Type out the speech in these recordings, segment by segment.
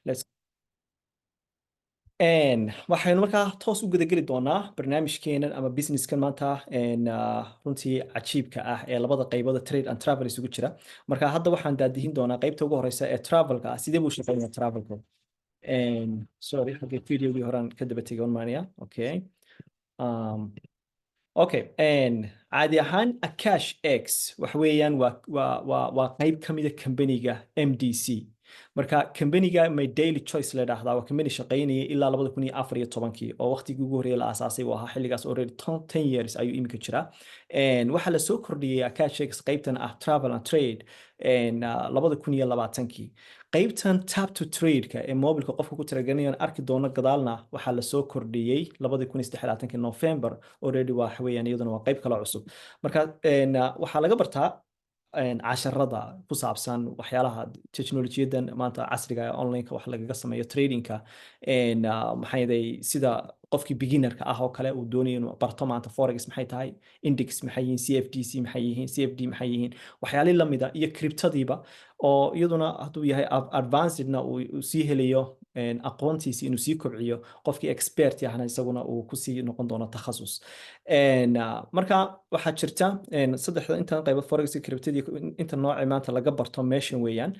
let's waxaynu markaa toos u gudageli doonaa barnaamijkeenan ama businesskan maanta runtii cajiibka ah ee labada qaybood trade and travel isugu jira. Marka hadda waxaan daadihin doonaa qaybta ugu horeysa ee travelka ah. Sidee buu shaqeynaa travelka? Sorry, xagga videogii horaan ka daba tegay maaniya. Okay. Um, Okay, caadi ahaan Akash X waxa weeyaan waa qayb ka mid ah kambaniga MDC. Marka kambaniga My Daily Choice la yiraahdaa waa kambani shaqeynaya ilaa 2014 oo waqtigii ugu horreeyay la aasaasay waa ahaa xilligaas already 10 years ayuu imika jiraa. Waxa la soo kordhiyay Akash X qaybtan ah Travel and Trade 2020 qaybtan Tap to Trade-ka ee mobilka qofka ku talagalay arki doono gadaalna waxaa la soo kordhiyay 2023 November already waxa weeyaan iyaduna waa qayb kale cusub. Marka waxaa laga bartaa casharada ku saabsan waxyaalaha teknolojiyadan maanta casriga ah online-ka wax lagaga sameeyo trading-ka maxay yahay sida qofkii beginner-ka ah oo kale uu doonayo inuu barto maanta forex maxay tahay, index maxay yihiin, CFDC maxay yihiin, CFD maxay yihiin, waxyaalo la mid ah iyo cryptadiiba oo iyaduna hadduu yahay advanced-na uu sii helayo aqoontiisa inuu sii kobciyo qofkii expert yahna isaguna uu ku sii noqon doono takhasus. Marka waxaa jirta saddexda inta qaybood forex cryptadii inta nooc maanta laga barto meeshan weeyaan.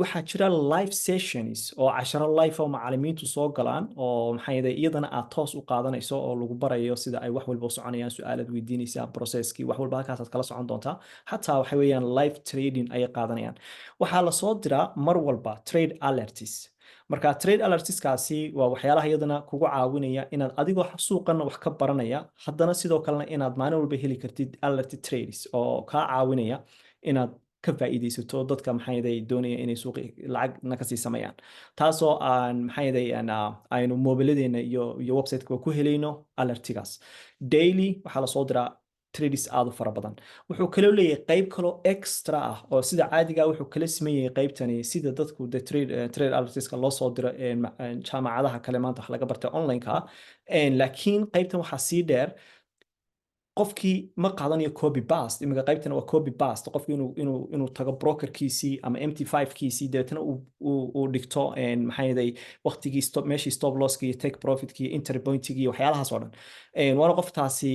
Waxaa jira live sessions oo casharo live oo macallimiintu soo galaan oo maxay yahay iyadana aad toos u qaadanayso oo lagu barayo sida ay wax walba u soconayaan, su'aalaad weydiinaysaa, processkii wax walba halkaas aad kala socon doontaa. Xataa waxa weeyaan live trading ay qaadanayaan. Waxaa la soo diraa mar walba trade alerts. Marka trade alertskaasi waa waxyaalaha iyadana kugu caawinaya inaad adigoo suuqan wax ka baranaya haddana sidoo kalena inaad maalin walba heli kartid alert trades oo ka caawinaya inaad ka faa'iideysato dadka maxay yahay doonaya inay suuqi lacag ka sii sameeyaan. Taasoo aan maxay yahay aynu mobiladeena iyo website-ka ku helayno alertigaas. Daily waxaa la soo diraa trades aad u fara badan. Wuxuu kale leeyahay qayb kale extra ah oo sida caadiga ah wuxuu kala sameeyay qaybtani sida dadku trade alertska loo soo diro jaamacadaha kale maanta wax laga bartay online-ka laakiin qaybtan waxaa sii dheer qofkii ma qaadanayo copy paste. Imika qaybtan waa copy paste qofkii inuu tago brokerkiisii ama MT5kiisii deetana uu dhigto maxay yahay waqtigii stop meeshii stop loss-kii, take profit-kii, entry point-kii waxyaalahaas oo dhan. Waana qoftaasi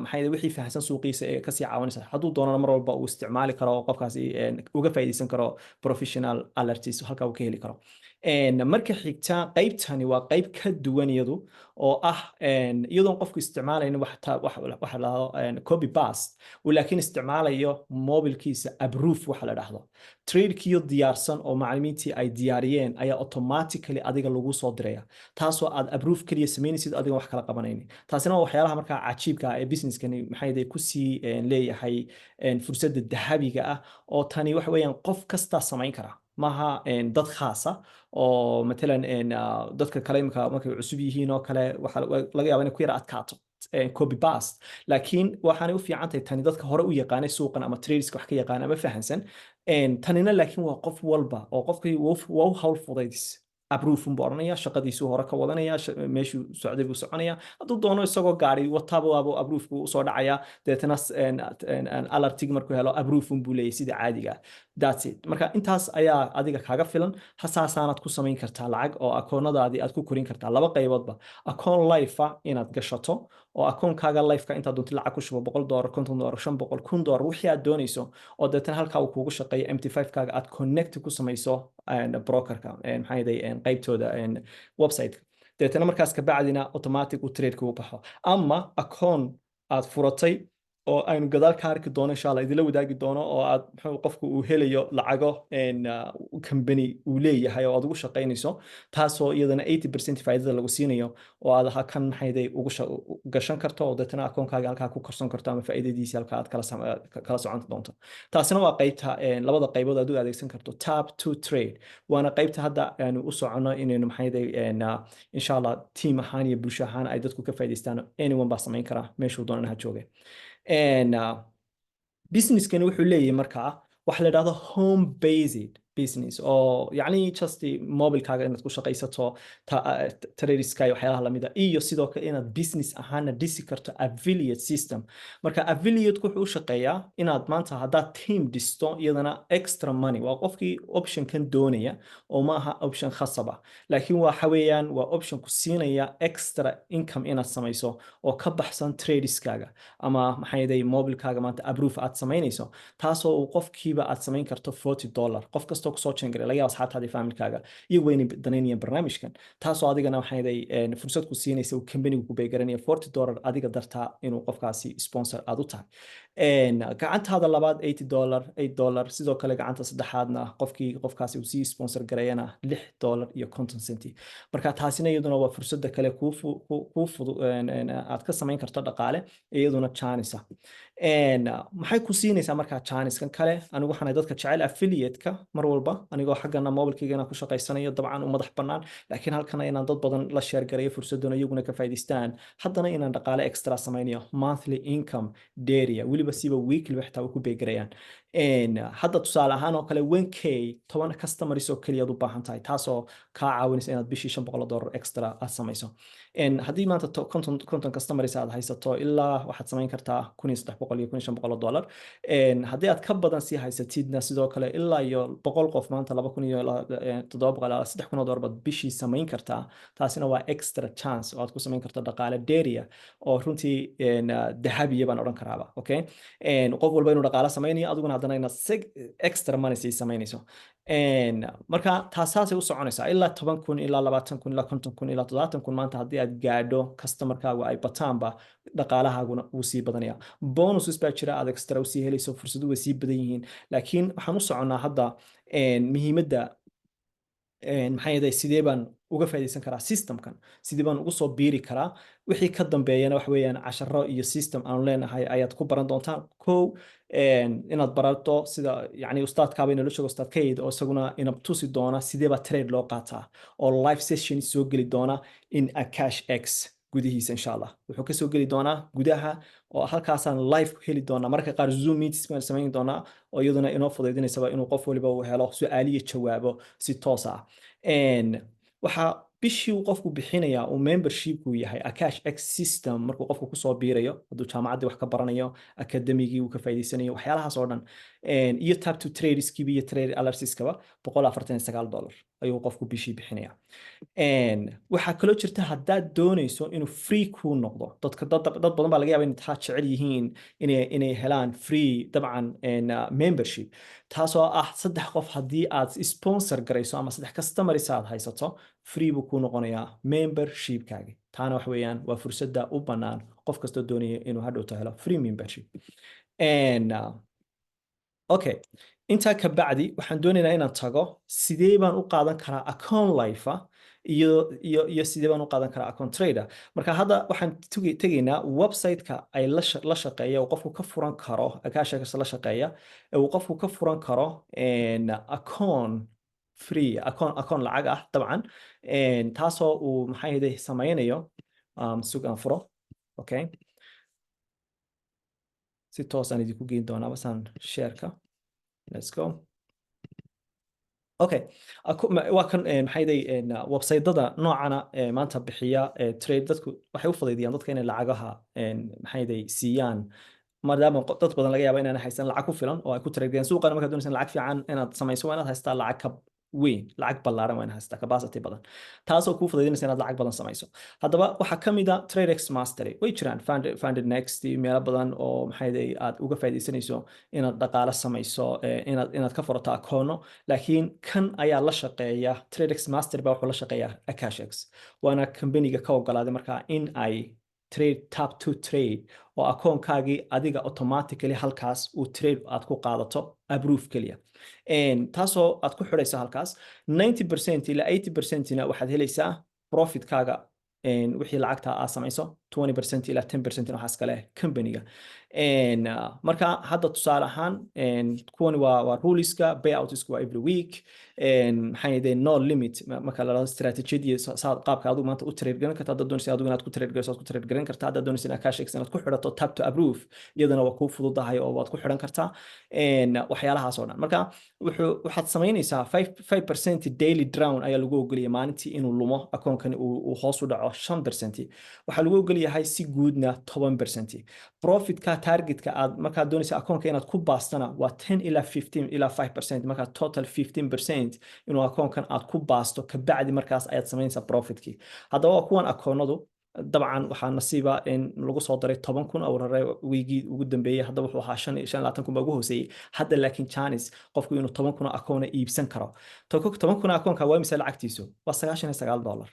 maxay yahay wixii fahamsan suuqiisa ee ka sii caawinaysa hadduu doono mar walba uu isticmaali karo qofkaasi uga faa'iideysan karo professional alerts halka uu ka heli karo. Marka xigta qaybtani waa qayb ka duwan iyadu oo ah iyadoo qofku isticmaalayna waxa la copy paste laakiin isticmaalayo mobilkiisa approve waxa la dhahdo trade-kiyo diyaarsan oo macallimiintii ay diyaariyeen ayaa automatically adiga lagu soo diraya taasoo aad approve kaliya sameynaysid adiga wax kala qabanaynin. Taasina waa waxyaalaha markaa cajiibka ah ee businesskani maxay yahay ku sii leeyahay fursadda dahabiga ah oo tani waxa weeyaan qof kasta samayn kara maaha dad khaasa oo matalan dadka kale markay cusub yihiin oo kale waxa laga yaabaa inay ku yara adkaato copy paste laakiin waxaanay u fiican tahay tani dadka hore u yaqaanay suuqan ama tradeska wax ka yaqaan ama fahansan tanina laakiin waa qof walba oo qofkii waa u hawl fudaydis approve buu oranaya shaqadiisu hore ka wadanaya meeshuu socday buu soconaya hadduu doono isagoo gaari wataaba waaba approve buu soo dhacaya deetana alertig markuu helo approve buu leeyahay sida caadiga that's it. Marka intaas ayaa adiga kaaga filan hasaasaanad ku samayn kartaa lacag oo akoonadaadii aad ku korin kartaa laba qayboodba akoon live ah inaad gashato oo akoonkaaga live-ka intaad doonto lacag ku shubo $100, $50, $500, $1000 wixii aad doonayso oo deetana halkaa uu kugu shaqeeyo MT5kaaga aad connect ku samayso brokerka maxay yahay qaybtooda website-ka deetana markaas ka bacdina automatic uu trade-ka u baxo ama akoon aad furatay oo aynu gadaal ka arki doono insha Allah idila wadaagi doono oo aad qofku uu helayo lacago company uu leeyahay oo aad ugu shaqeynayso taasoo iyadana 80% faa'iidada lagu siinayo oo aad kan maxay ugu gashan karto oo dadna akoonkaaga halka ku korsan karto ama faa'iidadiisa halka aad kala socon doonto. Taasina waa qaybta labada qaybood aad u adeegsan karto Tap to Trade waana qaybta hadda aanu u socono inaynu maxay insha Allah team ahaan iyo bulsho ahaan ay dadku ka faa'iideystaan anyone baa samayn kara meeshuu doonana ha jooge. businesskani wuxuu leeyahay markaa wax la yiraahdo home based business oo yacni just mobilkaaga inaad ku shaqaysato traderska iyo waxyaalaha lamida iyo sidoo kale inaad business ahaana dhisi karto affiliate system marka affiliate wuxuu u shaqeeyaa inaad maanta haddaad team dhisto iyadana extra money waa qofkii option kan doonaya oo ma aha option khasaba laakiin waxa weeyaan waa option ku siinaya extra income inaad samayso oo ka baxsan traderskaaga ama maxay yahay mobilkaaga maanta approve aad samaynayso taasoo uu qofkiiba aad samayn karto $40 qof kastoo kusoo jengaray laga yaabo asxaabtaada iyo familkaaga iyo weyni danaynayaan barnaamijkan taasoo adigana waxay yahay fursad ku siinaysa uu company-gu ku beegaranaya $40 adiga dartaa inuu qofkaasi sponsor aad u tahay gacantaada labaad $8 sidoo kale gacanta saddexaadna qofkaasi uu sii sponsor gareeyana $6.50 marka taasina iyaduna waa fursadda kale kuu fudud aad ka samayn karto dhaqaale iyaduna chanisa maxay ku siinaysaa markaa chaniskan kale anigu waxaan dadka jecel affiliate-ka mar walba anigoo xaggana mobilkayga ku shaqaysanayo dabcan u madax bannaan laakiin halkana inaan dad badan la share gareeyo fursaduna iyaguna ka faa'iidaystaan haddana inaan dhaqaale extra samaynayo monthly income dairy weliba siba weekly waxtaa ku beegarayaan hadda tusaale ahaan oo kale 1k 10 customers oo kaliya u baahan tahay taasoo kaa caawinaysa inaad bishii $500 extra aad samayso haddii maanta konton customers aad haysato ilaa waxaad samayn kartaa $1,300 iyo $1,500 haddii aad ka badan sii haysatidna sidoo kale ilaa iyo 100 qof maanta $2,700 $3,000 baad bishii samayn kartaa taasina waa extra chance oo aad ku samayn karto dhaqaale dheeriya oo runtii dahabiya baan odhan karaaba okay qof walba inuu dhaqaale samaynayo adiguna haddana inaad extra money sii samaynayso marka taasaasay u soconaysaa ilaa 10,000 ilaa 20,000 ilaa 50,000 ilaa 70,000 maanta haddii aad gaadho customerkaagu ay bataanba dhaqaalahaaguna wuu sii badanaya bonuses baa jira aad extra usii helayso fursaduhu way sii badan yihiin laakiin waxaan u soconnaa hadda muhiimadda maxay yahay sidee baan uga faa'iideysan karaa systemkan sidee baan ugu soo biiri karaa wixii ka dambeeyana wax weeyaan casharo iyo system aan leenahay ayaad ku baran doontaan inaad barato sida yani ustaadkaaba inoo sheego ustaad Kayd oo isaguna ina tusi doona sidee baa trade loo qaataa oo live session soo geli doona in AcashX gudihiisa insha Allah wuxuu ka soo geli doonaa gudaha oo halkaasaan live ku heli doonaa marka qaar Zoom meetings baan samayn doonaa oo iyaduna inoo fududeynaysa inuu qof waliba uu helo su'aaliyo jawaabo si toos ah waxa bishii uu qofku bixinaya uu membership-ku yahay AcashX system markuu qofku ku soo biirayo hadduu jaamacaddii wax ka baranayo academigii uu ka faa'iideysanayo waxyaalahaas oo dhan iyo tab to traderskiiba iyo trade alertskaba $149 ayuu qofku bishii bixinaya waxaa kaloo jirta haddaad doonayso inuu free kuu noqdo dad badan baa laga yaabaa inay taa jecel yihiin inay helaan free dabcan membership taasoo ah 3 qof haddii aad sponsor garayso ama 3 customers aad haysato free buu kuu noqonayaa membership-kaagi taana wax weeyaan waa fursadda u bannaan qof kastoo doonaya inuu hadhowto helo free membership okay intaa ka bacdi waxaan doonaynaa inaan tago sidee baan u qaadan karaa account life iyo sidee baan u qaadan karaa account trader marka hadda waxaan tegaynaa website-ka ay la shaqeeya oo qofku ka furan karo AcashX la shaqeeya oo qofku ka furan karo account free account lacag ah dabcan taasoo uu maxay yahay samaynayo sugan furo okay si toos aan idinku geyn doonaa basaan share-ka let's go okay waa kan maxay yahay website-dada noocana maanta bixiya trade dadku waxay u fududeeyaan dadka inay lacagaha maxay yahay siiyaan maadaama dad badan laga yaabo inaan haysan lacag ku filan oo ay ku trade suuqana markaad doonaysan lacag fiican inaad samayso waa inaad haystaa lacag ka weyn lacag ballaaran waa inaad haystaa capacity badan taasoo kuu fududeynaysa inaad lacag badan samayso haddaba waxaa ka mid ah TradeX Mastery way jiraan Funded Next meelo badan oo maxay aad uga faa'iideysanayso inaad dhaqaale samayso inaad ka furato akoono laakiin kan ayaa la shaqeeya TradeX Mastery baa wuxuu la shaqeeyaa AcashX waana company-ga ka ogolaaday markaa in ay tap to trade oo akoonkaagii adiga automatically halkaas uu trade aad ku qaadato approve kaliya taasoo aad ku xidhayso halkaas 90% ilaa 80% na waxaad helaysaa profitkaaga wixii lacagta aad samayso 20% ilaa 10% waxaas kale company-ga marka hadda tusaale ahaan kuwani waa ruleska payoutsku waa every week maxay yidhahdeen no limit marka la strategy qaabka adigu maanta u trade garan kartaa haddaad doonaysa adigu inaad ku trade garayso ku trade garan kartaa haddaad doonaysa inaad cash inaad ku xidhato tap to approve iyadana waa kuu fududahay oo waad ku xidhan kartaa waxyaalahaas oo dhan marka waxaad samaynaysaa 5% daily drown ayaa lagu ogoliyay maalintii inuu lumo akoonkani uu hoos u dhaco 5% waxaa lagu ogolyahay si guudna 10% profitka targetka aad markaad doonaysa akoonka inaad ku baastana waa 10 ilaa 15 ilaa 5% marka total 15% inuu akoonkan aad ku baasto kabacdi markaas ayaad samaynaysaa profitkii haddaba waa kuwan akoonadu dabcan waxaa nasiiba in lagu soo daray 10,000 oo rare wiigii ugu dambeeyay haddaba wuxuu ahaa 25,000 baa ugu hooseeyay hadda laakiin chance qofku inuu 10,000 akoon iibsan karo 10,000 akoonka waa mise lacagtiisu waa $99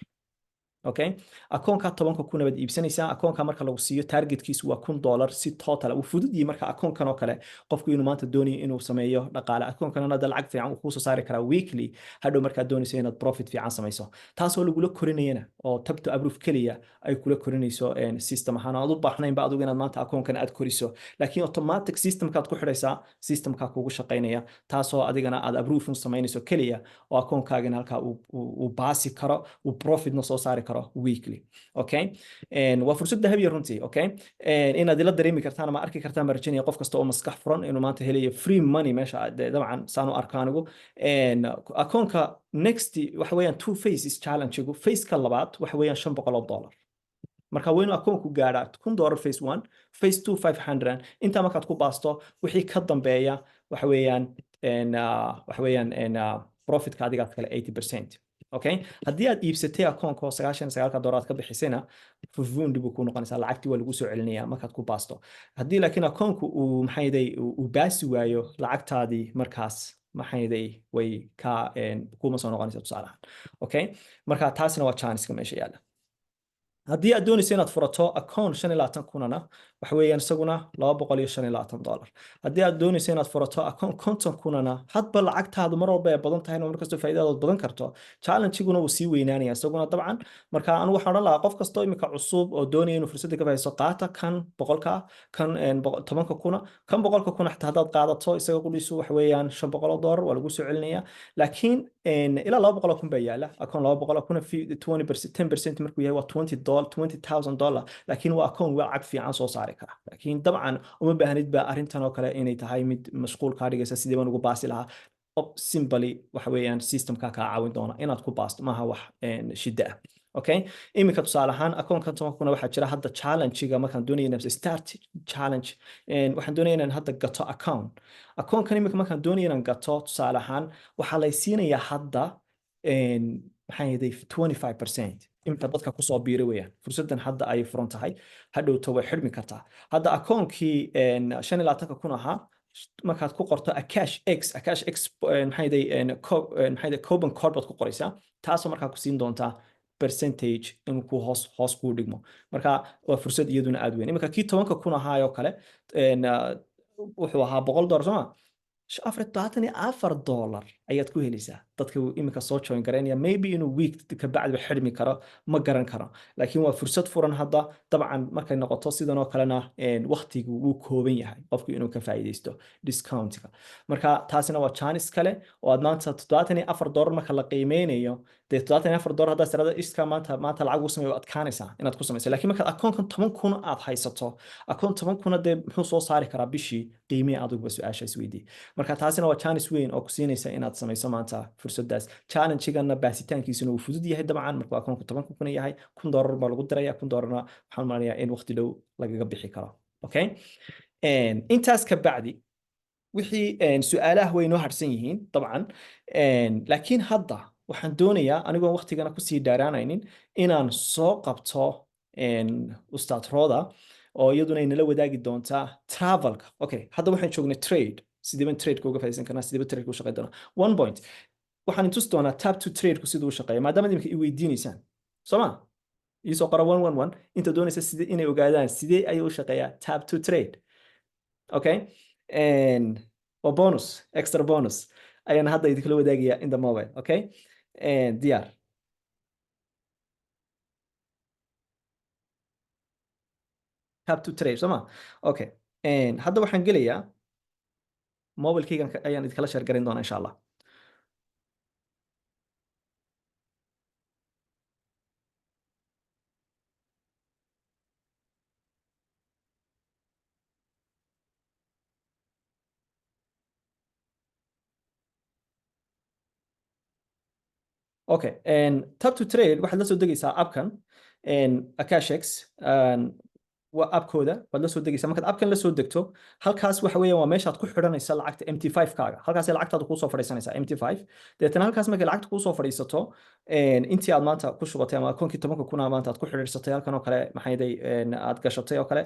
okay akoonka 10,000 baad iibsanaysaa akoonka marka lagu siiyo targetkiisu waa $1,000 si total uu fudud yahay marka akoonkan oo kale qofku inuu maanta doonayo inuu sameeyo dhaqaale akoonkan hadda lacag fiican uu ku soo saari karaa weekly hadhow marka doonayso inaad profit fiican samayso taas oo lagu la korinayna oo tap to approve kaliya ay kula korinayso system ahaan aad u baahnayn ba adigu inaad maanta akoonkan aad koriso laakiin automatic systemka aad ku xidhaysaa systemka kugu shaqaynaya taas oo adigana aad approve samaynayso kaliya oo akoonkaagana halka uu baasi karo uu profitna soo saari karo weekly okay waa fursad dahabiya runtii okay inaad ila dareemi kartaan ama arki kartaan marjinaya qof kasta oo maskax furan inuu maanta helayo free money meesha dabcan saan u arko anigu akoonka next waxa weeyaan two phases challenge-gu phase-ka labaad waxa weeyaan $500 marka waynu akoonku gaadhaa $1,000 phase 1 phase 2 500 inta markaad ku baasto wixii ka dambeeya waxa weeyaan profitka adiga kale 80% okay haddii aad iibsatay akoonka $99 ka bixisayna fufuun dib ku noqonaysa lacagtii waa lagu soo celinayaa markaad ku baasto haddii laakiin akoonku uu maxay uu baasi waayo lacagtaadii markaas maxay way ka kuma soo noqonaysa tusaale ahaan okay marka taasina waa chance-ka meesha yaala haddii aad doonayso inaad furato akoon 25,000 waxa weeyaan isaguna $225 haddii aad doonayso inaad furato akoon 50,000 hadba lacagtaadu mar walba ay badan tahay oo markasta faa'iidadood badan karto challenge-guna uu sii weynaanaya isaguna dabcan marka anu waxaan oran lahaa qof kasta imika cusub oo doonaya inuu fursadda ka faa'iideysto qaata kan 100ka kan 10,000 kan 100,000 xataa haddaad qaadato isaga qudhiisu waxa weeyaan $500 waa lagu soo celinaya laakiin ilaa $200,000 baa yaala akoon $200,000 10% markuu yahay waa $20,000 laakiin waa akoon lacag fiican soo saari kara laakiin dabcan uma baahnid ba arrintan oo kale inay tahay mid mashquul ka dhigaysa sidii baan ugu baasi lahaa simply waxa weeyaan systemka ka caawin doona inaad ku baasto maaha wax shida ah okay imika tusaale ahaan akoonkan 10,000 waxaa jira hadda challenge-ga markaan doonaya inaan start challenge waxaan doonaya inaan hadda gato akoonkan imika markaan doonaya inaan gato tusaale ahaan waxaa la siinayaa hadda maxay yahay 25% imta dadka ku soo biiray weeyaan fursadan hadda ay furan tahay hadhowto way xidhmi kartaa hadda akoonkii 25,000 ahaa markaad ku qorto cash x maxay yahay coupon code baad ku qoraysaa taasoo markaa ku siin doontaa percentage in ku hoos ku dhigmo marka waa fursad iyaduna aad weyn imika kii 10,000 ahaa oo kale wuxuu ahaa $100 soo ma $44 ayaad ku helaysaa dadka imika soo join gareynaya maybe inuu week ka bacdi xidhmi karo ma garan karo laakiin waa fursad furan hadda dabcan markay noqoto sidan oo kalena waqtigu wuu kooban yahay qofku inuu ka faa'iideysto discount-ka marka taasina waa chance kale oo aad maanta $74 marka la qiimeynayo de $74 hadda sarada iska maanta lacag u sameeyo adkaanaysa inaad ku samayso laakiin marka akoonkan 10,000 aad haysato akoon 10,000 de muxuu soo saari karaa bishii qiimee adigu su'aasha isweydii marka taasina waa chance weyn oo ku siinaysa inaad samayso maanta fursadaas challenge-gana baasitaankiisuna uu fudud yahay dabcan marka akoonku 10,000 yahay $1,000 baa lagu diraya $1,000na waxaan maanayaa in waqti dhow lagaga bixi karo okay intaas ka bacdi wixii su'aalaha way noo harsan yihiin dabcan laakiin hadda waxaan doonayaa anigoo waqtigana ku sii dhaaraanaynin inaan soo qabto ustaad Roda oo iyaduna inala wadaagi doontaa travelka okay hadda waxaan joognay trade sidee baan trade uga faa'iideysan karnaa sidee baan trade u shaqeyn doonaa one point waxaan intus doonaa tap to trade ku siduu u shaqeeyo maadaama idinka i weydiinaysaan soma isoo qora 111 inta doonaysa sidee inay ogaadaan sidee ayuu u shaqeeyaa tap to trade okay waa bonus extra bonus ayaan hadda idinkula wadaagayaa in the mobile okay diyaar tap to trade soo ma okay hadda waxaan gelayaa mobilkaygan ayaan idinkala share garin doonaa insha allah okay tap to trade waxaad la soo degaysaa appkan akashex waa appkooda waad la soo degaysaa markaad appkan la soo degto halkaas waxa weeyaan waa meeshaad ku xidhanaysa lacagta MT5 kaaga halkaas lacagtaada kuu soo fadhiisanaysaa MT5 deetana halkaas markay lacagta kuu soo fadhiisato intii aad maanta ku shubatay ama konkii 10,000 maanta aad ku xidhiirsatay halkan oo kale maxayday aad gashatay oo kale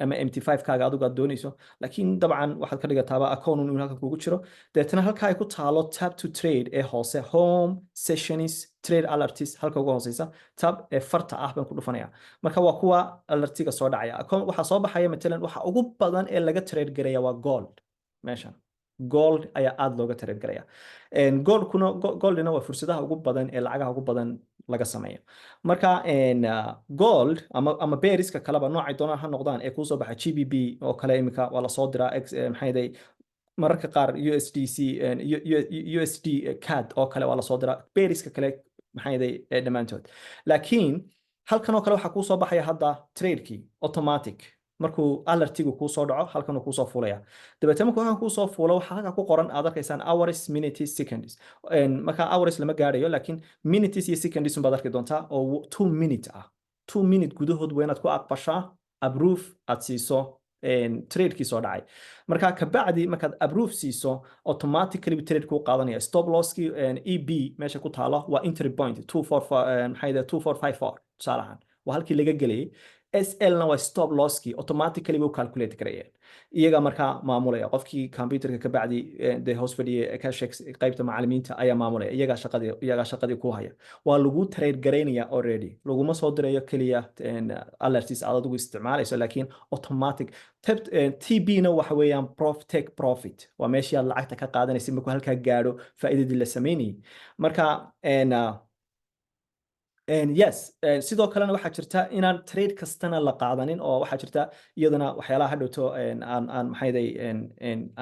ama MT5 kaaga adigu aad doonayso laakiin dabcan waxaad ka dhigataaba account inuu halkan kugu jiro deetana halka ay ku taalo tap to trade ee hoose home sessions trade alerts halka ugu hooseysa tab ee farta ah baan ku dhufanaya marka waa kuwa alertiga soo dhacaya waxa soo baxaya matalan waxa ugu badan ee laga trade garaya waa gold meeshan gold ayaa aad looga trade garaya goldna waa fursadaha ugu badan ee lacagaha ugu badan laga sameeyo marka gold ama beariska kaleba noocay doonaan ha noqdaan ee kusoo baxa GBP oo kale imika waa la soo diraa maxay mararka qaar USDC USD CAD oo kale waa la soo diraa beariska kale maxay dhammaantood laakiin halkan oo kale waxaa kuu soo baxaya hadda tradekii automatic markuu alertigu kuu soo dhaco halkan uu kuu soo fuulaya dabeetana markuu halkan kuu soo fuulo waxaa halka ku qoran aad arkaysaan hours minutes seconds marka hours lama gaarayo laakiin minutes iyo seconds baad arki doontaa oo 2 minute ah 2 minute gudahood waa inaad ku aqbashaa approve aad siiso tradekii soo dhacay marka kabacdi markaad approve siiso automatically trade kuu qaadanaya stop losskii EB meesha ku taalo waa entry point 2454 tusaale ahaan waa halkii laga gelayay SL na waa stop losskii automatically buu calculate garayeen iyaga markaa maamulaya qofkii computerka kabacdi de hoos fadhiyay Kashex qaybta macallimiinta ayaa maamulaya iyaga shaqadii ku haya waa lagu trade garaynaya already laguma soo dirayo kaliya alerts aad adigu isticmaalayso laakiin automatic TB na waxa weeyaan take profit waa meeshii aad lacagta ka qaadanaysa markuu halkaa gaadho faa'iidadii la sameynayay marka yes sidoo kalena waxaa jirta inaan trade kastana la qaadanin oo waxaa jirta iyadana waxyaalaha hadhowto aan maxayday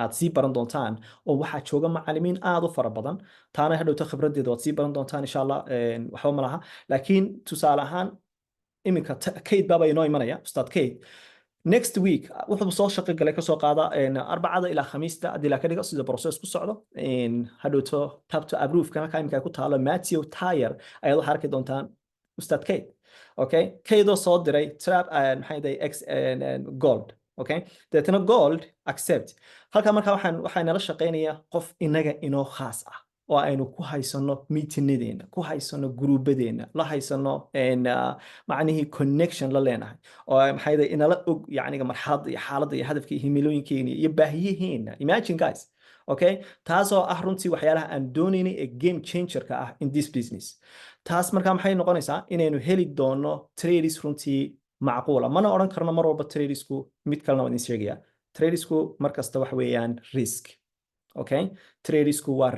aad sii baran doontaan oo waxaa jooga macallimiin aad u fara badan taana hadhowto khibradeeda waad sii baran doontaan insha allah waxba ma laha laakiin tusaale ahaan iminka Kate baaba inoo imanaya ustaad Kate next week wuxuu soo shaqo galay kasoo qaada arbacada ilaa khamiista haddii la ka dhigo sida process ku socdo hadhowto tap to approve kana ka imika ku taalo Matthew Tire ayaad waxaad arki doontaan ustaad Kate okay Kate soo diray trap maxay x gold okay deetana gold accept halka marka waxaan nala shaqeynaya qof inaga inoo khaas ah oo aynu ku haysano meetingnadeena ku haysano gruubadeena la haysano macnihii connection la leenahay oo maxay inala og yacniga marxaladda iyo xaaladda iyo hadafka iyo himilooyinkeena iyo baahiyaheena imagine guys okay taasoo ah runtii waxyaalaha aan doonaynay ee game changerka ah in this business taas markaa maxay noqonaysaa inaynu heli doono traders runtii macquula mana odhan karno mar walba tradersku mid kalena waan idin sheegaya tradersku markasta waxa weeyaan risk okay tradesku waa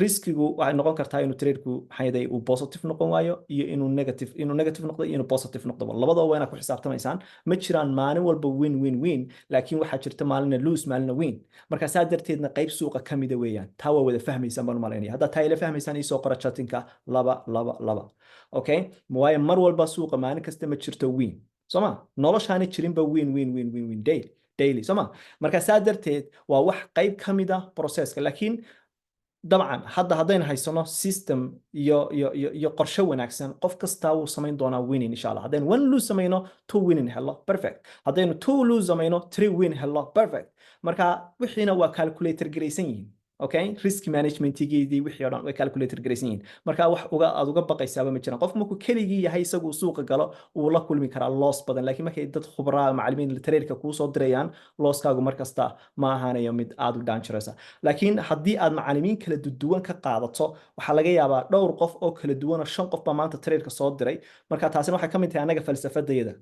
riskigu waxay noqon kartaa inuu tradeku maxay uu positive noqon waayo iyo inuu negative noqdo iyo inuu positive noqdo labadaba waa inaad ku xisaabtamaysaan ma jiraan maalin walba win laakiin waxaa jirta maalina lose maalina win marka saa darteedna qayb suuqa ka mida weeyaan taa waa wada fahmaysaan baan malaynaya haddaa taa ila fahmaysaan isoo qora chatinka 2 okay waayo mar walba suuqa maalin kasta ma jirto win sooma noloshaani jirinba win daily soma marka saa darteed waa wax qayb ka mid ah processka laakiin dabcan haddaynu haysano system iyo qorshe wanaagsan qof kasta wuu samayn doonaa winning insha allah haddaynu 1 lose samayno 2 winning hello perfect haddaynu 2 lose samayno 3 win hello perfect marka wixiina waa calculator garaysan yihiin okay risk managementgeedii wixii oo dhan way calculator garaysan yihiin marka wax aad uga baqaysaaba ma jiraan qof markuu keligii yahay isagu suuqa galo uu la kulmi karaa loss badan laakiin markay dad khubraa macallimiin traderka kuu soo dirayaan losskaagu markasta ma ahaanayo mid aad u dangerous laakiin haddii aad macallimiin kala duwan ka qaadato waxaa laga yaabaa dhowr qof oo kala duwan oo 5 qof baa maanta traderka soo diray marka taasina waxay ka mid tahay anaga falsafadayada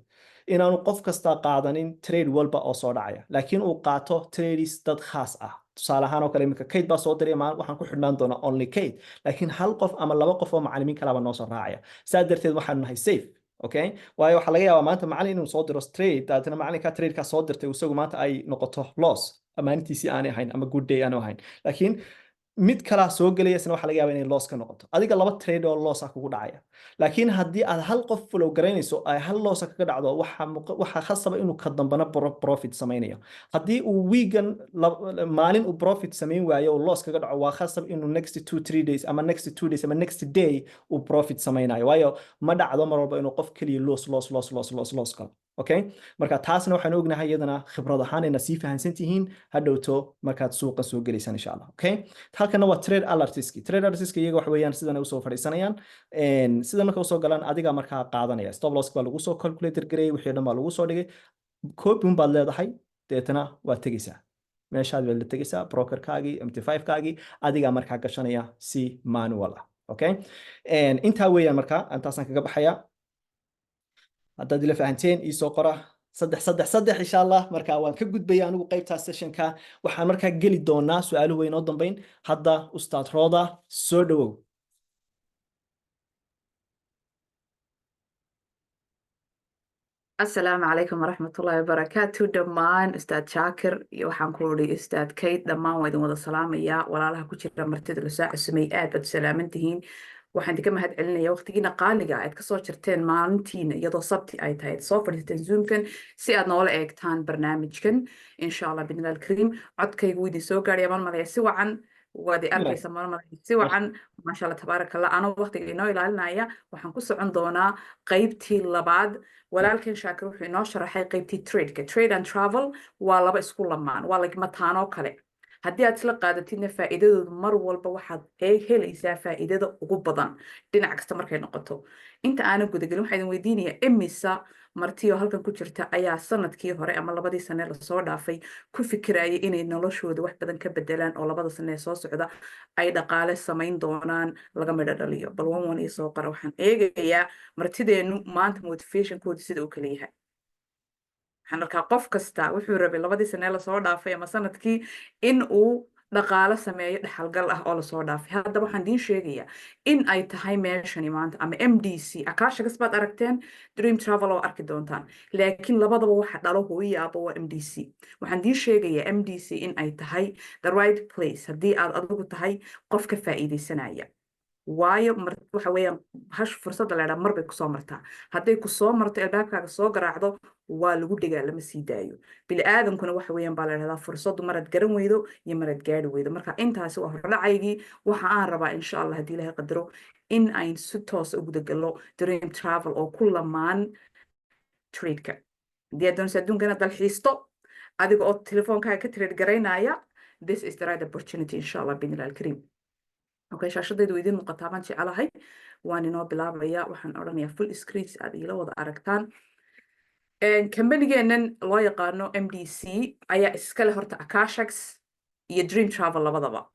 inaanu qof kasta qaadanin trade walba oo soo dhacaya laakiin uu qaato trades dad khaas ah tusaale ahaan oo kale imika Kate baa soo diray waxaan ku xidhnaan doonaa only Kate laakiin hal qof ama 2 qof oo macallimiin kale noo soo raacaya saa darteed waxaan nahay safe okay waayo waxaa laga yaabaa maanta macallin inuu soo diro trade dabeetana macallinka trade-kaa soo dirtay isagu maanta ay noqoto loss amaanintiisii aanay ahayn ama good day aanu ahayn laakiin mid kalaa soo gelaya isna waxaa laga yaabaa inay loss ka noqoto adiga laba trade oo loss ah kugu dhacaya laakiin haddii aad hal qof follow garaynayso ay hal loss kaga dhacdo waxaa khasaba inuu ka dambana profit samaynayo haddii uu weegan maalin uu profit samayn waayo oo loss kaga dhaco waa khasab inuu next 2-3 days ama next 2 days ama next day uu profit samaynayo waayo ma dhacdo mar walba inuu qof keliya loss kalo okay marka taasna waxaan ognahay iyadana khibrad ahaan ina sii fahansan tihiin hadhowto markaad suuqa soo gelaysaan insha Allah okay halkana waa trade alertska iyaga wax weeyaan sidan ay usoo fadhiisanayaan sida marka usoo galaan adiga markaa qaadanaya stop loss baa lagu soo calculator gareeyay wixii dhan baa lagu soo dhigay copy baad leedahay deetana waa tegaysaa meeshaad baad la tegaysaa brokerkaagii MT5kaagii adiga markaa gashanaya si manual ah okay intaa weeyaan markaa intaasaan kaga baxaya haddaad ila fahanteen ii soo qora 3 insha Allah marka waan ka gudbaya anigu qaybta sessionka waxaan markaa geli doonaa su'aalo weyn oo dambeyn hadda ustaad Rooda soo dhawow السلام عليكم ورحمة الله وبركاته دمان أستاذ شاكر وحان كوري أستاذ كيت دمان وإذن وضع سلام إياه ولا لها كوشي مرتد لساعة سميئات بسلامنتهين waxaan idinka mahad celinaya waqtigiina qaaliga aad kasoo jirteen maalintiina iyadoo sabti ay tahay soo fadhiisteen zoomkan si aad noola eegtaan barnaamijkan insha allah bidnillah alkariim codkaygu wuu idin soo gaaraya malmalaya si wacan waad arkaysa malmalaya si wacan maasha allah tabaaraka allah anoo waqtiga inoo ilaalinaya waxaan ku socon doonaa qaybtii labaad walaalkan shaakir wuxuu inoo sharaxay qaybtii trade and travel waa laba isku lamaan waa mataanoo kale haddii aad isla qaadatidna faa'iidadoodu mar walba waxaad helaysaa faa'iidada ugu badan dhinac kasta markay noqoto inta aanan gudagelin waxaa idin weydiinayaa imisa martiyo halkan ku jirta ayaa sanadkii hore ama 2 sane lasoo dhaafay ku fikiraya inay noloshooda wax badan ka bedelaan oo 2 sane soo socda ay dhaqaale samayn doonaan laga midho dhaliyo bal wan iyo soo qara waxaan eegayaa martideenu maanta motivationkooda sida uu kala yahay waxaan arkaa qof kasta wuxuu rabay 2 sane lasoo dhaafay ama sanadkii in uu dhaqaale sameeyo dhaxalgal ah oo lasoo dhaafay haddaba waxaan idiin sheegayaa in ay tahay meeshani maanta ama MDC akaashagas baad aragteen Dream Travel oo arki doontaan laakiin labadaba waxa dhalo hooyo aaba waa MDC waxaan idiin sheegayaa MDC in ay tahay the right place haddii aad adigu tahay qof ka faa'iideysanaya waayo waxa weeyaan hash fursadda la yiraahdo mar bay ku soo martaa hadday ku soo marto albaabkaaga soo garaacdo waa lagu dhigaa lama sii daayo bili aadankuna waxa weeyaan baa la yiraahdaa fursaddu marad garan weydo iyo marad gaari weydo marka intaasi waa hordhacaygii waxa aan rabaa insha Allah haddii Ilaahay qadaro in ayn si toos ugu dagalno Dream Travel oo ku lamaan trade-ka haddii aad doonayso adduunkana dalxiisto adiga oo telefoonkaaga ka trade garaynaya this is the right opportunity insha Allah binillah alkarim okay shaashadaydu idin muuqataa baan jecelahay waan inoo bilaabayaa waxaan odhanayaa full screen si aad ila wada aragtaan kambanigeenan loo yaqaano MDC ayaa iska leh horta Akashax iyo Dream Travel labadaba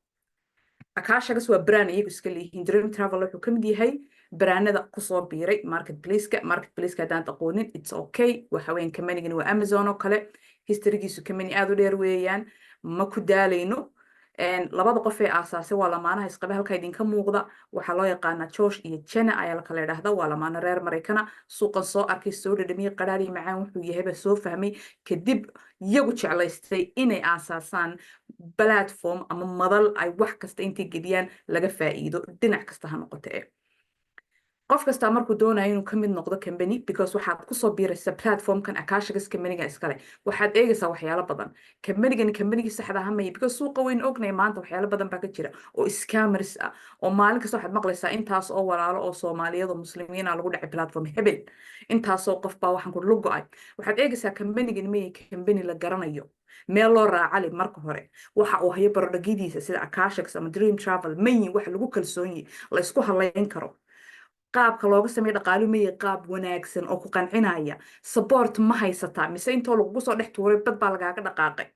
Akashax waa brand iyagu iska leeyihiin Dream Travel wuxuu ka mid yahay brandada ku soo biiray marketplace-ka hadaan aqoonin it's okay waxa weeyaan kambanigani waa Amazon oo kale historygiisu kamani aad u dheer weeyaan ma ku daalayno labada qof ee aasaasay waa lamaanaha isqabe halka idinka muuqda waxaa loo yaqaanaa Josh iyo Jenna ayaa la kala yiraahdaa waa lamaana reer Mareykan suuqan soo arkay soo dhadhamiyay qaraari macaan wuxuu yahay soo fahmay kadib iyagu jeclaystay inay aasaasaan platform ama madal ay wax kasta intii gediyaan laga faa'iido dhinac kasta ha noqotee qof kasta markuu doonayo inuu ka mid noqdo company because waxaad ku soo biiraysaa platformkan Akashagas company-ga iskale waxaad eegaysaa waxyaalo badan company-ga saxda ah ma because suuqa weyn ognay maanta waxyaalo badan baa ka jira oo scammers ah oo maalin kasta waxaad maqlaysaa intaas oo walaalo oo Soomaaliyeed oo muslimiin ah lagu dhacay platform hebel intaas oo qof baa waxaan ku lug go'ay waxaad eegaysaa company-gan ma company la garanayo meel loo raacay marka hore waxa uu hayo barodhagidiisa sida Akashagas ama Dream Travel mayin wax lagu kalsoon yahay la isku halayn karo qaabka looga sameeyo dhaqaale meeyay qaab wanaagsan oo ku qancinaya support ma haysataa mise intoo lagu soo dhex tuuray dad baa lagaaga dhaqaaqay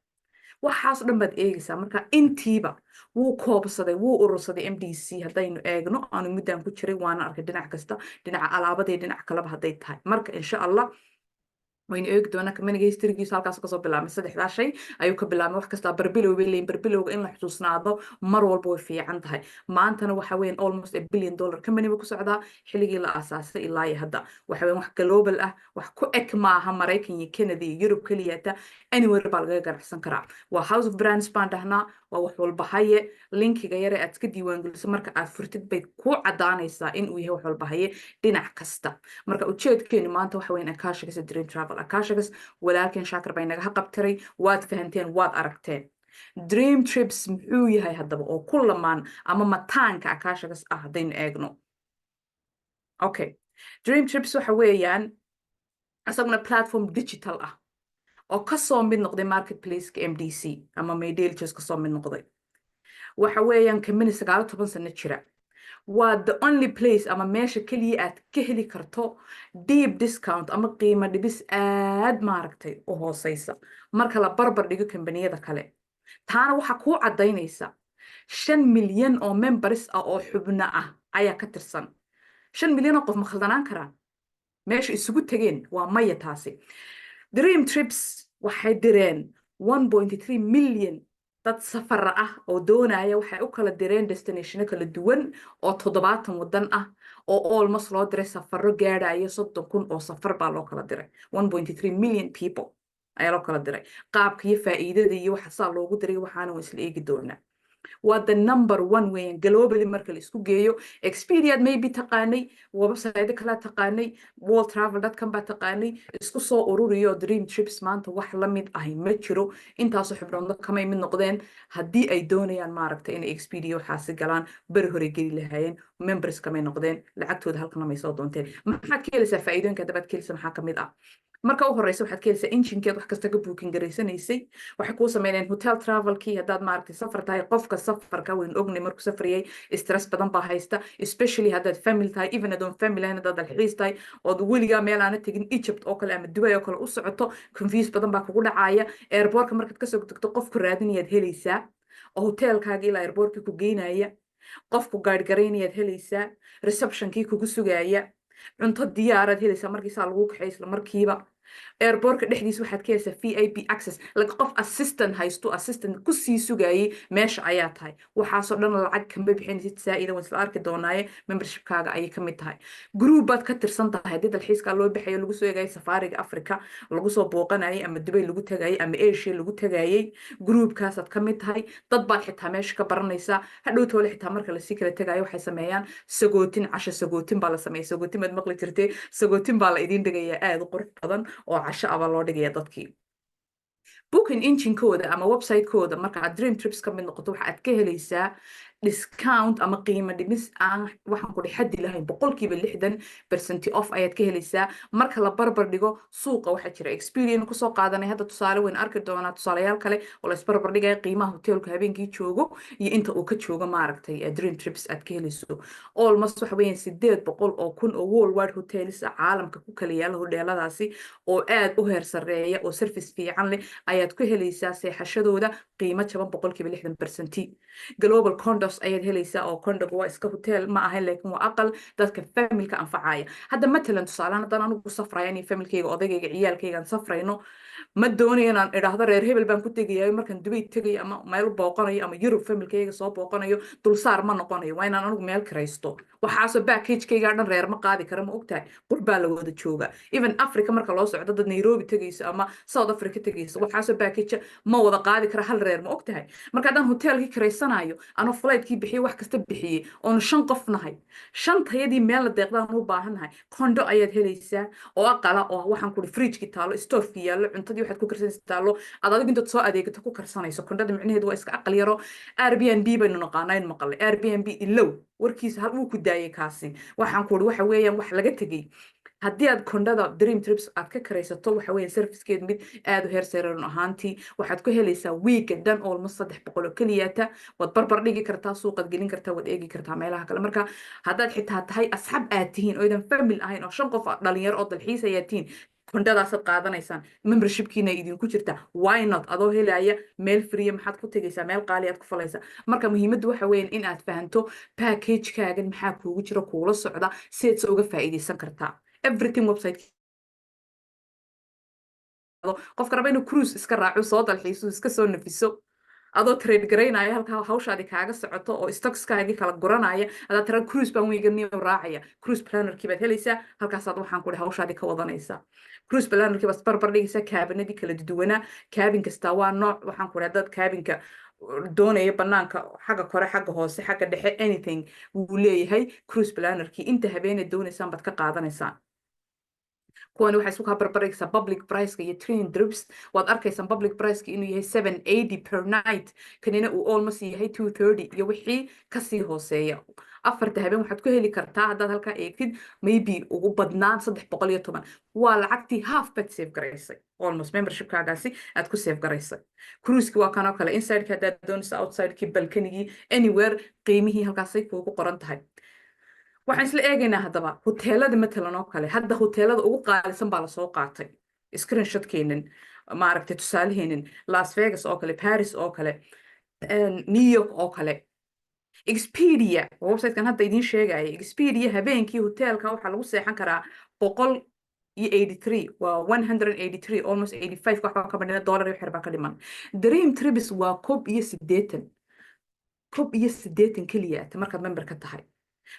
waxaas dhan baad eegaysaa marka intiiba wuu koobsaday wuu urursaday MDC haddaynu eegno aanu muddan ku jiray waana arkay dhinac kasta dhinaca alaabada iyo dhinac kaleba hadday tahay marka insha Allah وين ايق دونا كمان هيستوريgiisa halkaas ka soo bilaabmay saddexdaa shay ayuu ka bilaabmay wax kasta barbilow bay leeyihiin barbilowga in la xusuusnaado mar walba way fiican tahay maantana waxa weeyaan almost $1 billion company buu ku socdaa xilligii la aasaasay ilaa iyo hadda waxa weeyaan wax global ah wax ku eg maaha Mareykan iyo Canada iyo Europe kaliya anywhere baa laga ganacsan karaa waa house of brands baan dhahnaa waa wax walba haye linkiga yare aad iska diiwaangeliso marka aad furtid bay ku cadaanaysaa in uu yahay wax walba haye dhinac kasta marka ujeedkeenu maanta waxa weeyaan Akashigas Dream Travel Akashigas walaalkeen Shaakir bay naga qabtiray waad fahanteen waad aragteen Dream Trips muxuu yahay haddaba oo ku lamaan ama mataanka Akashigas ah hadaynu eegno okay Dream Trips waxa weeyaan asaguna platform digital ah oo ka soo mid noqday marketplace-ka MDC ama Meydelichos ka soo mid noqday waxa weeyaan kamini 19 sano jira waa the only place ama meesha kaliya aad ka heli karto deep discount ama qiimo dhibis aad maaragtay u hooseysa marka la barbar dhigo kambaniyada kale taana waxa ku cadaynaysa 5 milyan oo members ah oo xubna ah ayaa ka tirsan 5 milyan oo qof ma khaldanaan karaan meesha isugu tageen waa maya taasi Dream Trips waxay direen 1.3 milyan dad safar ah oo doonaya waxay u kala direen destination kala duwan oo 70 wadan ah oo almost loo diray safaro gaadhaya 30,000 oo safar baa loo kala diray 1.3 million people ayaa loo kala diray qaabka iyo faa'iidada iyo waxa saa loogu diray waxaana isla eegi doonaa waa the number one weeyaan globally marka la isku geeyo Expedia maybe taqaanay website kala taqaanay worldtravel.com baa taqaanay isku soo ururiyo Dream Trips maanta wax la mid ah ma jiro intaas xubnood kama mid noqdeen haddii ay doonayaan maaragtay in Expedia waxaas galaan bar hore geli lahaayeen members kama noqdeen lacagtooda halkan ma soo doonteen maxaad ka helaysaa faa'iidooyinka dabad ka helaysaa maxaa kamid ah marka u horeysa waxaad ka helaysaa engine-keed wax kasta ka booking gareysanaysay waxay kuu sameeyeen hotel travel-kii haddaad maaragtay safar tahay qofka safarka weyn ognay markuu safriyay stress badan baa haysta especially haddaad family tahay even adoon family ahayn haddaad dalxiis tahay ood weligaa meel aana tegin Egypt oo kale ama Dubai oo kale u socoto confuse badan baa kugu dhacaya airport-ka markaad kasoo tagto qofku raadinayaad helaysaa oo hotelkaaga ilaa airport-ka ku geynaya qofku gaadh gareynayaad helaysaa reception-kii kugu sugaya cunto diyaarad helaysaa markiisaa lagu kaxay isla markiiba airport-ka dhexdiisa waxaad ka helaysaa VIP access laga qof assistant haysto assistant ku sii sugayay meesha ayaa tahay waxaasoo dhan lacag kama bixinaysid saa'ida waan isla arki doonaaye membership-kaaga ayay ka mid tahay group baad ka tirsan tahay haddii dalxiiska loo baxayo lagu soo eegayay safaariga Africa lagu soo booqanayay ama Dubai lagu tagayay ama Asia lagu tagayay groupkaasaad ka mid tahay dad baad xitaa meesha ka baranaysaa hadhow toole xitaa marka la sii kala tagayo waxay sameeyaan sagootin casho sagootin baa la sameeyay sagootin baad maqli jirtay sagootin baa la idin dhigayaa aad u qurux badan oo casho aba loo dhigaya dadkii booking engine-kooda ama website-kooda marka aad Dream Trips ka mid noqoto waxa aad ka helaysaa discount ama qiimo dhimis aan waxaan ku xaddi lahayn 60% off ayaad ka helaysaa marka la barbar dhigo suuqa waxa jira experience ku soo qaadanay hadda tusaale weyn arki doonaa tusaalayaal kale oo la isbarbar dhigay qiimaha hotelka habeenkii joogo iyo inta uu ka joogo maaragtay Dream Trips aad ka helayso almost waxa weeyaan 800 oo kun oo worldwide hotels caalamka ku kala yaala hoteeladaasi oo aad u heer sareeya oo service fiican leh ayaad ku helaysaa seexashadooda qiimo jaban 60% global condos ayaad helaysaa oo condo waa iska hotel ma aha laakiin waa aqal dadka family-ka anfacaya hadda matalan tusaale haddaan anigu safrayo in family-kayga odaygayga ciyaalkayga aan safrayno ma doonayo inaan idhaahdo reer hebel baan ku tegayaa markaan Dubai tagayo ama meel booqanayo ama Europe family-kayga soo booqanayo dulsaar ma noqonayo waa inaan anigu meel kiraysto waxaasoo package-kayga dhan reer ma qaadi kara ma ogtahay qurbaa la wada jooga even Africa marka loo socdo dad Nairobi tagayso ama South Africa tagayso waxaasoo package ma wada qaadi kara hal reer ma ogtahay marka haddaan hotelkii kiraysanayo ano flight-kii bixiyay wax kasta bixiyay oon 5 qof nahay 5 tayadii meel la deeqdaan u baahanahay condo ayaad helaysaa oo aqala oo waxaan ku fridge-ki taalo stove-ki yaalo cuntadii waxaad ku karsanaysaa taalo aad adigu inta soo adeegato ku karsanayso condada micnaheedu waa iska aqal yaro Airbnb baynu naqaanaa in maqalay Airbnb ilow warkiisa hal uu ku daayay kaasi waxaan ku waxa weeyaan wax laga tagay haddii aad condada Dream Trips aad ka karaysato waxa weeyaan service-keed mid aad u heer sare ahaantii waxaad ku helaysaa week dhan almost 300 oo kaliyaata wad barbar dhigi kartaa suuqad gelin kartaa wad eegi kartaa meelaha kale marka haddaad xitaa tahay asxaab aad tihiin oo idan family ahayn oo 5 qof dhalinyaro oo dalxiis ayaa tihiin kondadaasad qaadanaysaan membership-kiina idinku jirta why not adoo helaya meel free maxaad ku tagaysaa meel qaali aad ku falaysaa marka muhiimaddu waxa weeyaan in aad fahanto package-kaagan maxaa kuugu jira kuula socda si aad uga faa'iideysan kartaa everything website qofka raba inuu cruise iska raaco soo dalxiiso iska soo nafiso adoo trade garaynaya halkaa hawshaadii kaaga socoto oo stockskaagii kala guranaya adaa tira cruise baan weygani raacaya cruise plannerkii baad helaysaa halkaasaad waxaan ku dhahay hawshaadii ka wadanaysaa cruise plannerkii baad barbar dhigaysaa kaabinadii kala duwanaa kaabin kastaa waa nooc waxaan ku dhahay dad kaabinka doonaya banaanka xagga kore xagga hoose xagga dhexe anything wuu leeyahay cruise plannerkii inta habeenaad doonaysaan baad ka qaadanaysaan kuwani waxay isu kaa barbaraysaa public price iyo train trips waad arkaysaa public price inuu yahay 780 per night kanina uu almost yahay 230 iyo wixii kasii hooseeya afarta habeen waxaad ku heli kartaa haddaad halkaa eegtid maybe ugu badnaan 310 waa lacagtii half baad save garaysay almost membershipkaagaasi aad ku save garaysay cruiski waa kanoo kale insideka haddaad doonaysa outsidekii balkanigii anywhere qiimihii halkaasay kuugu qoran tahay waxaan isla eegaynaa haddaba hoteelada matalan oo kale hadda hoteelada ugu qaalisan baa lasoo qaatay screenshotkeenen maaragtay tusaaleheenin Las Vegas oo kale Paris oo kale New York oo kale Expedia website-kan hadda idiin sheegaya Expedia habeenkii hoteelka waxaa lagu seexan karaa 183 waa 183 almost 85 wax ka badana dollar iyo xirba ka dhiman Dream Trips waa 180 kaliya markaad member ka tahay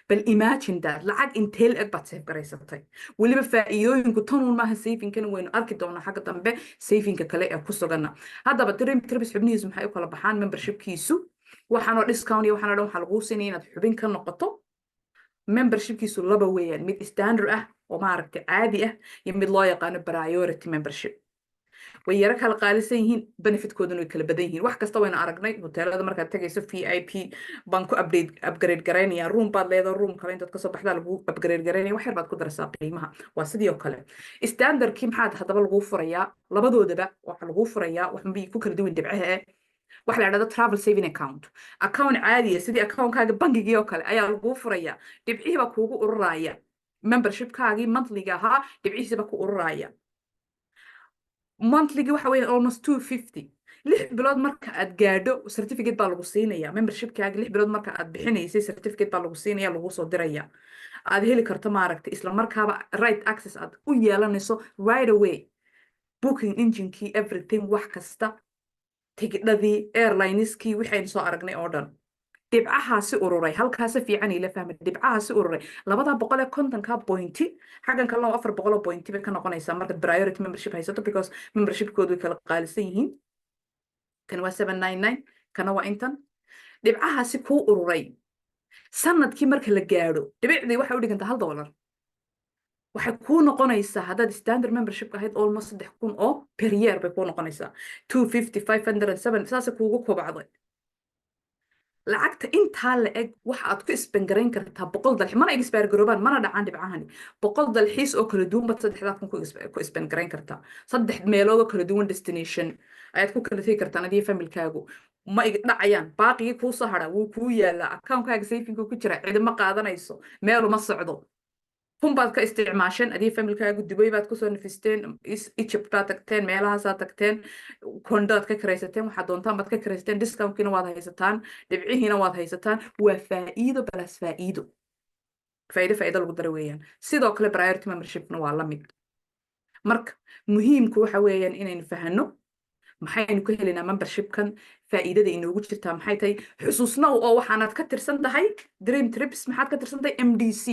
bal imagine that lacag intee eg baad save garaysatay weliba faa'iidooyinku tanun maaha savingkan waynu arki doonaa xagga dambe savinga kale ee ku sugana haddaba Dream Trips xubnihiisu maxay u kala baxaan membershipkiisu waxaanoo discount iyo waxaanoo dhan waxaa laguu siinaya inaad xubin ka noqoto membershipkiisu laba weeyaan mid standard ah oo maaragtay caadi ah iyo mid loo yaqaano priority membership way yara kala qaalisan yihiin benefitkooduna way kala badan yihiin wax kasta wayna aragnay hoteelada markaad tagayso VIP baan ku upgrade garaynaya room baad leedahay room kale intaad kasoo baxdaa lagu upgrade garaynaya wax yar baad ku daraysaa qiimaha waa sidii oo kale standardkii maxaad haddaba lagu furayaa labadoodaba waxaa lagu furayaa waxbay ku kala duwan dhibcaha waxa la yiraahdo travel saving account caadi ah sidii account-kaaga bangigii oo kale ayaa lagu furayaa dhibcihi baa kuugu ururaya membership-kaagii monthly-ga ahaa dhibcihiisa baa ku ururaya monthly waxa weeye almost 250 6 bilood marka aad gaadho certificate baa lagu siinaya membership-kaaga 6 bilood marka aad bixinaysay certificate baa lagu siinaya lagu soo diraya aad heli karto maaragtay isla markaaba right access aad u yeelanayso right away booking engine-kii everything wax kasta tigidhadii airlineskii waxaynu soo aragnay oo dhan dhibcahaasi ururay halkaasi fiican ila fahmay dhibcahaasi ururay 250 pointi xagan kale 400 pointi bay ka noqonaysaa marka priority membership haysato because membership-koodu way kala qaalisan yihiin kan waa 799 kana waa intan dhibcahaasi ku ururay sanadkii marka la gaadho dhibicdii waxay u dhigantaa $1 waxay ku noqonaysaa haddaad standard membership ahayd almost 3,000 oo per year bay ku noqonaysaa 250 507 saas kuugu kobacday lacagta intaa la eg waxa aad ku isban garayn kartaa 100 dalxiis mana expire garoobaan mana dhacaan dhibcahani 100 dalxiis oo kala duwan bad 3,000 ku isban garayn kartaa 3 meelood oo kala duwan destination ayaad ku kala tagi kartaa adii familkaagu ma dhacayaan baaqigii kuu soo hara wuu kuu yaalaa account-kaaga saving ku jira cidima qaadanayso meel uma socdo baad ka isticmaasheen adii familkaagu Dubai baad ku soo nafisteen Egypt baad tagteen meelahaasaad tagteen kondaad ka karaysateen waxaad doontaan baad ka karaysateen discount-kiina waad haysataan dhibcihiina waad haysataan waa faa'iido balas faa'iido lagu dara weeyaan sidoo kale priority membership-na waa la mid marka muhiimku waxa weeyaan inaynu fahanno maxaynu ka helaynaa membership-kan faa'iidada inoogu jirtaa maxay tahay xusuusna oo waxaanaad ka tirsan tahay Dream Trips maxaad ka tirsan tahay MDC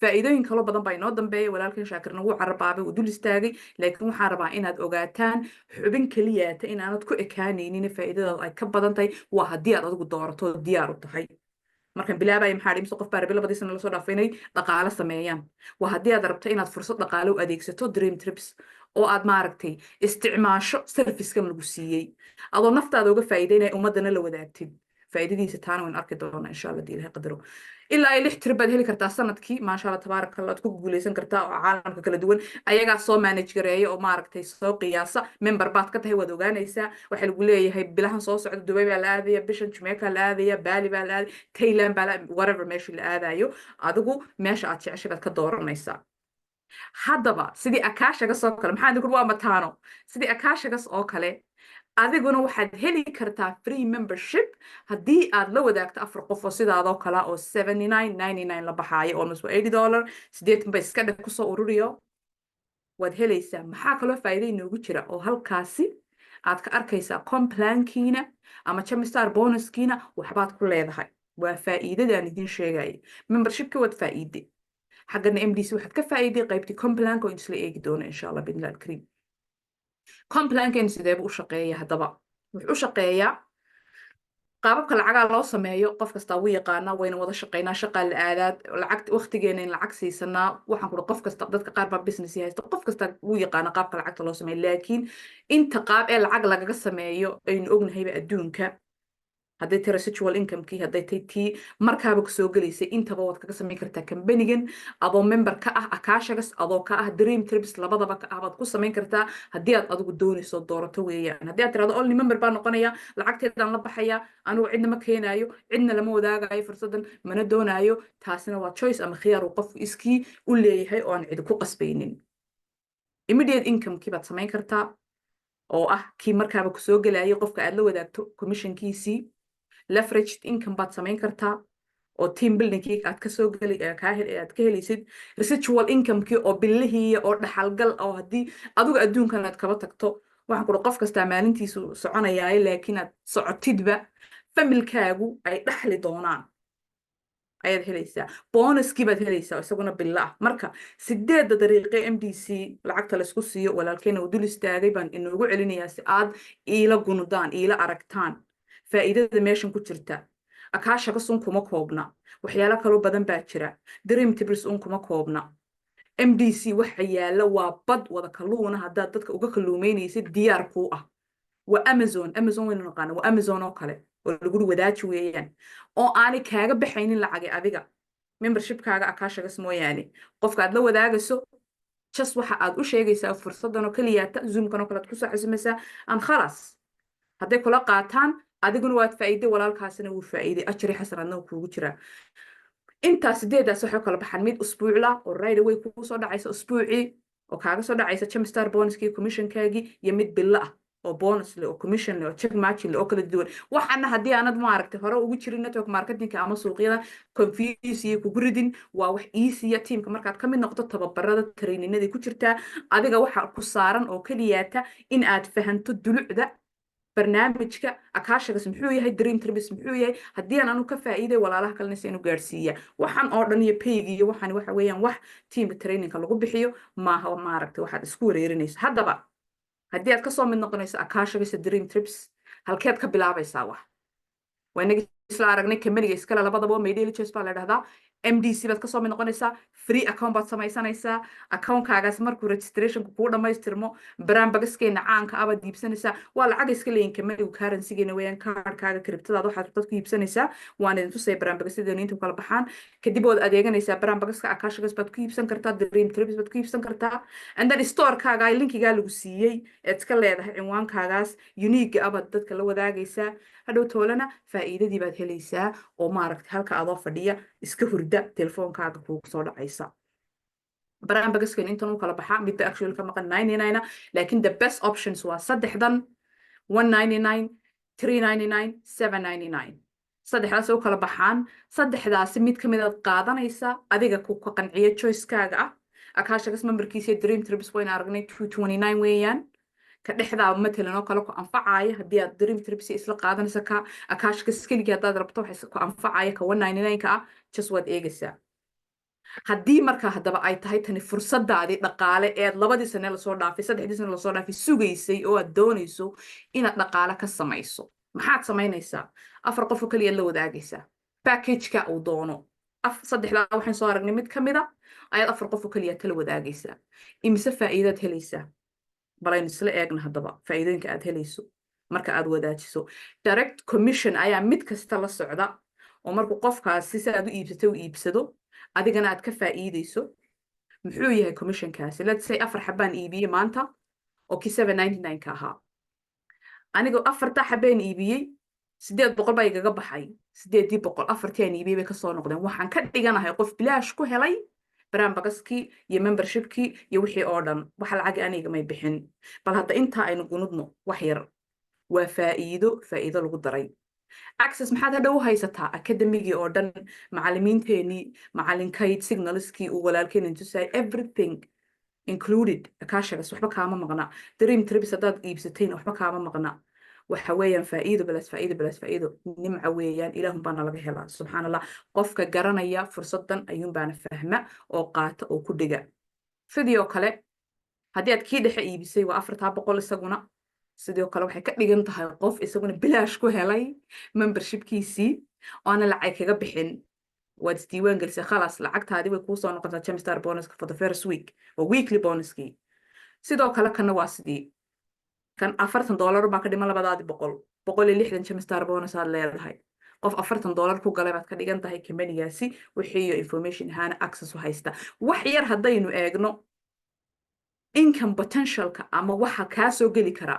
faa'iidooyin kala badan baa inoo dambeeyay walaalkan Shaakirna wuu carabaabay uu dul istaagay laakiin waxaan rabaa inaad ogaataan xubin kaliyaata inaanad ku ekaanaynin faa'iidada ay ka badan tahay waa haddii aad adigu doorato diyaar u tahay markan bilaabay maxaa dhimso qof baa labadii sano la soo dhaafaynay dhaqaale sameeyaan waa haddii aad rabto inaad fursad dhaqaale u adeegsato Dream Trips oo aad maaragtay isticmaasho service-kan lagu siiyey adoo naftaada uga faa'iideynaya ummadana la wadaagtid faa'iidadiisa taana waan arki doonaa insha Allah diilahay qadaro ilaa ay 6 trip baad heli kartaa sanadkii ma sha Allah tabarakallah ku guuleysan kartaa oo caalamka kala duwan ayaga soo manage gareeyo oo maaragtay soo qiyaasa member baad ka tahay wad ogaanaysaa waxa lagu leeyahay bilahan soo socda Dubai baa la aadaya bishan Jamaica la aadaya Bali baa la aadaya Thailand baa la whatever meesha la aadayo adigu meesha aad jeceshahay ka dooranaysaa haddaba sidii akaashaga soo kale maxaa idinku waa mataano sidii akaashagas oo kale adiguna waxaad heli kartaa free membership haddii aad la wadaagto 4 qof oo sidaadoo kale oo 79.99 la baxaayo almost $80 sideetan bay iska dhig kusoo ururiyo waad helaysaa maxaa kaloo faa'iido inoogu jira oo halkaasi aad ka arkaysaa complankiina ama chemistar bonuskiina waxbaad ku leedahay waa faa'iidadaan idin sheegaya membershipka waad faa'iide xaggana MDC waxaad ka faa'iiday qaybtii complank oo isla eegi doona insha Allah bidnaa alkariim complankan sidee buu u shaqeeyaa haddaba wuxuu u shaqeeyaa qaababka lacagaa loo sameeyo qof kasta wuu yaqaanaa wayna wada shaqeynaa shaqaa la aadaad lacag waqtigeena in lacag siisanaa waxaan ku qof kasta dadka qaar baa business haysta qof kasta wuu yaqaanaa qaabka lacagta loo sameeyo laakiin inta qaab ee lacag lagaga sameeyo aynu ognahayba adduunka hadday tahay residual income-kii hadday tahay tii markaaba kusoo gelaysay intaba waad kaga samayn kartaa kambanigan adoo member ka ah akaashagas adoo ka ah dream trips labadaba ka ah baad ku samayn kartaa haddii aad adigu doonayso doorato weeyaan haddii aad tirahdo only member baa noqonaya lacagteedaan la baxaya anigu cidna ma keenaayo cidna lama wadaagayo fursadan mana doonaayo taasina waa choice ama khiyaar uu qofku iskii u leeyahay oo aan cidi ku qasbaynin immediate income-kii baad samayn kartaa oo ah kii markaaba kusoo gelayay qofka aad la wadaagto commissionkiisii leveraged income baad samayn kartaa oo team buildingkii aad kasoo geli aad ka helaysid residual income-kii oo bilihii oo dhaxalgal oo haddii adigu adduunkan aad kaba tagto waxaan ku qof kastaa maalintiisu soconayaaye laakiin aad socotidba familkaagu ay dhaxli doonaan ayaad helaysaa bonuskii baad helaysaa isaguna bilo ah marka 8 dariiqe MDC lacagta la isku siiyo walaalkeena uu dul istaagay baan inoogu celinayaa si aad iila gunudaan iila aragtaan faa'iidada meeshan ku jirta akaashaga sun kuma koobna waxyaalo kale badan baa jira dream trips kuma koobna MDC waxa yaala waa bad wada kalluuna haddaad dadka uga kalluumeynaysid diyaar ku ah waa Amazon waynu naqaana waa Amazon oo kale oo lagu wadaaji weeyaan oo aanay kaaga baxaynin lacag adiga membershipkaaga akaashagas mooyaane qofka aad la wadaagayso just waxa aad u sheegaysaa fursadan oo kaliya zoom-kan oo kale ku soo xasumaysaa aan khalas hadday kula qaataan adiguna waad faa'iiday walaalkaasina wuu faa'iiday ajri xasanadna kuugu jira intaas sideedaas waxay kala baxaan mid usbuucla oo right away kugu soo dhacaysa usbuucii oo kaaga soo dhacaysa chemistar bonuskii commissionkaagii iyo mid bilo ah oo bonus leh oo commission leh oo check match leh oo kala duwan waxaana haddii aanad maaragtay hore ugu jirin network marketing ama suuqyada confuse iyo kugu ridin waa wax easy teamka markaad ka mid noqoto tababarada traininada ku jirtaa adiga waxa ku saaran oo kaliyaata in aad fahanto dulucda barnaamijka akaashagas muxuu yahay dream trips muxuu yahay haddii aan anu ka faa'iiday walaalaha kalena si inuu gaarsiiya waxaan oo dhan iyo payg iyo waxaan waxa weeyaan wax teamka trainingka lagu bixiyo maaha maaragtay waxaad isku wareerinaysa haddaba haddii aad kasoo mid noqonayso akaashagas dream trips halkeed ka bilaabaysaa wax waa inaga isla aragnay kambaniga iskale labadaba Maydeli Chase baa la dhahdaa MDC baad kasoo mid noqonaysaa free account baad samaysanaysaa account-kaagaas markuu registration kuu dhamaystirmo brand bagaskeena caanka ah baad iibsanaysaa waa lacag iska leeyin kambanigu currency-geena weeyaan kaarkaaga kriptadaada waxaad rabtad ku iibsanaysaa waan idin tusay brand bagasyadeenna inta kala baxaan kadib waad adeeganaysaa brand bagaska akaashagas baad ku iibsan kartaa dream trips baad ku iibsan kartaa and then store-kaaga ay linkigaa lagu siiyey eed iska leedahay cinwaankaagaas unique ah baad dadka la wadaagaysaa hadhow toolana faa'iidadii baad helaysaa oo maaragtay halka adoo fadhiya iska hurda telefoonkaaga kuugu soo dhacaysa brand bagaskan intan u kala baxaa midba actually ka maqan 99 laakiin the best options waa saddexdan 199 399 799 saddexdaas u kala baxaan saddexdaasi mid ka mid aad qaadanaysaa adiga ku qanciyo choice-kaaga ah akaashagas memberkiisa dream trips wayna aragnay 229 weeyaan ka dhexdaa matalan oo kale ku anfacaya haddii aad dream trips isla qaadanaysa ka akaashka skilliga haddaad rabto waxa ku anfacaya ka 199 ka ah just waad eegaysaa haddii marka haddaba ay tahay tani fursadaadii dhaqaale ee labadii sane la soo dhaafay saddexdii sane la soo dhaafay sugaysay oo aad doonayso inaad dhaqaale ka samayso maxaad samaynaysaa 4 qof oo kaliya la wadaagaysaa package-ka uu doono saddexdaa waxaan soo aragnay mid ka mid ah ayaad 4 qof oo kaliya tala wadaagaysaa imise faa'iidaad helaysaa balaynu isla eegna haddaba faa'iidooyinka aad helayso marka aad wadaajiso direct commission ayaa mid kasta la socda oo markuu qofkaasi si aad u iibsatay u iibsado adigana aad ka faa'iidayso muxuu yahay commissionkaasi let's say 4 xabaan iibiyey maanta oo ki 799 ka ahaa aniga 4 xabaan iibiyey 800 baa igaga baxay 800 4 aan iibiyey bay ka soo noqdeen waxaan ka dhiganahay qof bilaash ku helay brand bagaskii iyo membershipkii iyo wixii oo dhan waxa lacag aniga may bixin bal hadda inta aynu gunudno wax yar waa faa'iido lagu daray access maxaad hadda u haysataa academigii oo dhan macallimiinteenii macalinkayd signalskii uu walaalkeen intusay everything included akaashagas waxba kaama maqna dream trips haddaad iibsatayna waxba kaama maqna waxa weeyaan faa'iido balas faa'iido balas faa'iido nimca weeyaan ilaahun baana laga helaa subxaan allah qofka garanaya fursadan ayuun baana fahma oo qaata oo ku dhiga sidoo kale haddii aad kii dhexe iibisay waa 400 isaguna sidoo kale waxay ka dhigan tahay qof isaguna bilaash ku helay membershipkiisii oo aan lacag kaga bixin waad isdiiwaan gelisay khalaas lacagtaadii way kuu soo noqotaa Gemstar bonuska for the first week oo weekly bonuskii sidoo kale kana waa sidii kan $40 baa ka dhiman labadaadi $160 Gemstar bonus aad leedahay qof $40 ku galay baad ka dhigan tahay company-gaasi wixii iyo information ahaan access u haysta wax yar haddaynu eegno income potentialka ama waxa kaa soo geli kara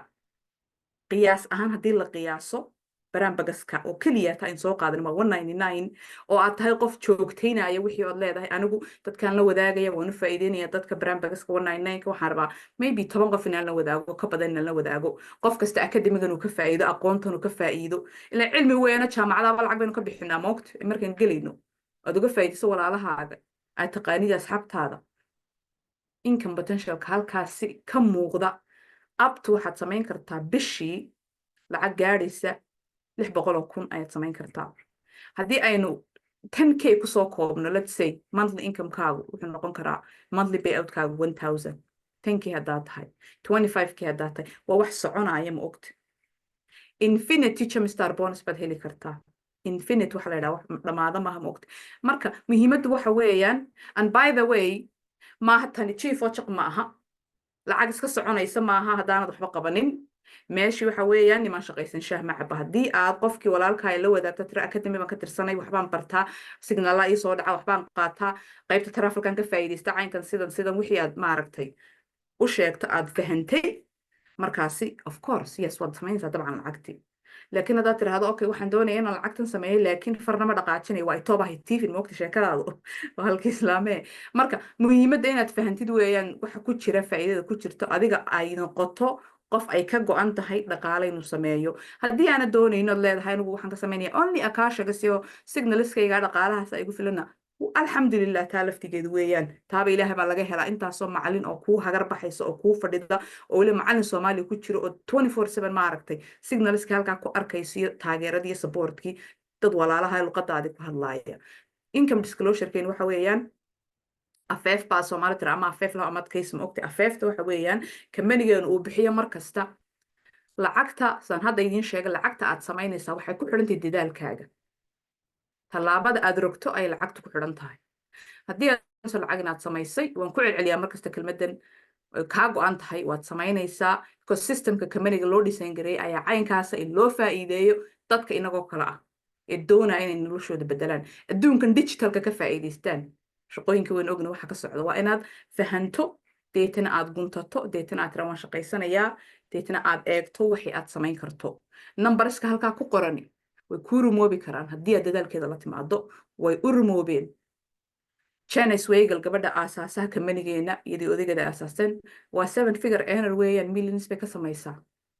qiyaas ahaan haddii la qiyaaso barnaamijka oo kaliya taa in soo qaadan ma 199 oo aad tahay qof joogteynaya wixii aad leedahay anigu dadkan la wadaagaya waan u faa'iideynaya dadka barnaamijka 199 waxaan rabaa maybe 10 qof inaan la wadaago ka badan inaan la wadaago qof kasta academigan uu ka faa'iido aqoontan uu ka faa'iido ila cilmi weeyna jaamacadaha lacag baynu ka bixinaa moogta markaan gelayno aad uga faa'iideyso walaalahaaga ay taqaanida asxaabtaada income potential halkaasi ka muuqda up to waxaad samayn kartaa bishii lacag gaadhaysa 600,000 ayaad samayn kartaa haddii aynu 10k kusoo koobno let's say monthly income-kaagu wuxuu noqon karaa monthly payout-kaagu 1,000 10k haddaad tahay 25k haddaad tahay waa wax soconaya ma ogta infinity Gemstar bonus baad heli kartaa infinite waxa la yidhaha wax dhamaada maaha ma ogta marka muhiimaddu waxa weeyaan and by the way maaha tani chief wajaq ma aha lacag iska soconaysa maaha haddaanad waxba qabanin meeshii waxa weeyaan niman shaqaysan shaah ma caba haddii aad qofkii walaalkaa la wadaagto tira academy baan ka tirsanay waxbaan bartaa signala ii soo dhaca waxbaan qaataa qaybta travelkan ka faa'iideysta caynkan sidan wixii aad maaragtay u sheegto aad fahantay markaasi of course yes waad samaynaysaa dabcan lacagtii laakiin haddaad tiraahdo okay waxaan doonayaa inaan lacagtan sameeyo laakiin farnama dhaqaajinayo waa itoobahay tiifin moogta sheekadaadu waa halkii islaamee marka muhiimadda inaad fahantid weeyaan waxa ku jira faa'iidada ku jirto adiga ay noqoto qof ay ka go'an tahay dhaqaale inuu sameeyo haddii aana doonayno leedahay anigu waxaan ka sameynaya only akaashaga siyo signaliskayga dhaqaalahaas ay gu filana alxamdulilah taa laftigeedu weeyaan taaba ilaahay baa laga helaa intaasoo macalin oo kuu hagar baxaysa oo kuu fadhida oo weli macalin Soomaali ku jiro oo 24/7 maaragtay signaliska halkaa ku arkaysiyo taageeradii supportkii dad walaalaha luqadaadi ku hadlaaya income disclosure-keen waxa weeyaan afeef baa Soomaali tira ama afeef la amad case ma ogtay afeefta waxa weeyaan company-gan uu bixiyo markasta lacagta san hadda idin sheegay lacagta aad samaynaysaa waxay ku xidhantahay dadaalkaaga talaabada aad rogto ay lacagtu ku xidhan tahay haddii aad lacag inaad samaysay waan ku celceliyaa markasta kelmaddan kaa go'an tahay waad samaynaysaa because systemka company-ga loo design gareeyay ayaa caynkaasa in loo faa'iideeyo dadka inagoo kale ah ee doonaya inay noloshooda bedelaan adduunkan digitalka ka faa'iidaystaan shaqooyinka weyn ogna waxa ka socda waa inaad fahanto deetana aad guntato deetana aad tira waan shaqaysanayaa deetana aad eegto wixii aad samayn karto numberska halkaa ku qorani way ku rumoobi karaan haddii aad dadaalkeeda la timaado way u rumoobeen Janice Weigel gabadha aasaasaha company-geena iyadii odageeda aasaasan waa 7 figure earner weeyaan millions bay ka samaysaa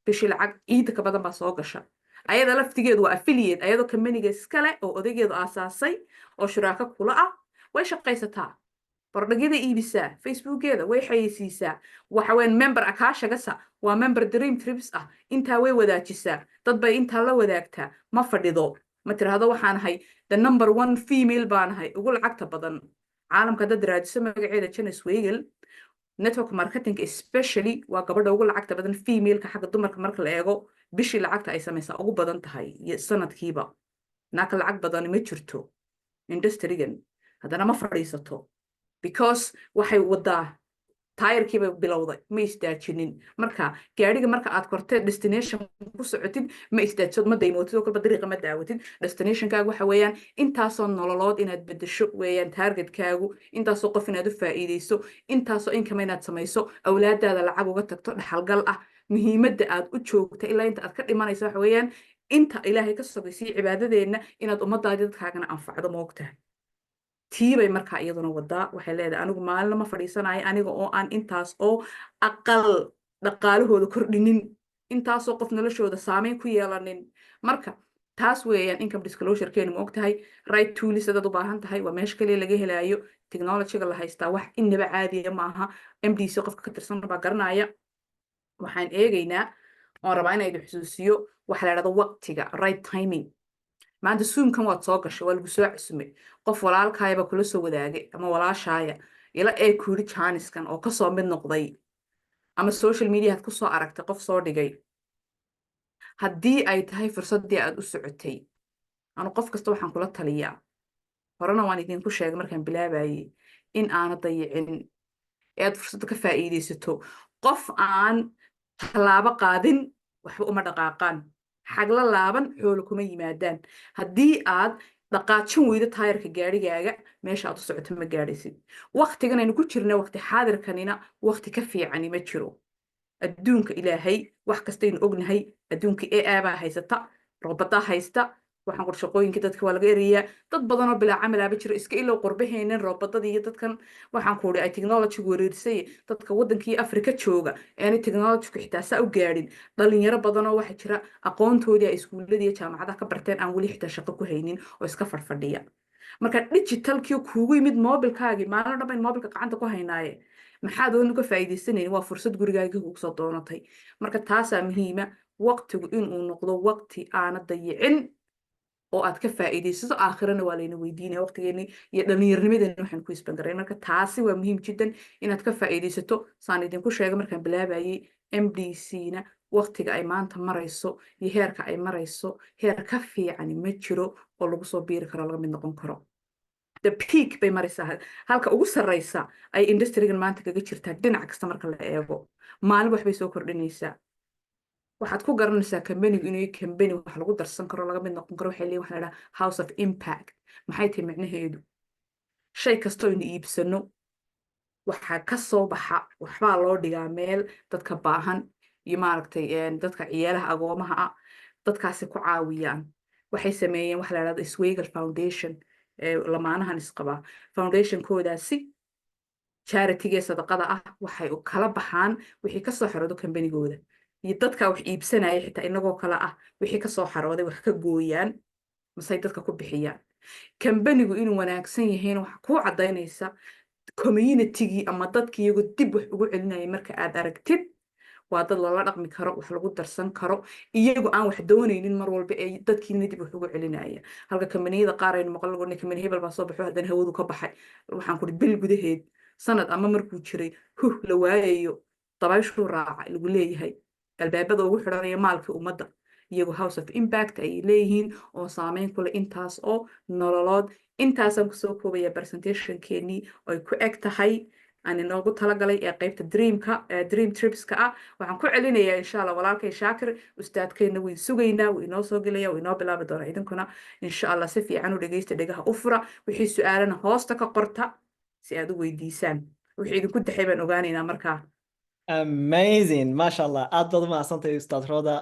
bishii lacag iida ka badan baa soo gasha ayada laftigeedu waa affiliate ayadoo company-ga iskale oo odageedu aasaasay oo shuraako kula ah way shaqaysataa bardhagyada iibisaa facebookeeda way xayeysiisaa waxa weyn member akaashagasa waa member dream trips ah intaa way wadaajisaa dad bay intaa la wadaagtaa ma fadhido ma tiraahdo waxaan ahay the number 1 female baan ahay ugu lacagta badan caalamka dad raadiso magaceeda Janice Weigel network marketing especially waa gabadha ugu lacagta badan female-ka xagga dumarka marka la eego bishii lacagta ay samaysaa ugu badan tahay sanadkiiba naaka lacag badan ma jirto industry-gan haddana ma fadhiisato because waxay wadaa taayirkiiba bilowday ma istaajinin marka gaariga marka aad kortee destination ku socotid ma istaajisod ma daymootid oo kalba dariiqa ma daawatid destinationkaagu waxa weeyaan intaasoo nololood inaad bedesho weeyaan targetkaagu intaasoo qof inaad u faa'iideyso intaasoo income inaad samayso awlaadaada lacag uga tagto dhaxalgal ah muhiimadda aad u joogta ilaa inta aad ka dhimanaysa waxa weeyaan inta ilaahay ka sogaysay cibaadadeenna inaad ummadaadi dadkaagana anfacdo ma ogtahay tiibay markaa iyaduna wadaa waxay leedahay anigu maalin ma fadhiisanayo aniga oo aan intaas oo aqal dhaqaalahooda kordhinin intaasoo qof noloshooda saameyn ku yeelanin marka taas weeyaan income disclosure-keenu ma ogtahay right tools dad u baahan tahay waa meesha kaliya laga helaayo technology-ga la haystaa wax inaba caadiya maaha. MDC qofka ka tirsan baa garanaya. waxaan eegaynaa oon rabaa inaan idin xusuusiyo waxa la dhahdo waqtiga, right timing. maanta zoomkan waad soo gashay, waa lagu soo cusumay, qof walaalkaayaba kula soo wadaagay ama walaashaaya ila ee ku yidhi jaaniskan oo kasoo mid noqday, ama social media had kusoo aragtay qof soo dhigay. haddii ay tahay fursaddii aad u socotay, anu qof kasta waxaan kula taliyaa, horena waan idinku sheegay markaan bilaabayay, in aana dayicin ee aad fursadda ka faa'iidaysato. qof aan tallaabo qaadin waxba uma dhaqaaqaan, xagla laaban xoolo kuma yimaadaan. haddii aad dhaqaajin weydo taayarka gaadhigaaga, meesha aad u socoto ma gaadhaysid. waqtigan aynu ku jirna waqti xaadirkanina waqti ka fiicani ma jiro. adduunka ilaahay wax kastaynu ognahay, adduunka baa haysata, robodaa haysta, waxaan qor shaqooyinka dadka waa laga erayaa. dad badan oo bilaa camalaaba jiro, iska ilow qorbahaynin robodadii iyo dadkan waxaan ku ay technology wareerisay dadka waddankii Afrika jooga aanay technology-ku xitaa saa u gaadhin. dhalinyaro badan oo waxa jira aqoontoodii ay iskuuladii iyo jaamacadaha ka barteen aan weli xitaa shaqo ku haynin oo iska fadhiya. marka digitalkii kuugu yimid mobilkaagii, maalin dhan bayn mobilka gacanta ku haynaaye, maxaad oonu ka faa'iidaysanaynin? waa fursad gurigaaga kugu soo doonatay. marka taasaa muhiima, waqtigu inuu noqdo waqti aana dayicin oo aad ka faa'iidaysato. aakhirana waa layna weydiinaya waqtigeeni iyo dhallinyarnimadeena waxaan ku isbangarayn. marka taasi waa muhiim jiddan inaad ka faa'iidaysato. saan idinku sheegay markaan bilaabayay, MDC-na waqtiga ay maanta marayso iyo heerka ay marayso, heer ka fiicani ma jiro oo lagu soo biiri karo, laga mid noqon karo. the peak bay maraysaa, halka ugu sarraysa ay industrigan maanta kaga jirtaa dhinac kasta marka la eego. maalin waxbay soo kordhinaysaa. waxaad ku garanaysaa kambanigu inuu kambani wax lagu darsan karo, laga mid noqon karo. waxay leeyihin waxa la dhaha house of impact. maxay tahay macnaheedu? shay kastoo inu iibsano waxaa ka soo baxa, waxbaa loo dhigaa meel dadka baahan iyo maaragtay dadka ciyaalaha agoomaha ah, dadkaasi ku caawiyaan. waxay sameeyeen waxa la dhahdo Swagel Foundation, lamaanahan isqaba foundationkoodaasi charity-ga sadaqada ah, waxay kala baxaan wixii kasoo xaroodo kambanigooda, iyo dadka wax iibsanaya xitaa inagoo kale ah wixii kasoo xarooday wax ka gooyaan masay dadka ku bixiyaan. kambanigu inuu wanaagsan yahayna waxa kuu caddaynaysa community-gii ama dadkii iyagu dib wax ugu celinayay marka aad aragtid. waa dad lala dhaqmi karo, wax lagu darsan karo, iyagu aan wax doonaynin mar walba ee dadkiina dib wax ugu celinaya. halka kambaniyada qaar aynu maqal lagu kambani hebel baa soo baxo haddana hawadu ka baxay, waxaan ku bil gudaheed sanad ama markuu jiray la waayayo, dabayshuu raaca lagu leeyahay, albaabada ugu xidhanaya maalkii ummadda. iyagu house of impact ay leeyihiin oo saameyn kule intaas oo nololood. intaasaan kusoo koobaya presentationkeenii oo ay ku eg tahay aan inoogu talagalay ee qaybta dream tripska ah. waxaan ku celinayaa insha allah walaalkay Shaakir, ustaadkeena way sugaynaa, way inoo soo gelaya, way inoo bilaabi doonaa. idinkuna insha allah si fiican u dhegeysta, dhegaha u fura, wixii su-aalana hoosta ka qorta si aad u weydiisaan. wixii idinku daxay baan ogaanaynaa markaa. amazing maasha allah, aad baad umahadsantahay ustaad Roda.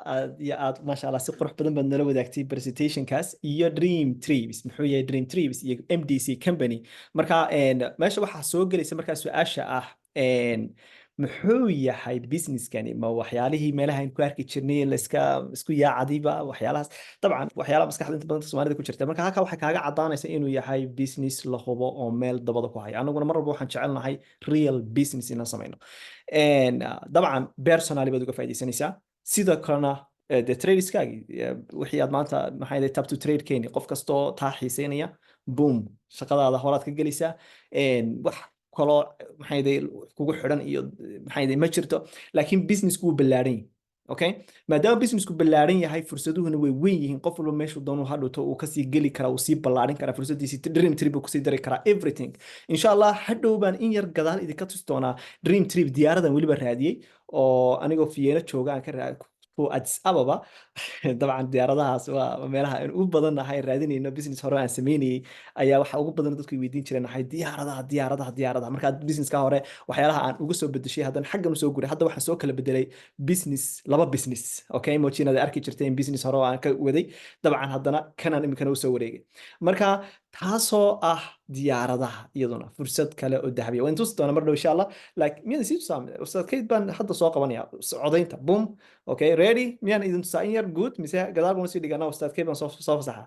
iyo aad maasha allah si qurux badan baad nala wadaagtay presentationkaas iyo Dream Trips. muxuu yahay Dream Trips iyo MDC Company? marka meesha waxaa soo gelaysa markaa su-aasha ah, muxuu yahay businesskani? ma waxyaalihii meelaha aynu ku arki jirnay isku yaacadiba waxyaalahaas? dabcan waxyaalaha maskaxda inta badan Soomaalida ku jirta. marka halkaa waxay kaaga caddaanaysa inuu yahay business la hubo oo meel dabada ku haya. anaguna mar walba waxaan jecelnahay real business inaan samayno. dabcan personally baad uga faa'iidaysanaysaa, sidoo kalena de tradeskaagi wixii aad maanta maxay tab to trade keeni, qof kastoo taa xiiseynaya, boom, shaqadaada horaad ka gelaysaa. wax kaloo maxay kugu xidhan iyo maxay ma jirto, laakiin businessku wuu ballaaran yahay. okay, maadaama businessku ballaaran yahay, fursaduhuna way weyn yihiin. qof walba meeshuu doono hadhowto uu kasii geli karaa, uu sii ballaarin karaa fursadiisi. Dream Trip uu kusii dari karaa everything. insha allah hadhow baan in yar gadaal idinka tusi doonaa Dream Trip diyaaradan weliba raadiyey oo anigoo Fiyeena jooga aan ka Addis Ababa. dabcan diyaaradahaas waa meelaha aan u badannahay raadinayno. business hore aan sameynayay ayaa waxa ugu badan dadku weydiin jireen waxay diyaaradaha. marka businesska hore waxyaalaha aan uga soo bedeshay haddana xaggan soo guray. hadda waxaan soo kala bedelay laba business. okay, moojinada arki jirteen business hore oo aan ka waday, dabcan haddana kanaan imikana u soo wareegay. marka taasoo ah diyaaradaha iyaduna fursad kale oo dahabiya. waan tusi doonaa mar dhow insha allah. laakiin miyaan sii tusaa ustaad Keyd baan hadda soo qabanaya codaynta. boom, okay, ready? miyaan idin tusaa in yar? good, mise gadaal baan sii dhiganaa ustaad Keyd baan soo fasaxa?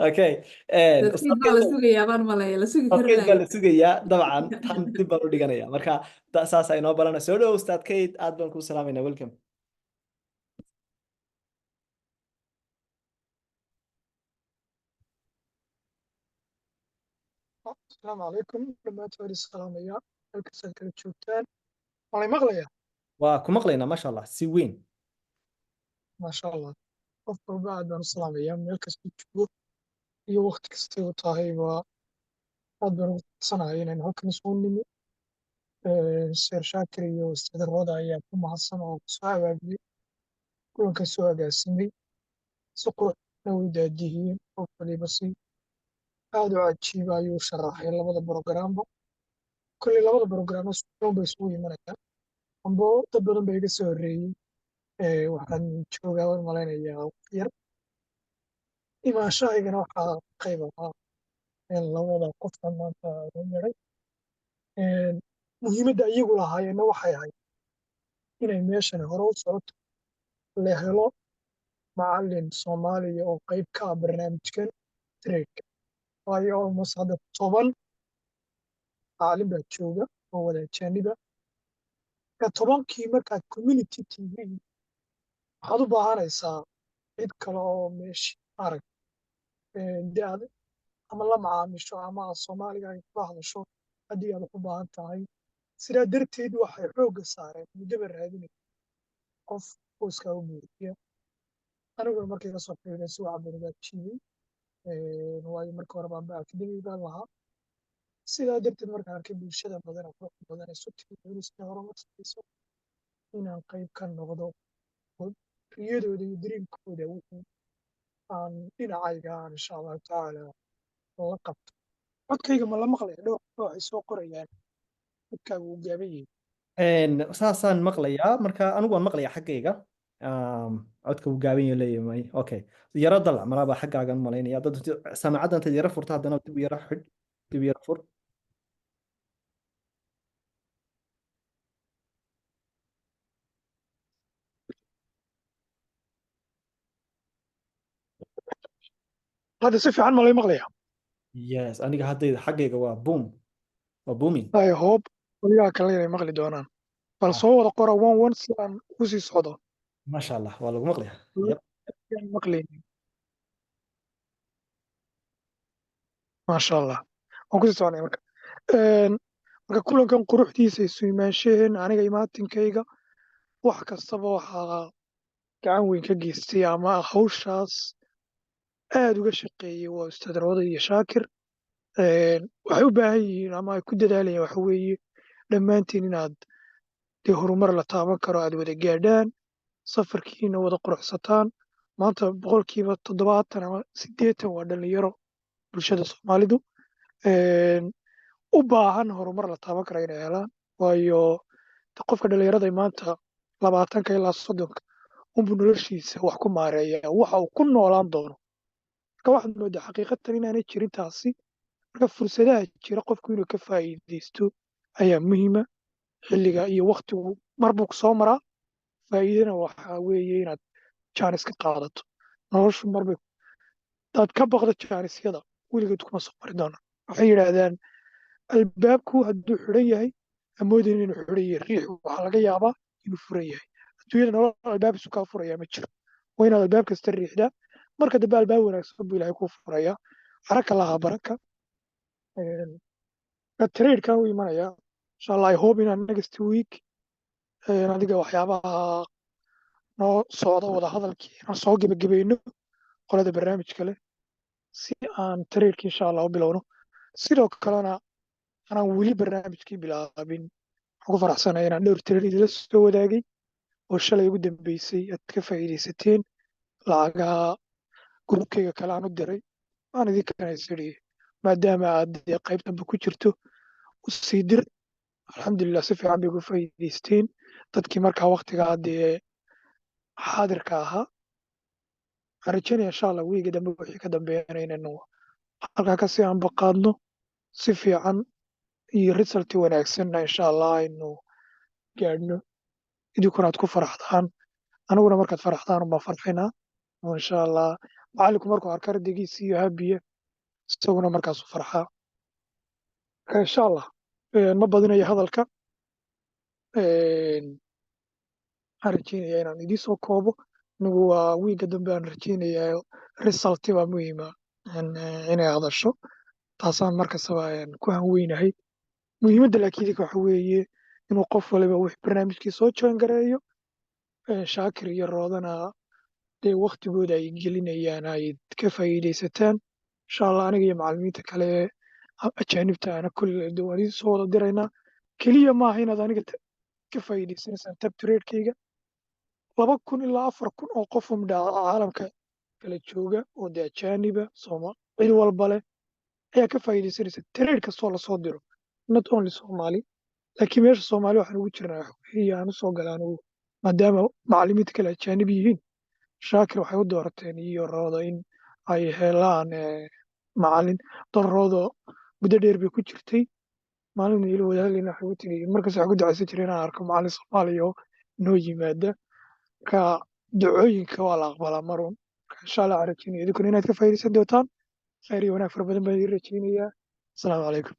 okay dadkiid ustaad baa la kayd sugayaa baan malaya la sugi kari kayd baa laaya la sugayaa dabcan tan dib baan u dhiganaya marka saas ay noo balana soo dhow ustaad kayd aad baan kuu salaamayna welcome السلام عليكم لما توري السلام يا الكسل كل شوتان والله مغلية waa ku maqlaynaa maasha allah si weyn ما شاء الله قف بعد من السلام يا من الكسل تشوف iyo waqti kasta uu tahay waa aad baan ugu faraxsanahay inaan halkan soo nimo Sheer Shaakir iyo istadarooda ayaa ku mahadsan oo soo abaabiyey kulanka soo agaasimay si quruxna u daadiyeen qof waliba si aad u cajiib ayuu u sharaxay labada brogaraamba kolley labada brogaraamba sugan bay isugu imanayaan amba dad badan baa iga soo horreeyey waxaan joogaa waan malaynayaa waqti yar imaanshahaygana waxaa qayb ahaa labada qofka maanta loo yeray muhiimadda iyagu lahaayeenna waxay ahayd inay meeshan hore u socoto la helo macallin Soomaaliya oo qayb ka ah barnaamijkan trade waayo almost hadda 10 macallin baa jooga oo wada ajaaniba ka 10kii markaad community TV waxaad u baahanaysaa cid kale oo meeshii arag da'da ama la macaamisho ama aad Soomaaliga ay kula hadasho haddii aad wax u baahan tahay sidaa darteed waxay xoogga saareen muddaba raadinay qof qoyskaa u buuxiya aniguna markay ka soo fiireen si wacan baan uga ajiibay waayo marka hore baanba akademi baan lahaa sidaa darteed markaan arkay bulshada badan oo quruxda badan ee suti sida hore uga shaqeyso inaan qayb ka noqdo oo riyadooda iyo dreamkooda wixii aan dhinacayga aan insha allahu tacaala la qabto codkayga ma la maqlaya dhowr waxay soo qorayaan codkaaga uu gaaban yahay saasaan maqlayaa marka anigu waan maqlayaa xaggayga codka uu gaaban yahay leeyahay okay yaro dalac malaaba xaggaagan malaynaya dad saamacadda intaad yaro furta haddana dib u yaro xidh dib u yaro fur hadda si fiican ma lay maqlaya yes aniga haddayda xaggayga waa boom waa booming I hope qoliyaha kale inay maqli doonaan bal soo wada qora one si aan ugu sii socdo maasha allah waa lagu maqlayaa yep aan maqlaynin maasha allah waan kusii soconaya marka marka kulankan quruxdiisa isu imaanshaheen aniga imaatinkayga wax kastaba waxaa gacan weyn ka geystay ama hawshaas aad uga shaqeeyey waa ustaad Rawda iyo Shaakir waxay u baahan yihiin ama ay ku dadaalayaan waxa weeye dhammaantiin inaad dee horumar la taaban karo aad wada gaadhaan safarkiina wada quruxsataan maanta boqolkiiba 70 ama 80 waa dhalinyaro bulshada Soomaalidu u baahan horumar la taaban karo inay helaan waayo qofka dhalinyarada maanta 20 ilaa 30 unbuu noloshiisa wax ku maareeyaa waxa uu ku noolaan doono marka waxaad moodaa xaqiiqatan inaanay jirin taasi marka fursadaha jira qofku inuu ka faa'iidaysto ayaa muhiima xilliga iyo waqtigu marbuu ku soo maraa faa'iidana waxaa weeye inaad jaanis ka qaadato noloshu marbay hadaad ka baqdo jaanisyada weligeed kuma soo mari doona waxay yidhaahdaan albaabku hadduu xidhan yahay amoodin inuu xidhan yahay riix waxaa laga yaabaa inuu furan yahay adduunyada nolol albaabkiisu kaa furayaa ma jiro waa inaad albaab kasta riixdaa marka dambe albaab wanaagsan buu ilaahay kuu furayaa xaraka lahaa baraka tradekan u imanayaa insha allah I hope inaan next week adiga waxyaabaha noo socda wada hadalkii inaan soo gebagabayno qolada barnaamijka leh si aan tradeki insha allah u bilowno sidoo kalena anaan weli barnaamijkii bilaabin waxaan ku faraxsanahay inaan dhowr trade idila soo wadaagay oo shalay ugu dambeysay aad ka faa'iidaysateen lacagaha gruubkayga kale aan u diray waan idinkana isiri maadaama aad dee qayb dambe ku jirto u sii dir alxamdulilah si fiican bay uga faa'iidaysteen dadkii markaa waqtigaa dee xaadirka ahaa waxaan rajeynaya insha allah wiiga dambe wixii ka dambeeyana inaynu halkaa kasii anbaqaadno si fiican iyo result wanaagsanna insha allah aynu gaadhno idinkuna aad ku faraxdaan aniguna markaad faraxdaan baan farxaynaa oo insha allah macallinku markuu arko ardaygiisa iyo habiya isaguna markaasu farxaa. Insha allah ma badinayo hadalka. waxaan rajeynayaa inaan idiin soo koobo. anigu waa wiiga dambe aan rajeynayaa resulti baa muhiima inay hadasho. taasaan markastaba ku hanweynahay. muhiimadda laakiin waxa weeye inuu qof waliba wix barnaamijkii soo join gareeyo. shaakir iyo roodana dee waktigooda ay gelinayaan ay ka faa'iidaysataan. insha allah aniga iyo macallimiinta kale ee ajaanibta ana kulli waan idiin soo wada diraynaa. keliya maaha inaad aniga ka faa'iidaysanaysaan tab tradenkayga. 2,000 ilaa 4,000 oo qof caalamka kala jooga oo dee ajaaniba cid walba leh ayaa ka faa'iidaysanaysa trade kastoo lasoo diro, not only Soomaali. laakiin meesha Soomaali waxaan ugu jirnaa waxa weeye aan usoo galay anigu maadaama macallimiinta kale ajaanib yihiin. shaakir waxay u doorateen iyo roodo in ay helaan macallin. roodo muddo dheer bay ku jirtay. maalin ilo wadaalina waxay u tiri markaas waxay ku ducaysan jireen inaan arko macallin Soomaali oo noo yimaada. marka ducooyinka waa la aqbalaa marun. insha allah waxaan rajeynaya idinkuna inaad ka faa'iidaysan doontaan. khayr iyo wanaag fara badan baan idin rajeynayaa. asalaamu calaykum.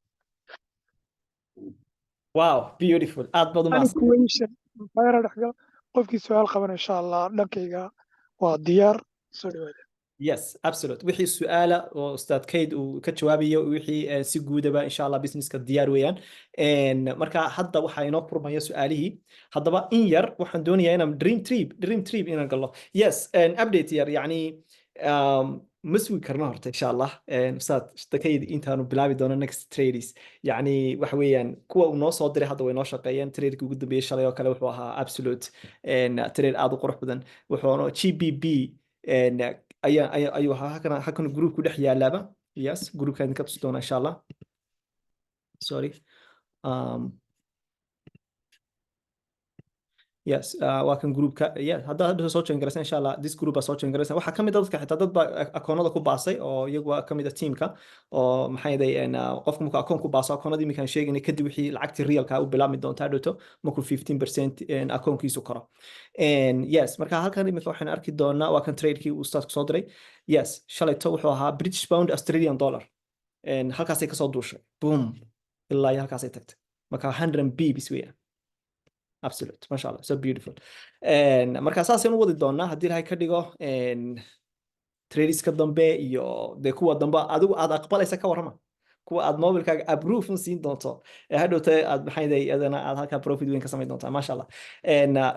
wow beautiful aad baad u anigu weyshan fayra dhexgal qofkii su-aal qaban insha allah dhankayga waa diyaar. soo dhawaada. yes absolute wixii su'aala oo ustaad Kayd uu ka jawaabayo wixii si guudaba insha Allah businesska diyaar weeyaan marka hadda waxa inoo furmaya su'aalihii haddaba in yar waxaan doonayaa inaan dream trip inaan galno yes update yar yani مسوي كرنا هرت إن شاء الله أستاذ تكيد إنتانو بلعبي دونا next trades يعني وحويان كوا ونص صدري هذا ويناش قيان تريد كوجد بيش على يوكله وحوها absolute إن تريد عادو قرح بدن وحوانو GBB إن أيوة هكذا جروب كده حيا لعبة yes جروب كان كبستونا إن شاء الله sorry yes waa kan groupka yeah hadda soo join garaysan insha Allah this group soo join garaysan waxa kamid ah dadka xitaa dad ba akoonada ku baasay oo iyagu kamid ah teamka oo maxay yahay qofku marka akoon ku baaso akoonadii mikan sheegnay kadib wixii lacagtii realka u bilaabmi doonta dhato markuu 15% akoonkiisu koro yes marka halkan imika waxaan arki doonaa waa kan trade-kii uu ustaadku soo diray yes shalayto wuxuu ahaa British pound Australian dollar halkaas ay ka soo duushay boom ilaa halkaas ay tagtay marka 100 bps weeyaan absolute ما شاء الله so beautiful marka saasaan u wadi doonaa haddii ilaahay ka dhigo tradeska dambe iyo de kuwa dambe adigu aad aqbalaysa ka warrama kuwa aad mobilkaaga approve siin doonto hadhowta aad maxay adana aad halka profit weyn ka samayn doontaa ma sha Allah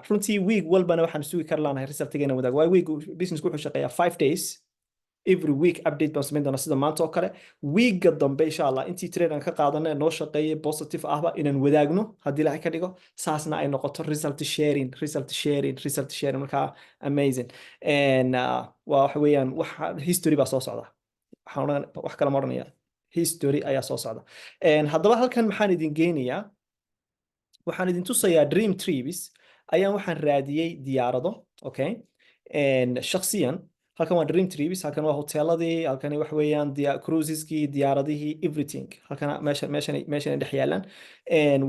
runtii week walbana waxaan sugi kar laanahay resultigeena wadaag waa week business wuxuu shaqeeyaa 5 days every week update baan samayn doonaa sida maanta oo kale weekga dambe insha Allah intii trade aan ka qaadanay noo shaqeeyay positive ahba inaan wadaagno haddii ilaahay ka dhigo saasna ay noqoto result sharing marka amazing waa wax weeyaan wax history baa soo socda waxaan wax kala marnaya history ayaa soo socda haddaba halkan maxaan idin geynayaa waxaan idin tusayaa dream trips ayaan waxaan raadiyay diyaarado okay shakhsiyan halkan waa dream trips halkan waa hoteeladii halkan wax weeyaan cruiseski diyaaradihii everything halkan meeshan dhex yaalan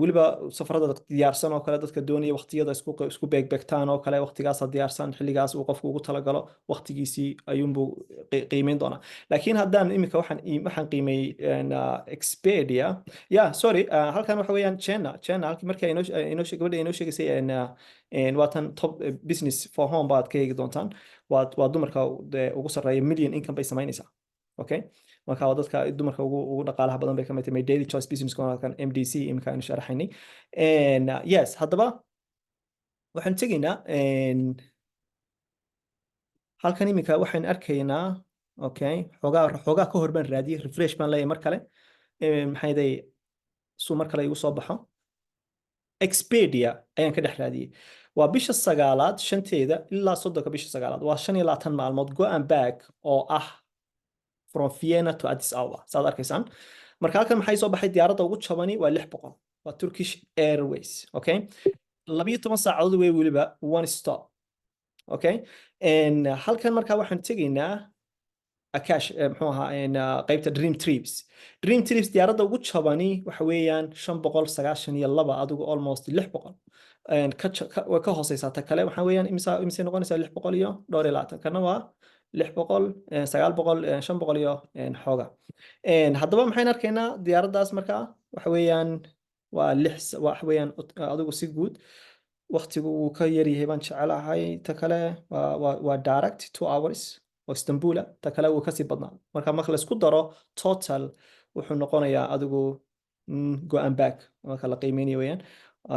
waliba safarada diyaarsan oo kale dadka doonaya waqtiyada isku beegbeegtaan oo kale waqtigaas diyaarsan xilligaas uu qofku ugu talagalo waqtigiisii ayuunbuu qiimeyn doonaa laakiin haddaan imika waxaan qiimeeyey Expedia sorry halkan waxa weeyaan China halkii markii gabadha inoo sheegaysay waatan top business for home baad ka eegi doontaan waa dumarka ugu sarreeya million income bay samaynaysaa okay marka waa dadka dumarka ugu dhaqaalaha badan bay ka mid tahay daily choice business kan MDC imika aynu sharaxaynay yes haddaba waxaan tegaynaa halkan imika waxaan arkaynaa okay xoogaa ka hor baan raadiyay refresh baan leeyahay mar kale maxay day suu mar kale igu soo baxo Expedia ayaan ka dhex raadiyay waa bisha 9aad 5teeda ilaa 3 bisha 9aad waa 25 maalmood go and back oo ah from Vienna to Addis Ababa saad arkaysaan marka halkan maxay soo baxay diyaaradda ugu jabani waa 600 waa Turkish Airways okay 12 saacadood way waliba one stop okay halkan marka waxaan tegaynaa akash muxuu ahaa qaybta dream trips diyaaradda ugu jabani waxa weeyaan 592 adigu almost 600 ka hooseysa ta kale waxa weeyaan imisa noqonaysa 600 iyo dhowr iyo 20 kana waa 600 900 500 iyo xooga haddaba maxaynu arkaynaa diyaaraddaas markaa waxa weeyaan waa waxa weeyaan adigu si guud waqtigu wuu ka yar yahay baan jecelahay ta kale waa direct 2 hours oo Istanbul ta kale wuu kasii badnaa marka la isku daro total wuxuu noqonayaa adigu go and back marka la qiimeynayo weeyaan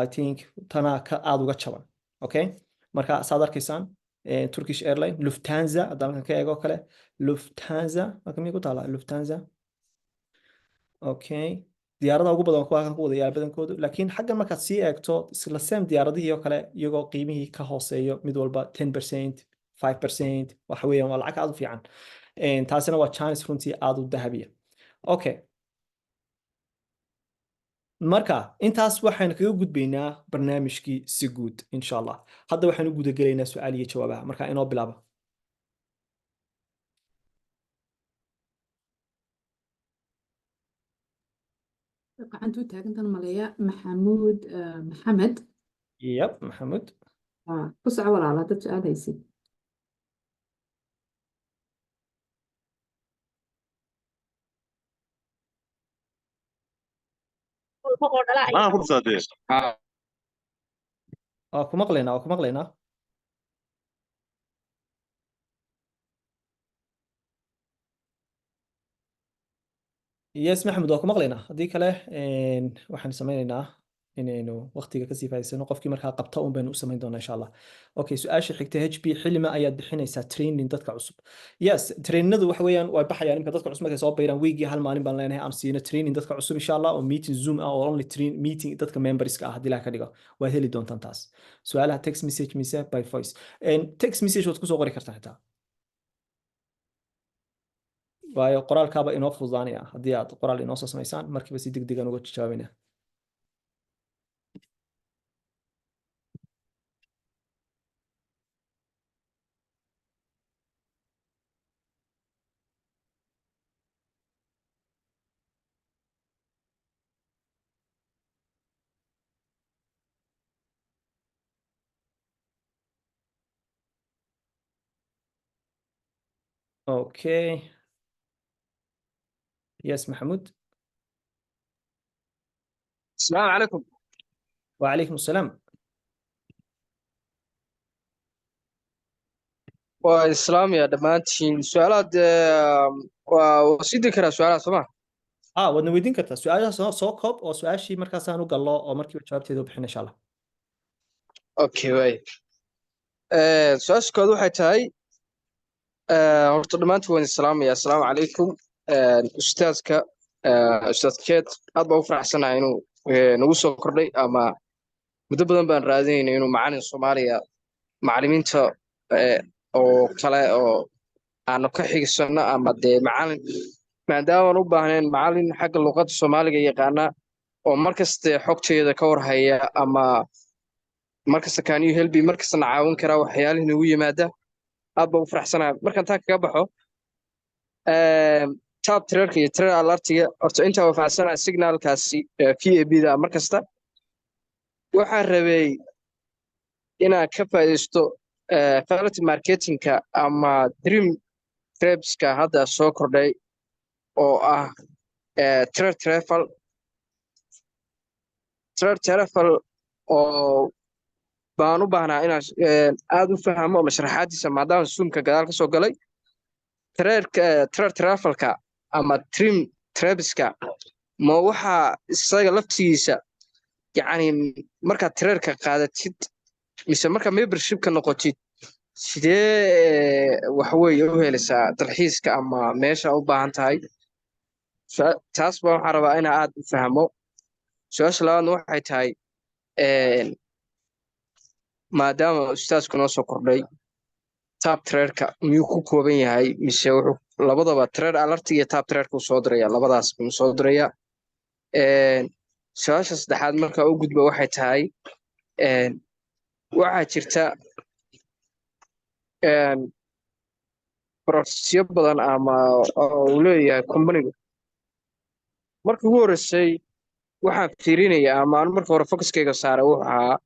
I think tana ka aad uga jaban okay marka saad arkaysaan Turkish Airlines Lufthansa haddaan ka eego kale Lufthansa marka miyay ku taala Lufthansa okay diyaaradaha ugu badan kuwa ku wada yaal badankoodu laakiin xagga markaad sii eegto isla same diyaaradihii oo kale iyagoo qiimihii ka hooseeyo mid walba 10% 5% waxa weeyaan waa lacag aad u fiican taasina waa chance runtii aad u dahabiya okay marka intaas waxaan kaga gudbaynaa barnaamijkii si guud insha Allah hadda waxaan u guda gelaynaa su'aal iyo jawaabaha marka inoo bilaabo gacantu taagantan maleeya maxamuud maxamed maxamuud ku soco walaal haddaad su'aal haysid ku maqlaynaa yes maxamed waa ku maqlaynaa haddii kale waxaan sameynaynaa inaynu waqtiga kasii faa'iidaysano qofkii markaa qabta un baynu u samayn doonaa insha Allah okay su'aasha xigta HP xilima ayaad bixinaysaa training dadka cusub yes trainingadu waxa weeyaan way baxayaan imka dadka cusub markay soo bayraan weekii hal maalin baan leenahay aan siino training dadka cusub insha Allah oo meeting zoom ah oo only meeting dadka memberska ah haddii la ka dhigo waad heli doontaan taas su'aalaha text message mise by voice text message waad ku soo qori kartaa xitaa waayo qoraalkaaba inoo fududaanaya haddii aad qoraal inoo soo samaysaan markiiba si degdeg aan uga jawaabayna okay يس محمود السلام عليكم وعليكم السلام والسلام يا دمانتين سؤالات وسيدي كرا سؤالات سمع wadna weydiin kartaa su'aalaha soo koob oo su'aashii markaasaan u gallo oo markiiba jawaabteeda u bixin insha Allah okay way su'aashkoodu waxay tahay horta dhammaantiin waan salaamaya assalaamu calaykum ustaadka ustaadkeed aad baan u faraxsanahay inuu nagu soo kordhay ama muddo badan baan raadinaynay inuu macallin Soomaaliya macallimiinta oo kale oo aanu ka xigsano ama dee macallin maadaama aan u baahnayn macallin xagga luqadda Soomaaliga yaqaana oo markasta xogteeda ka warhaya ama markasta can you help me markasta na caawin kara waxyaalaha nagu yimaada aad baan u faraxsanahay markaan taa kaga baxo tab trackerka iyo trailer alertiga horta inta waa faahfaahsanaa signalkaasi VAB-da markasta waxaan rabay inaan ka faa'iideysto quality marketingka ama dream tribeska hadda soo kordhay oo ah travel oo baan u baahnaa inaan aad u fahmo mashraxaadiisa maadaama zoomka gadaal ka soo galay travelka ama dream tribeska ma waxaa isaga laftigiisa yacni markaad trailerka qaadatid mise markaa membershipka noqotid sidee wax weeye u helaysaa dalxiiska ama meesha u baahan tahay taas baa waxaan rabaa inaa aad u fahmo su-aasha labaadna waxay tahay maadaama ustaasku noo soo kordhay tab trailerka miyuu ku kooban yahay mise wuxuu labadaba trailer alert iyo tab trailerka uu soo diraya labadaas buu soo diraya su-aasha saddexaad markaa u gudba waxay tahay waxaa jirta processyo badan ama uu leeyahay companigu markii ugu horreysay waxaan fiirinaya ama aan marka hore focuskayga saaray wuxuu ahaa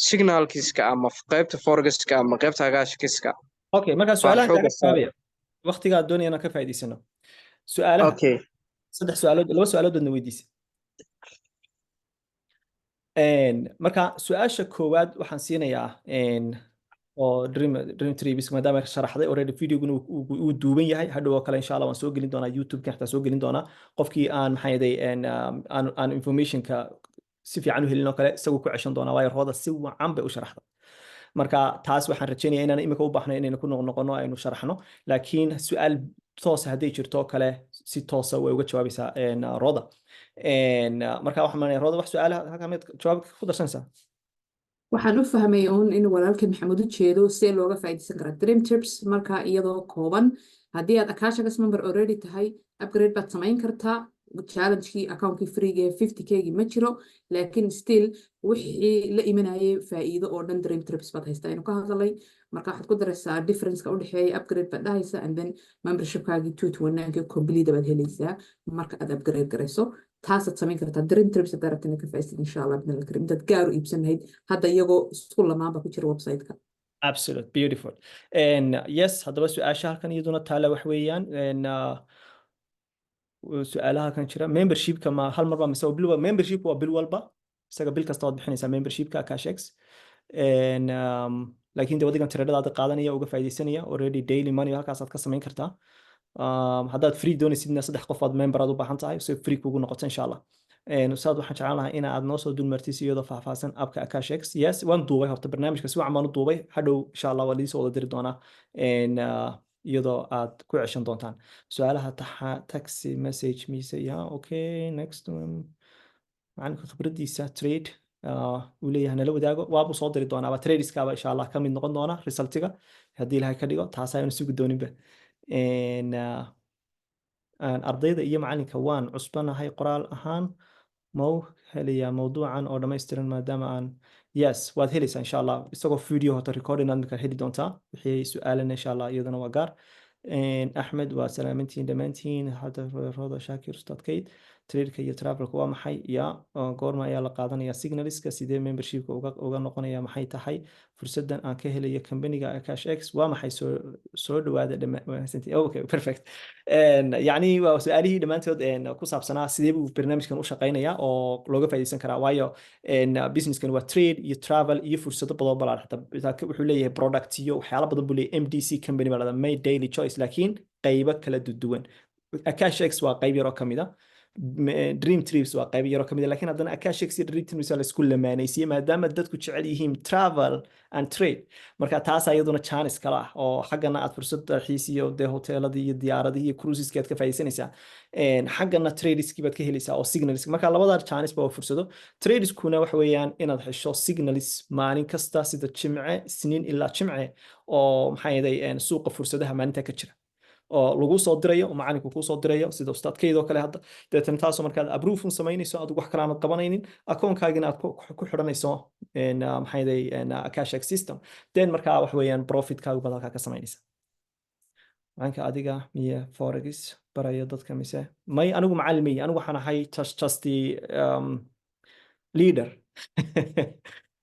signalkiiska ama qaybta foregiska ama qaybta hagaashkiska okay marka su'aalaha kaaga jawaabaya waqtigaa doonaya inaan ka faa'iidaysano su'aalaha okay 3 su'aalood 2 su'aaloodna weydiisay marka su'aasha koowaad waxaan siinayaa oo dream trees maadaama sharaxday already videoguna uu duuban yahay hadhow oo kale insha Allah waan soo gelin doonaa YouTube-ka xitaa soo gelin doonaa qofkii aan maxay yaday aan information-ka si fiican u helin oo kale isagu ku ceshan doonaa waayo Rooda si wacan bay u sharaxday marka taas waxaan rajaynayaa inaan imika u baahnay inaynu ku noqono aynu sharaxno laakiin su'aal toos ah hadday jirto oo kale si toos ah way uga jawaabaysaa Rooda marka waxaan maleeyahay Rooda wax su'aalaha halka mid jawaab ku darsanaysaa waxaan u fahmay in walaalkay maxamed u jeedo si looga faa'iideysan karo dream tips marka iyadoo kooban haddii aad Akasha member already tahay upgrade baad samayn kartaa challenge-kii account-kii free-ga 50k ma jiro laakiin still wixii la imanayay faa'iido oo dhan dream tips baad haystaa inuu ka hadlay marka waxaad ku daraysaa difference-ka u dhexeeya upgrade baad dhahaysa and then membership-kaagii 229 complete baad helaysaa marka aad upgrade garayso taasaad samayn kartaa dream tips haddaad rabtana ka faa'iidaysid insha Allah bidnil karim dad gaar u iibsan lahayd hadda iyagoo isku lamaan baa ku jira website-ka absolute beautiful yes haddaba su'aasha halkan iyaduna taala wax weeyaan su'aalaha kan jira membership-ka ma hal mar baa mise bil walba membership waa bil walba isaga bil kasta waad bixinaysaa membership-ka Akashex laakiin de wadigan tiradada qaadanaya uga faa'iideysanaya already daily money halkaas aad ka samayn kartaa haddaad free doonaysidna 3 qof aad member aad u baahan tahay si free kugu noqoto insha Allah ustaad waxaan jeclaan lahaa in aad noo soo dulmartid iyadoo faahfaahsan abka Akashex yes waan duubay horta barnaamijka si wacan baan u duubay hadhow insha Allah waa liisoo wada diri doonaa iyadoo aad ku ceshan doontaan su'aalaha taxi message mise okay next macalinka khibradiisa trade uu leeyahay nala wadaago waabuu soo diri doonaa tradeskaaba insha Allah ka mid noqon doona resultiga haddii ilaahay ka dhigo taas ayaan sugi dooninba ardayda iyo macalinka waan cusbanahay qoraal ahaan mau helayaa mawduucan oo dhammaystiran maadaama aan yes waad helaysaa insha Allah isagoo video hota recording aad markaa heli doontaa wixii su'aalana insha Allah iyadana waa gaar Axmed waa salaamantiin dhammaantiin hadda Rooda Shaakir Ustaad Kayd trade-ka iyo travel-ka waa maxay ya goorma ayaa la qaadanayaa signalska sidee membership-ka uga noqonaya maxay tahay fursadan aan ka helayo company-ga Akashex waa maxay soo dhawaada dhammaantiin okay perfect yani waa su'aalihii dhammaantood ku saabsanaa sidee buu barnaamijkan u shaqeynayaa oo looga faa'iideysan karaa waayo business-kan waa trade iyo travel iyo fursado badan balaar xataa wuxuu leeyahay product iyo waxyaalo badan buu leeyahay MDC company baa la made daily choice laakiin qaybo kala duwan Akashex waa qayb yar oo kamid ah dream trips waa qayb yar oo kamid ah laakiin haddana Akashex iyo dream trips la isku lamaanaysiiyay maadaama dadku jecel yihiin travel and trade marka taas ayaduna chance kala ah oo xaggana aad fursad dalxiis iyo de hoteeladii iyo diyaaradii iyo cruiseska aad ka faa'iideysanaysaa xaggana tradeski baad ka helaysaa oo signals marka labada chance baa fursado tradeskuna wax weeyaan inaad hesho signals maalin kasta sida jimce isniin ilaa jimce oo maxay yahay suuqa fursadaha maalinta ka jira oo lagu soo dirayo oo macalinku ku soo dirayo sida ustaadkeedo kale hadda deetan taas oo markaad approve samaynayso aad wax kala aad qabanaynin account-kaagina aad ku xiranayso maxay yahay Akashex system then marka wax weeyaan profit-kaagu baad halka ka samaynaysa macalinka adiga miya forex barayo dadka mise may anigu macallimay anigu waxaan ahay just leader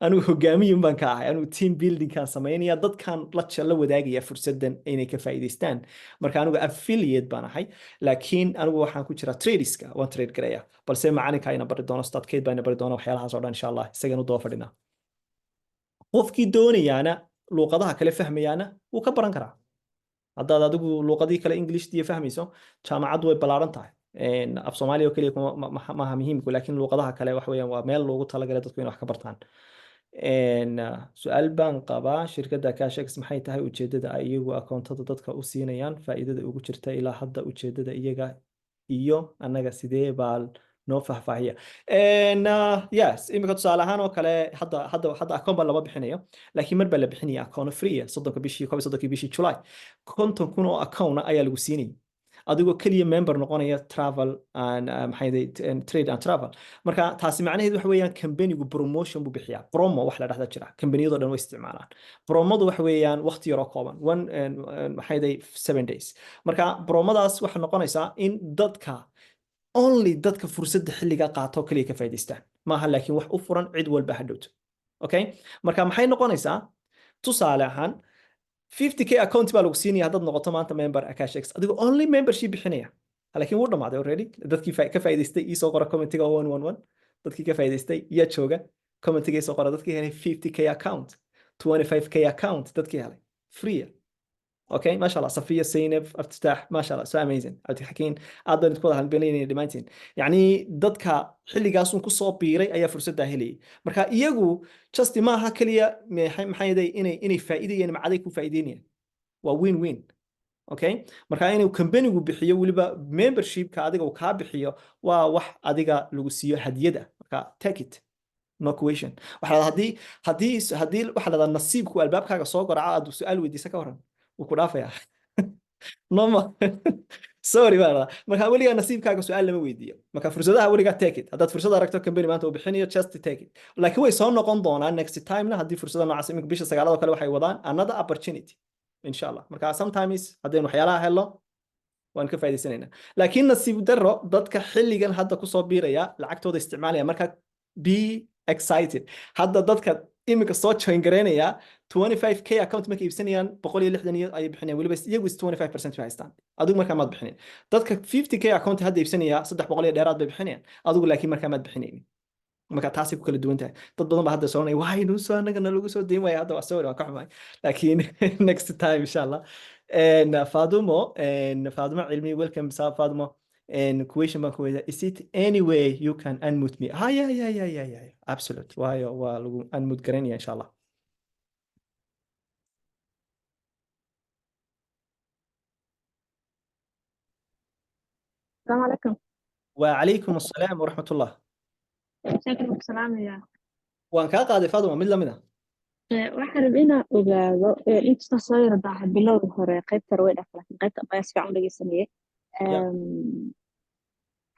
anigu hogaamiyun baan ka ahay anigu team building kan sameynaya dadkan la wadaagaya fursadan inay ka faa'iideystaan marka anigu affiliate baan ahay laakiin anigu waxaan ku jira tradeska waan trade garaya balse macalinka ayna bari doono ustaadkeed baan bari doono waxyaalahaas oo dhan insha Allah isagana doo fadhina qofkii doonayaana luqadaha kale fahmayaana wuu ka baran karaa haddaad adigu luqadii kale English diye fahmayso jaamacadu way balaaran tahay af Soomaaliya oo kaliya ma aha muhiimku laakiin luqadaha kale wax weeyaan waa meel loogu talagalay dadku inay wax ka bartaan su'aal baan qabaa shirkadda Akashex maxay tahay ujeedada ay iyagu akoontada dadka u siinayaan faa'iidada ugu jirta ilaa hadda ujeedada iyaga iyo anaga sidee baa noo faahfaahiya yes imika tusaale ahaan oo kale hadda akoon baa lama bixinayo laakiin mar baa la bixinaya akoon free 30 bishii July 50 kun oo akoon ayaa lagu siinayay adigoo kaliya member noqonaya travel and maxay trade and travel marka taasi macnaheedu waxa weeyaan company-gu promotion buu bixiyaa promo wax la dhahda jira company-yada dhan way isticmaalaan promodu waxa weeyaan waqti yar oo kooban maxay 7 days marka promadaas waxa noqonaysaa in dadka only dadka fursadda xilliga qaato kaliya ka faa'iideystaan maaha laakiin wax u furan cid walba hadhowto okay marka maxay noqonaysaa tusaale ahaan 50k account baa lagu siinaya haddaad noqoto maanta member AkashX adigoo only membership bixinaya laakiin wuu dhamaaday already dadkii ka faa'iidaystay ii soo qora commentiga 111 dadkii ka faa'iidaystay yaa jooga commentiga ii soo qora dadkii helay 50k account 25k account dadkii helay free اوكي ما شاء الله صفيه سينب افتتاح ما شاء الله so amazing عبد الحكيم aad baan idinku wada halbeynayay dhamaantiin yani dadka xilligaas uu ku soo biiray ayaa fursad helay marka iyagu just ma aha kaliya maxay yaday inay faa'iideyeen macaday ku faa'iideynayaan waa win win okay marka inuu company-gu bixiyo waliba membership-ka adiga uu ka bixiyo waa wax adiga lagu siiyo hadiyada marka take it no question waxa hadii waxa la nasiibku albaabkaaga soo garaca aad su'aal weydiiso ka waran wuu ku dhaafaya mama sorry baa marka waliga nasiibkaaga su'aal lama weydiiyo marka fursadaha waliga take it haddaad fursad aragto company maanta uu bixinayo just take it laakiin way soo noqon doonaan next time na haddii fursada noocaas imika bisha 9 kale waxay wadaan another opportunity insha Allah marka sometimes haddii waxyaalaha helo waan ka faa'iideysanaynaa laakiin nasiib darro dadka xilligan hadda ku soo biiraya lacagtooda isticmaalaya marka be excited hadda dadka imika soo join gareynaya 25k account markay iibsanayaan 160 ay bixinayaan waliba iyagu 25% haystaan adigu markaa maad bixinin dadka 50k account hadda iibsanaya 300 dheeraad bay bixinayaan adigu laakiin markaa maad bixinaynin marka taasi ku kala duwan tahay dad badan baa hadda soonay waay noo soo anagana lagu soo deyn waaya hadda waa soo ka xumay laakiin next time insha Allah Fadumo Cilmi welcome Fadumo and question baan ku weydiiyay is it any way you can unmute me yeah absolute waayo waa lagu unmute garanaya insha Allah السلام عليكم. وعليكم السلام ورحمة الله شكرا السلام يا waan kaa qaaday Fadumo mid lamid ah waxaan rabaa inaan ogaado inta soo yardaa bilowga hore qaybta way dhafla qaybta abaas fiican dhageysanayay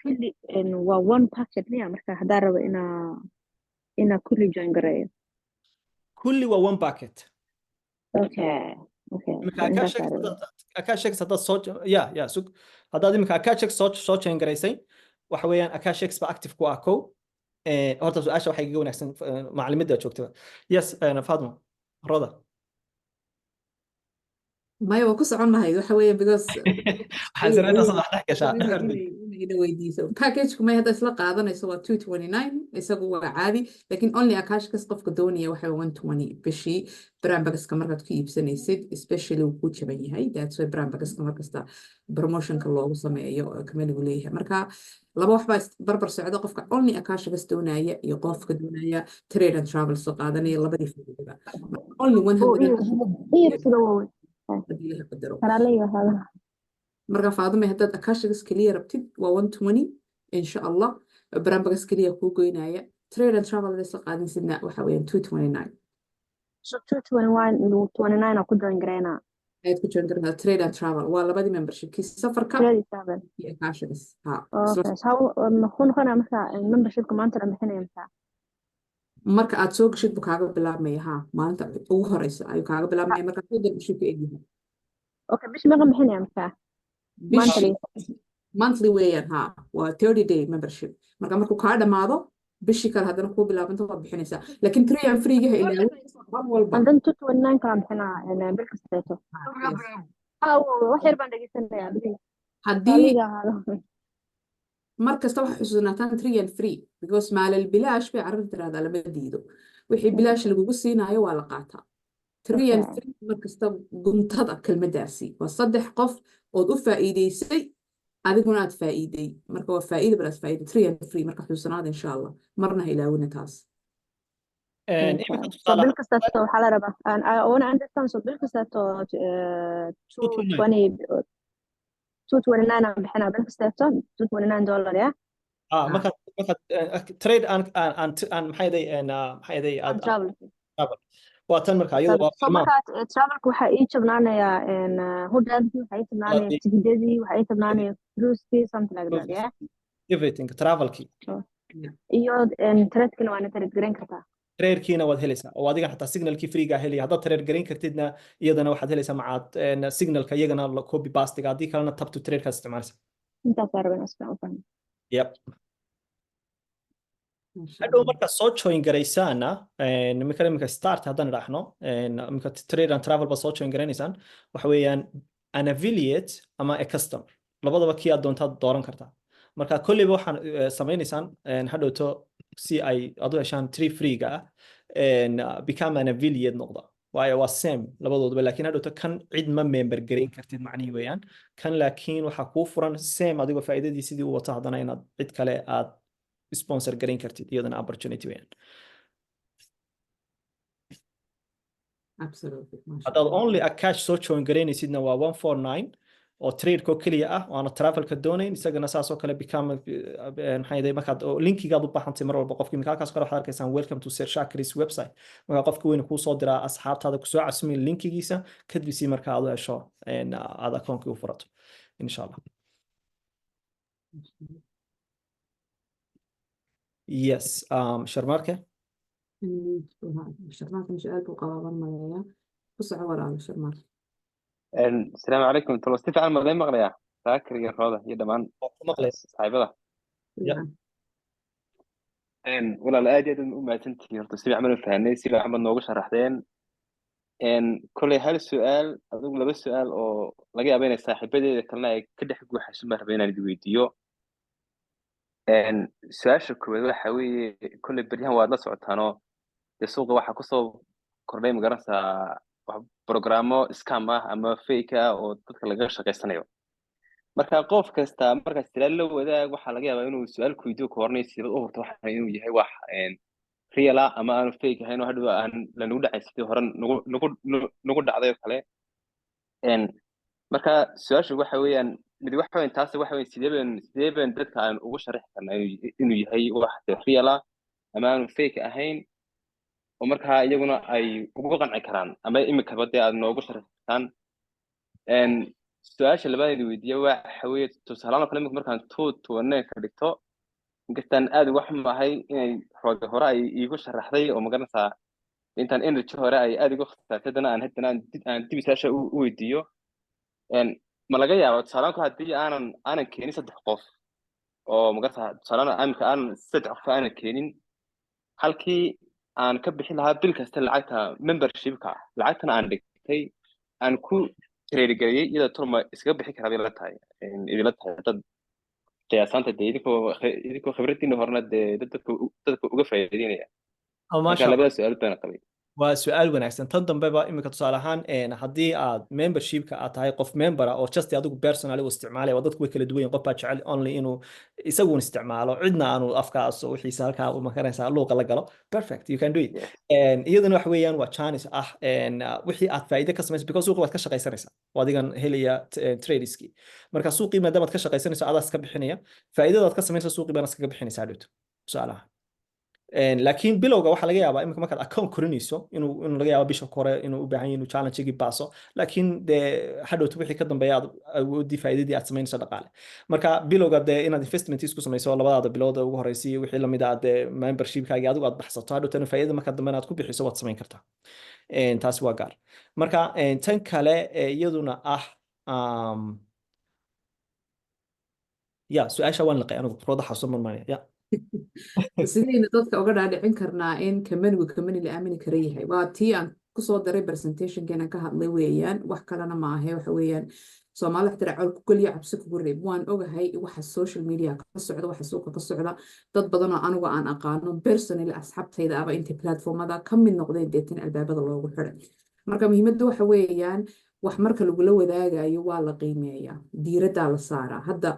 kulli waa one packet miya marka hadaa rabo ina kulli join gareeyo kulli waa one packet okay imika AkashX haddaad soo ya sug haddaad imika AkashX soo join garaysay waxa weeyaan AkashX ba active ku ah kow horta su'aasha waxay iga wanaagsan macluumaadda joogtada yes Fadumo roda maya waa ku socon lahayd waxa weeye because waxaan sameynaa saddex dhex gashaa ina weydiiso package-ku may hadda isla qaadanayso waa 229 isagu waa caadi laakiin only AkashX qofka doonaya waxa 120 bishii brandbagaska markaad ku iibsanaysid especially uu ku jaban yahay that's why brandbagaska markasta promotionka loogu sameeyo kamaligu leeyahay marka laba wax baa barbar socda qofka only AkashX doonaya iyo qofka doonaya trade and travel soo qaadanaya labadii faa'iidaba only 100 marka Fadumo haddaad AkashX kaliya rabtid waa 120 insha Allah brandbagaska kaliya kuu goynaya trade and travel la qaadanaysidna waxa weeyaan 229 so 229 ku join gareena aad ku join gareena trade and travel waa labadii membership kii safarka iyo AkashX okay so noqona marka membership-ka maanta la bixinayo marka aad soo gashid buu kaaga bilaabmaya maalinta ugu horeysa ayuu kaaga bilaabmaya marka soo membership eegyahay okay bish ma bixinayo monthly weeyaan waa 30 day membership marka markuu kaa dhamaado bishii kale haddana kuu bilaabanta waa bixinaysaa laakiin 3 and free-gaha ilaa walba andan 229 kala bixinaa bil kasteeto wax yar baan dhageysanayaa haddii markasta waxa xusuusnaataan 3 and free because maalal bilaash bay carruurta tiraahdaa lama diido wixii bilaash lagugu siinaayo waa la qaataa 3 and free markasta guntada kelmadaasi waa 3 qof ood u faa'iideysay adiguna aad faa'iiday marka waa faa'iido balaas faa'iido 3 and free marka xusuusnaada insha Allah marna ha ilaawina taas bil kasteeto waxaa la rabaa I want to understand so bil kasteeto 229 aan bixinaa bil kasteeto $229 ya marka trade aan maxay travel waa tan marka iyadoo travelku waxa ii jabnaanaya hotelkii waxa ii jabnaanaya tigidadii waxa ii jabnaanaya cruise something like that yeah everything travelkii iyo trade-kina waana trade gareyn kartaa trade-kiina waad helaysaa oo adiga xataa signalkii free-ga helaya haddaad trade gareyn kartidna iyadana waxaad helaysaa macaad signalka iyagana copy paste-ga haddii kalena tab to trade-kaad isticmaalaysaa intaas baa rabaa inaan isku fahmo yep ما شاء hadhow الله. markaad soo join garaysaana iminka start haddaan idhaahno iminka trade and travel baad soo join garanaysaan waxa weeyaan an affiliate ama a customer labadaba kii aad doontaad dooran kartaa marka kolleyba waxaan samaynaysaan hadhowto si ay adu heshaan tree freega ah become an affiliate noqda waayo waa same labadooduba laakiin hadhowto kan cid ma member garayn kartid macnihi weeyaan kan laakiin waxaa kuu furan same adigoo faa'iidadii sidii u wata haddana inaad cid kale aad sponsor garayn kartid iyadana opportunity weeyaan Absolutely. ما شاء haddaad الله. only a cash soo join garaynaysidna waa 149 oo trade-ko keliya ah oo aana travel-ka doonayn isagana saas oo kale become maxay yahay markaad linkigaad u baahantay mar walba qofkii halkaas kale waxaad arkaysaan welcome to Sir Shakir's website marka qofka weyn kuu soo diraa asxaabtaada ku soo casmin linkigiisa kadib si marka aad u hesho aad account-kii u furato insha Allah yes sharmarke شرماك مش قلبه قوابا ملايا بص عور على شرماك. السلام عليكم تلوستي فعلا مدين مغليا فاكر يا روضة يا دمان maqlay صاحبة Yeah. ولا لا أدي ما تنتي هرتو سيبي عملوا فهني سيبي عمل نوغو شرحتين كل هالسؤال أقول لبس سؤال أو لقي بين الصاحبة دي كنا كده حقو حسب بين الفيديو سؤال شكو waxa weeye كل بريها waa la socotaano suuqa waxa ku soo kordhay magaranaysaa wax programo scam ah ama fake ah oo dadka laga shaqeysanayo marka qof kasta marka sila la wadaag waxa laga yaabaa inuu su'aal ku weydiiyo koornay sida u horto waxa inuu yahay wax real ah ama aan fake ahayn oo hadhow aan la nagu dhacay sidii hore nagu dhacday oo kale marka su'aashu waxa weeyaan mid waxa weyn taas waxa weyn sidee baan dadka aan ugu sharaxi karnaa inuu yahay wax real ah ama aan fake ahayn oo markaa iyaguna ay ugu qanci karaan ama imika badee aad noogu sharaxtaan su'aasha labaad weydiiyo waxa weeye tusaale kale markaan tuwaneen ka dhigto inkastaan aad uga xumahay inay hore ay iigu sharaxday oo magaranaysaa intaan energy hore ay aad uga khasaartay dana aan dib isaasha u weydiiyo ma laga yaabo tusaale ku haddii aanan keenin 3 qof oo magaranaysaa tusaale aanan 3 qof aanan keenin halkii aan ka bixin lahaa bil kasta lacagta membership-ka lacagtana aan dhigtay aan ku trade galiyay iyada turma iskaga bixin karaa bay la tahay idila tahay dad qiyaasanta idinkoo khibraddiina horena dadka uga faa'iideynaya marka labada su'aal baan qabay waa su'aal wanaagsan tan dambeba imika tusaale ahaan haddii aad membershipka aad tahay qof membera oo just adigu personally u isticmaalaya waa dadku way kala duwan yihiin qof baa jecel only inuu isaguun isticmaalo cidna aanu afkaas oo wixiisa halkaa u makaraysaa luuqa la galo perfect you can do it iyadana wax weeyaan waa chance ah wixii aad faa'iido ka samayso because suuqa waad ka shaqaysanaysaa oo adigan helaya tradeski marka suuqii maadaama aad ka shaqaysanayso adaas ka bixinaya faa'iidada aad ka samaynayso suuqii baan iskaga bixinaysaa dhowto tusaalaha laakiin bilowga waxaa laga yaabaa imika markaad account korinayso inuu laga yaabo bisha kore inuu u baahan yahay inuu challenge-gii baaso laakiin dee hadhowto wixii ka dambeeya aad awoodii faa'iidadii aad samaynayso dhaqaale marka bilowga dee inaad investment isku samayso labadaada bilood ugu horeysay wixii lamid ah dee membership-kaagi adigu aad baxsato hadhowtana faa'iidada marka dambe aad ku bixiso waad samayn kartaa taasi waa gaar marka tan kale iyaduna ah ya su-aasha waan liqay anigu rooda xasuusan marmaanaya ya sidayna dadka uga dhaadhicin karnaa in kamani la aamini kara yahay waa tii aan kusoo daray presentationkeena ka hadlay weeyaan wax kalena ma ahe waxa weeyaan Soomaali xtiraacool ku kaliya cabsi kugu reeb waan ogahay waxa social media ka socda waxa suuqa ka socda dad badan oo anigu aan aqaano personally asxaabtayda aba inta platformada ka mid noqdeen deetin albaabada loogu xiray marka muhiimaddu waxa weeyaan wax marka lagu la wadaagayo waa la qiimeeyaa diiradda la saaraa hadda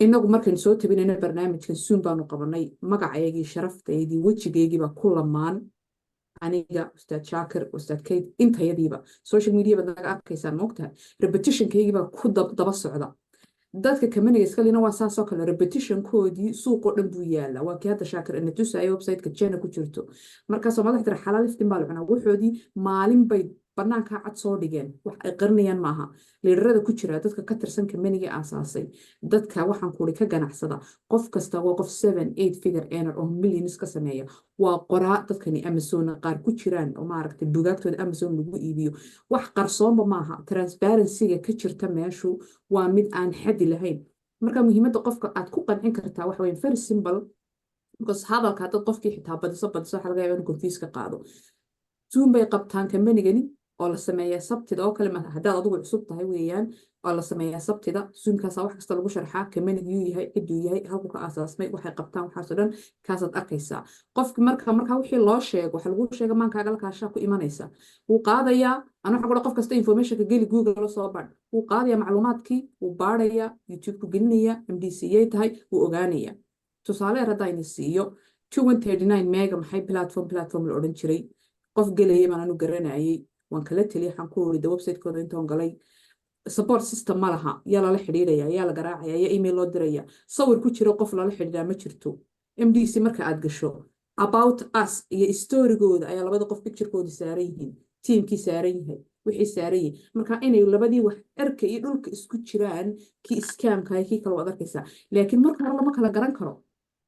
inagu markaan soo tabinayna barnaamijkan suun baanu qabanay magacaygii sharaftaydii wejigaygii baa ku lamaan aniga ustaad Shaakir ustaad Kayd intayadiiba social media baad naga arkaysaan moogtahay repetitionkaygii baa ku daba socda dadka kamaniga iskalina waa saasoo kale repetitionkoodii suuqoo dhan buu yaala waa kii hadda Shaakir ina tusaayo website-ka Jana ku jirto marka Soomaali xitira xalaal iftiin baa la cunaa wuxoodii maalin bay banaanka cad soo dhigeen wax ay qarnayaan maaha liirada ku jira dadka ka tirsan kamaniga aasaasay dadka waxaan ku ka ganacsada qof kasta waa qof 7-8 figure earner oo millions ka sameeya waa qoraa dadkani Amazon qaar ku jiraan oo maaragtay bugaagtooda Amazon lagu iibiyo wax qarsoonba maaha transparency-ga ka jirta meeshu waa mid aan xad lahayn marka muhiimadda qofka aad ku qancin kartaa wax weyn very simple because hadalka haddaad qofkii xitaa badiso waxaa laga yaabaa inuu confuse ka qaado. Zoom bay qabtaan kambanigani oo la sameeyaa sabtida oo kale haddaad adigu cusub tahay weeyaan oo la sameeyaa sabtida. Zoomkaasa wax kasta lagu sharxaa kambanigiyuu yahay ciduu yahay halku ka aasaasmay waxay qabtaan waxaasoo dhan kaasaad arkaysaa. Qofki marka wixii loo sheego waxa lagu sheega maankaaga la kaashaa ku imanaysa wuu qaadayaa. Anu waxa qof kasta informationka geli Google la soo baadh wuu qaadayaa macluumaadkii wuu baadhayaa YouTube ku gelinaya MDCA tahay wuu ogaanaya. tusaale yar haddayna siiyo 239 mega maxay platform la odhan jiray qof gelaya baan anu garanayay waan kala taliya waxaan ku orida website-kooda intaan galay support system ma laha yaa lala xidhiidhaya yaa la garaacaya yaa email loo diraya sawir ku jiro qof lala xidhiidhaa ma jirto. MDC marka aad gasho about us iyo storygooda ayaa labada qof picturekooda saaran yihiin tiimkii saaran yahay wixii saaran yihiin marka inay labadii wax erka iyo dhulka isku jiraan kii scamka iyo kii kale waad arkaysaa laakiin marka hore lama kala garan karo.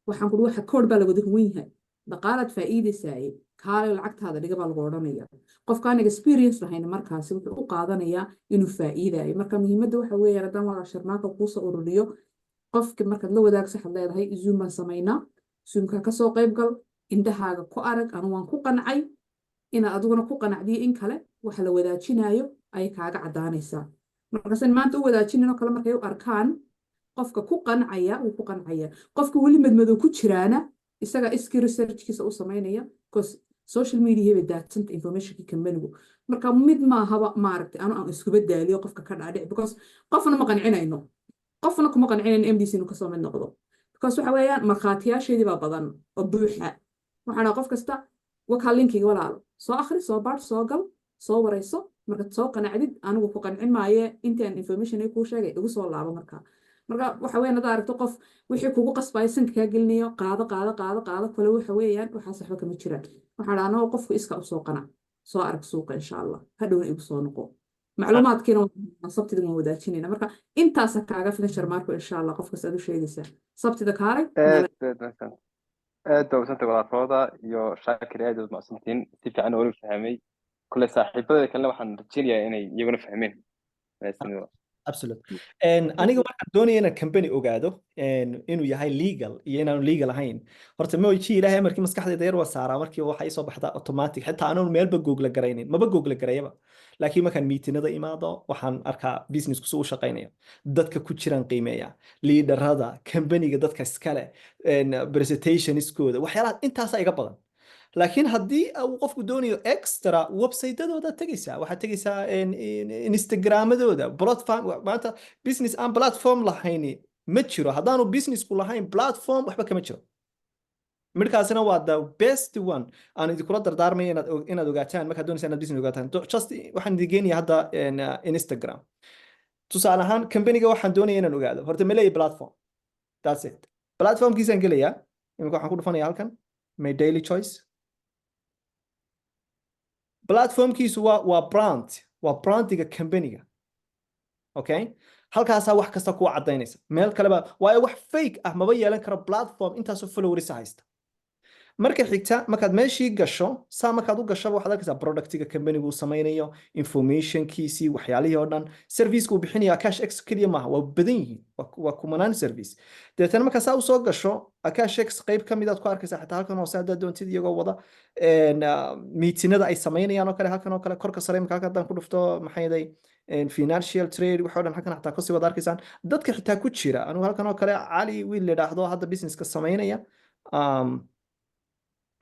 waxaan ku waxa kood baa laga duwan yahay dhaqaalaad faa'iideysaay kaale lacagtaada dhiga baa lagu odhanaya qofkaan experience lahayn markaasi wuxuu u qaadanayaa inuu faa'iidayo. marka muhiimadda waxa weeyaan haddaan wada sharmaaka kuu soo ururiyo qofki markaad la wadaagso waxaad leedahay Zoom baan samaynaa Zoomka ka soo qayb gal indhahaaga ku arag anu waan ku qancay inaad adiguna ku qanacdiyo in kale waxa la wadaajinayo ay kaaga cadaanaysaa. markaasan maanta u wadaajinayno kale markay u arkaan qofka ku qancaya uu ku qancaya qofka weli madmadow ku jiraana isaga iski researchkiisa u samaynaya because social media hebe daadsanta informationkii kambanigu marka mid maahaba maaragtay anu aan iskuba daaliyo qofka ka dhaadhic because qofna ma qancinayno qofna kuma qancinayno MDC inuu kasoo mid noqdo because waxa weeyaan markhaatiyaasheedii baa badan oo buuxa waxaana qof kasta wakaa linkiga walaalo soo akhri soo baadh soo gal soo warayso markaad soo qanacdid anigu ku qancin maaye intaan information ay kuu sheegay igu soo laabo marka waxa weeyaan hadaad aragto qof wixii kugu qasbaya sanka kaa gelinayo qaado kale waxa weeyaan waxaas waxba kama jiraan. waxaan dhahnaa qofku iska u soo qanac soo arag suuqa insha Allah hadhowna igu soo noqo macluumaadkiina sabtida waan wadaajinayna marka intaas kaaga filan sharmaarku insha Allah qofkas aad u sheegaysaa sabtida kaalay aad dawsanta walaafooda iyo shaakir aad u macsantiin si fiican oo fahmay kule saaxiibada kale waxaan rajaynayaa inay iyaguna fahmeen. absolutely aniga waxaan doonayaa inaan company ogaado inuu yahay legal iyo inaanu legal ahayn horta ma oji ilaahay markii maskaxdayda yar waa saaraa markii waxa ay soo baxdaa automatic xitaa aanu meelba google garaynin maba google garayaba laakiin markaan meetinada imaado waxaan arkaa business ku soo shaqeynaya dadka ku jiraan qiimeeya leaderada companyga dadka iskale presentationskooda waxyaalaha intaas iga badan. laakiin haddii uu qofku doonayo extra website-dadooda tagaysaa waxaad tagaysaa Instagram-adooda platform maanta business aan platform lahayn ma jiro haddaanu business ku lahayn platform waxba kama jiro. midkaasina waa the best one aan idinkula dardaarmaya inaad ogaataan markaad doonaysaa inaad business ogaataan just waxaan idin geenayaa hadda Instagram tusaale ahaan company-ga waxaan doonayaa inaan ogaado horta ma leeyahay platform that's it platformkiisaan gelayaa imika waxaan ku dhufanayaa halkan my daily choice platformkiisu waa brandiga company-ga okay halkaasaa wax kasta kuwa cadaynaysa meel kaleba waayo wax fake ah maba yeelan karo platform intaasoo followers haysta. marka xigta markaad meeshii gasho saa markaad u gasho waxaad arkaysaa productiga company-gu uu samaynayo informationkiisii waxyaalihii oo dhan service-ku uu bixinayo Akash X kaliya maaha waa badan yihiin waa kumanaan service. deetana markaa saa u soo gasho Akash X qayb ka mid aad ku arkaysaa xitaa halkan hoose haddaad doontid iyagoo wada meetinada ay samaynayaan oo kale halkan oo kale korka sare markaa haddaan ku dhufto maxay yahay financial trade waxoo dhan halkan xitaa kasii wada arkaysaan dadka xitaa ku jira anigu halkan oo kale cali wiil la yidhaahdo hadda businesska samaynaya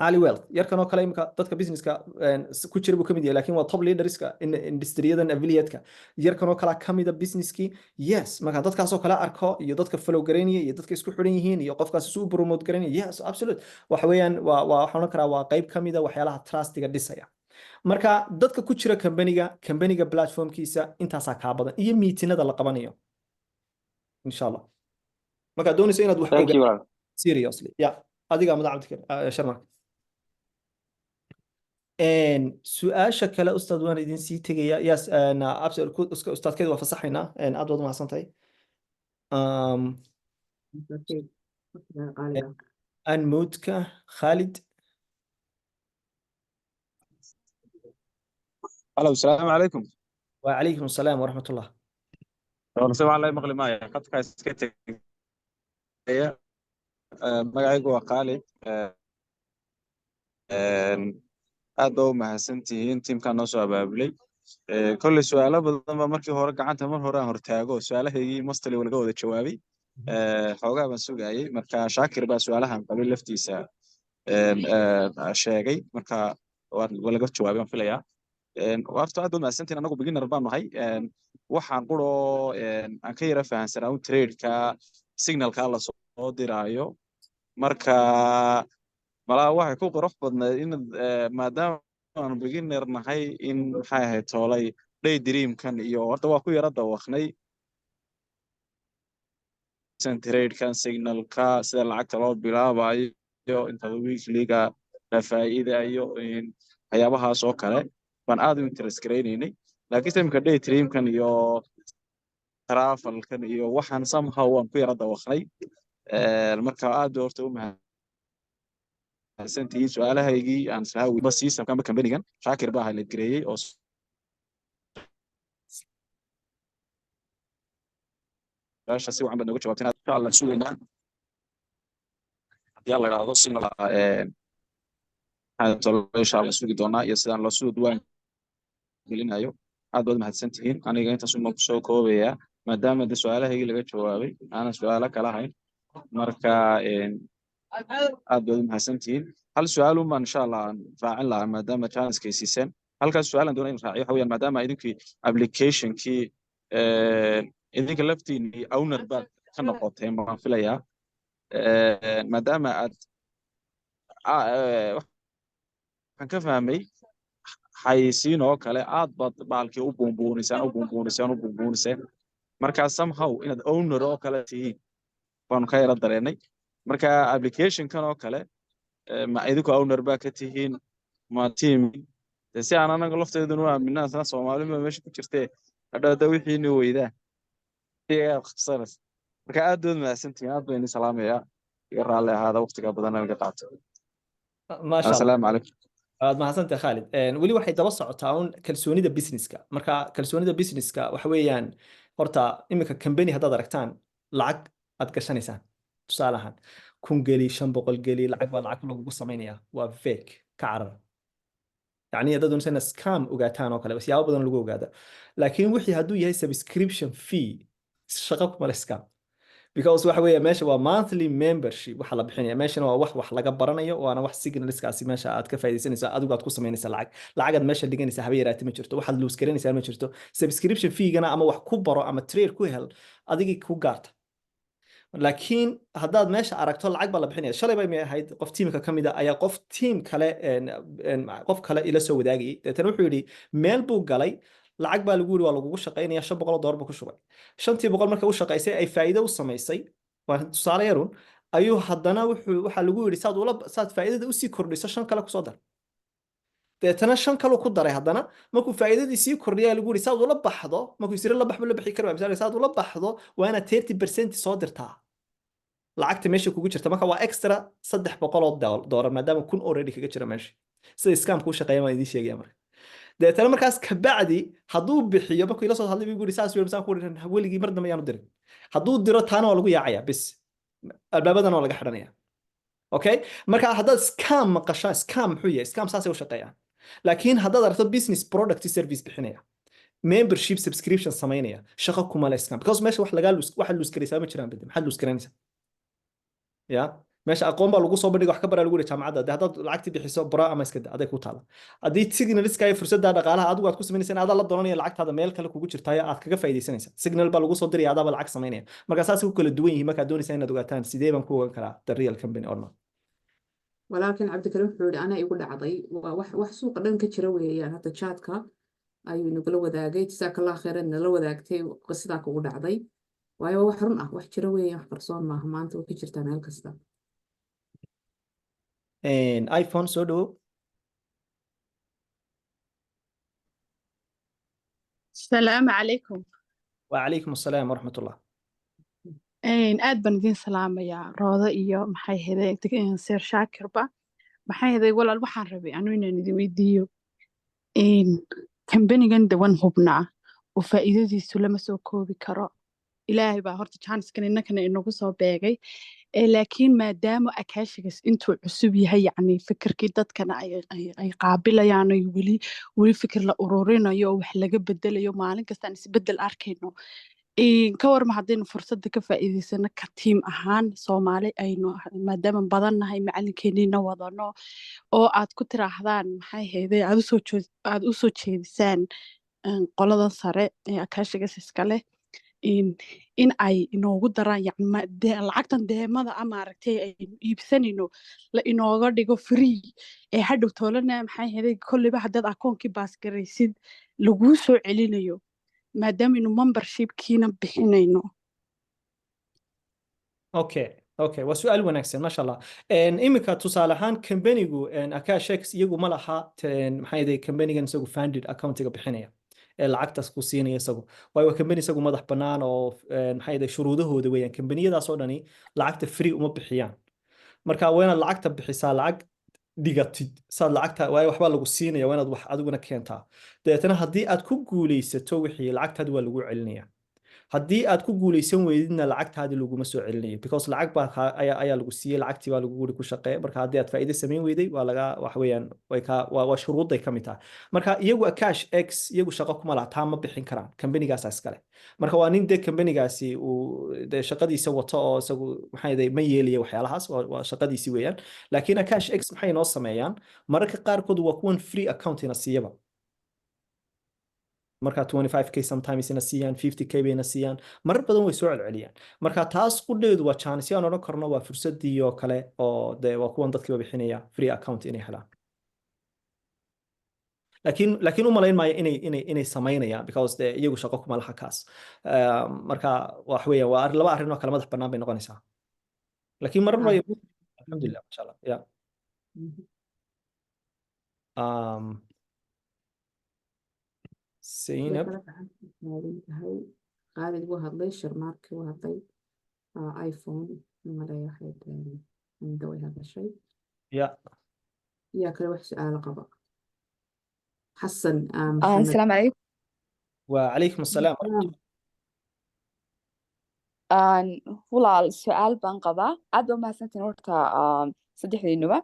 Ali Wealth yarkan oo kale imka dadka businesska ku jira buu kamid yahay laakiin waa top leaderska industriyadan affiliate-ka yarkan oo kale kamida businesskii yes marka dadkaas oo kale arko iyo dadka follow gareynaya iyo dadka isku xiran yihiin iyo qofkaas soo promote gareynaya yes absolute waxa weeyaan waa waxaan karaa waa qayb kamida waxyaalaha trustiga dhisaya. marka dadka ku jira company-ga platformkiisa intaasaa kaa badan iyo meetinada la qabanayo insha Allah marka doonayso inaad wax ogaato seriously adiga madacabdi sharmarka su-aasha kale ustaad waan idin sii tegaya yes ustaadkeedu waa fasaxaynaa aad waad mahadsantahay unmute-ka Khalid الو السلام عليكم. وعليكم السلام ورحمة الله. والله سمع الله مغلي معي خدك اسكت magacaygu waa Khalid. aad baa u mahadsantihiin tiimkan noo soo abaabulay. kolley su'aalo badan baa markii hore gacanta mar hore aan hortaago su'aalahaygii mostly laga wada jawaabay. xoogaa baan sugayay marka Shaakir baa su'aalahan qabay laftiisa sheegay marka waa laga jawaabay aan filayaa. horta aad baa mahadsantihiin anagu beginner baan nahay. waxaan quroo aan ka yara fahansanaa un trade-ka signalka la soo diraayo marka malaa waxay ku qurux badnayd in maadaama aan beginner nahay in maxay ahayd toolay daydreamkan iyo horta waa ku yara dawaqnay trade-kan signalka sida lacagta loo bilaabayo inta weekly-ga la faa'iidayo waxyaabahaas oo kale baan aad u interest garaynaynay laakiin timka daydreamkan iyo travelkan iyo waxaan somehow waan ku yara dawaqnay marka aad horta u mahadsantihiin su'aalahaygii aan islaawi bas systemka ama company-gan Shaakir baa la gareeyay oo su'aasha si wacan baad nooga jawaabteen insha Allah sugaynaa haddii la yiraahdo si insha Allah sugi doonaa iyo sidaan loo soo duwaan gelinayo aad baad mahadsantihiin aniga intaas uma soo koobaya maadaama su'aalahaygii laga jawaabay aanan su'aalo kala hayn marka aad baad mahadsantihiin hal su'aal baan insha Allah raacin lahaa maadaama chance-ka siiseen halkaas su'aalan doonay in raaciyo waxa weeyaan maadaama idinkii application-kii idinka laftiinii owner baad ka noqoteen baan filayaa maadaama aad waxaan ka fahmay xayisiin oo kale aad baad baalkii u buunbuuniseen marka somehow inaad owner oo kale tihiin waan ka yara dareenay marka application-kan oo kale ma idinku owner baa ka tihiin ma team si aan anaga lafteeduna u aaminaa sana Soomaaliba meesha ku jirtee hadda wixii ni weydaa marka aad baad mahadsantihiin aad baan idin salaamayaa iga raalli ahaada waqtiga badan naga qaato ما شاء الله assalaamu calaykum aad mahadsantahay Khalid weli waxay daba socotaa un kalsoonida businesska marka kalsoonida businesska waxa weeyaan horta imika company haddaad aragtaan lacag aad gashanaysaan tusaale ahaan 1,000 geli 500 geli lacag baa lacag lagugu samaynayaa waa fake ka carar يعني dad unsan scam ogaataan oo kale bas yaabo badan lagu ogaada laakiin wixii hadduu yahay subscription fee shaqo kuma leh scam because waxa weeye meesha waa monthly membership waxa la bixinaya meeshana waa wax laga baranayo waana wax signalskaasi meesha aad ka faa'iideysanaysaa adigu aad ku samaynaysaa lacagad meesha dhiganaysaa haba yaraatay ma jirto waxaad lose garanaysaa ma jirto subscription fee-gana ama wax ku baro ama trade ku hel adigii ku gaarta laakiin haddaad meesha aragto lacag baa la bixinaya shalay bay ahayd qof tiimka ka mid ah ayaa qof tiim kale qof kale ila soo wadaagayay deetana wuxuu yidhi meel buu galay lacag baa lagu yiri waa lagugu shaqaynaya $500 buu ku shubay 500 marka uu shaqaysay ay faa'iido u samaysay waa tusaale yarun ayuu haddana waxa lagu yiri saad faa'iidada u sii kordhiso 5 kale ku soo dar deetana 5 kale ku daray haddana markuu faa'iidadii sii kordhiyay lagu yiri saad ula baxdo markuu isir la baxbo la bixi karo misaal saad ula baxdo waa inaad 30% soo dirtaa lacagta meesha kugu jirta marka waa extra $300 maadaama kun already kaga jira meesha sida scam ku shaqeeya ma idin sheegaya marka deetana markaas ka bacdi hadduu bixiyo markuu ila soo hadlay buu yiri saas weeyaan ku dhiran weligii mar dambe ayaanu dirin hadduu diro taana waa lagu yaacaya bis albaabadan waa laga xidhanaya okay marka haddaad scam maqashaa scam muxuu yahay scam saasay u shaqeeyaan laakiin haddaad aragto business product service bixinaya membership subscription samaynaya shaqo kuma leh scam because meesha wax lose garaysaa ma jiraan bid maxaad lose garanaysaa ya meesha aqoon baa lagu soo bandhigay wax ka baraa lagu yiri jaamacadda haddaad lacagti bixiso bara ama iska daa aday ku taala haddii signalska ay fursadda dhaqaalaha adigu aad ku samaynaysaa aad la doonanaya lacagtaada meel kale kugu jirtaayo aad kaga faa'iideysanaysaa signal baa lagu soo diraya adaaba lacag samaynaya marka saas ku kala duwan yihiin marka doonaysaa inaad ogaataan sidee baan ku ogaan karaa the real company or not walaakin cabdikariim wuxuu yidhi anaa igu dhacday waa wax suuqa dhan ka jira weeyaan hadda jaadka ayuu nagula wadaagay jazakallahu khayran nala wadaagtay qisidaa kugu dhacday waayo wax run ah wax jira weeyaan wax qarsoon maaha maanta way ka jirtaa meel kasta iPhone soo dhawow السلام عليكم وعليكم السلام ورحمة الله aad baan idin salaamayaa roodo iyo maxay heday Sir Shaakirba maxay heday walaal waxaan rabay anu inaan idin weydiiyo kambanigan dawan hubnaa oo faa'iidadiisu lama soo koobi karo ilaahay baa horta chance-kan innakana inagu soo beegay laakiin maadaama akaashigas intuu cusub yahay yacni fikirkii dadkana ay qaabilayaan ay weli fikir la ururinayo oo wax laga bedelayo maalin kastaan isbedel arkayno ka warma haddaynu fursadda ka faa'iidaysano ka tiim ahaan Soomaali aynu maadaama badannahay macalinkeennina wadano oo aad ku tiraahdaan maxay hayday aad u soo jeedisaan qoladan sare ee akaashigas iska leh in ay inoogu daraan yacni lacagtan deemada ama aragtay aynu iibsanayno la inooga dhigo free ee hadhow toolana maxay hayday kolleyba haddaad akoonkii baasgaraysid laguu soo celinayo maadaama inu membershipkiina bixinayno. Okay, waa su'aal wanaagsan masha Allah. Iminka tusaale ahaan kambanigu Akashex iyagu ma laha maxay yahay kambanigan isagu funded accountiga bixinaya ee lacagtaas ku siinaya isagu waayo kambani isagu madax bannaan oo maxay yahay shuruudahooda weeyaan kambaniyadaas oo dhani lacagta free uma bixiyaan marka waa inaad lacagta bixisaa lacag dhigatid saad lacagta waayo waxba lagu siinaya waa inaad wax adiguna keentaa deetana haddii aad ku guuleysato wixii lacagtaada waa lagu celinaya haddii aad ku guuleysan weydidna lacagtaadi laguma soo celinayo because lacag baa ayaa lagu siiyey lacagtii baa lagu guri ku shaqeeyay marka haddii aad faa'iido samayn weyday waa laga wax weeyaan waa shuruuday ka mid tahay marka iyagu Akash X iyagu shaqo kuma laha taa ma bixin karaan kambanigaas iskale marka waa nin de kambanigaasi uu de shaqadiisa wato oo isagu maxay yahay ma yeelayo waxyaalahaas waa shaqadiisi weeyaan laakiin Akash X maxay noo sameeyaan mararka qaarkood waa kuwan free account ina siiyaba marka 25k sometimes ina siiyaan 50k bayna siiyaan marar badan way soo celceliyaan marka taas qudheedu waa chance aan oran karno waa fursadii oo kale oo de waa kuwan dadkii bixinaya free account inay helaan laakiin uma leyn maayo inay sameynayaan because de iyagu shaqo kuma laha kaas marka wax weeyaan waa laba arrin oo kala madax bannaan bay noqonaysaa laakiin marar way alxamdulillah insha Allah ya Zainab Khalid wuu hadlay Sharmaarki wuu hadlay iPhone malaya waxayd way hadashay yaa kale wax su'aalo qaba Xasan Maxamed السلام عليكم. وعليكم السلام walaal su'aal baan qabaa aad baa mahadsantiin horta saddexdiinuba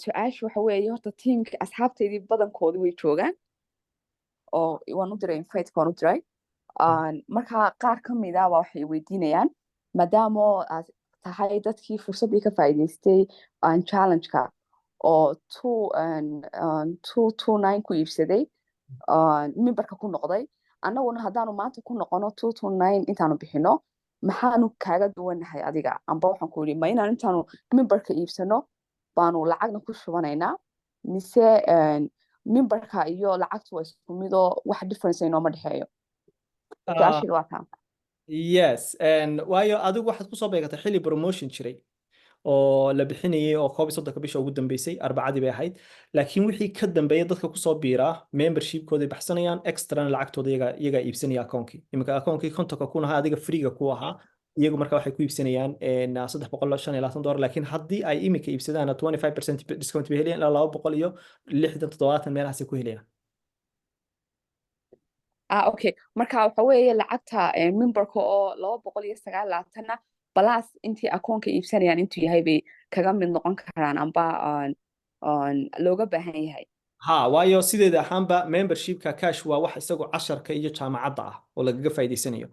su-aasha waxa weeye horta tiimka asxaabteydii badankooda way joogaan oo waan u diray invite waan u diray marka qaar ka mid ah waa waxay weydiinayaan maadaama aad tahay dadkii fursaddii ka faa'iidaystay challenge-ka oo 229 ku iibsaday memberka ku noqday annaguna haddaanu maanta ku noqono 229 intaanu bixino maxaanu kaaga duwanahay adiga amba waxaan ku yidhi ma inaan intaanu memberka iibsano baanu lacagna ku shubanaynaa mise memberka iyo lacagtu waa isku mid oo wax difference inooma dhexeeyo su-aashayda waa taa yes waayo adigu waxaad kusoo beegatay xilli promotion jiray oo la bixinayay oo 13 bisha ugu dambeysay arbacadii bay ahayd laakiin wixii ka dambeeyay dadka kusoo biiraa membershipkooda baxsanayaan extra lacagtooda iyaga iibsanaya akoonkii iminka akoonkii kontonka kun ahaa adiga freega ku ahaa iyagu marka waxay ku iibsanayaan $325 laakiin haddii ay iminka iibsadaan 25% discount bay helayaan ilaa 260 meelahaas ku helayaan okay marka waxa weeye lacagta memberka oo 229 balaas intii akoonka iibsanayaan intuu yahay bay kaga mid noqon karaan amba looga baahan yahay ha waayo sideeda ahaanba membershipka cash waa wax isagu 10ka iyo jaamacadda ah oo lagaga faa'iideysanayo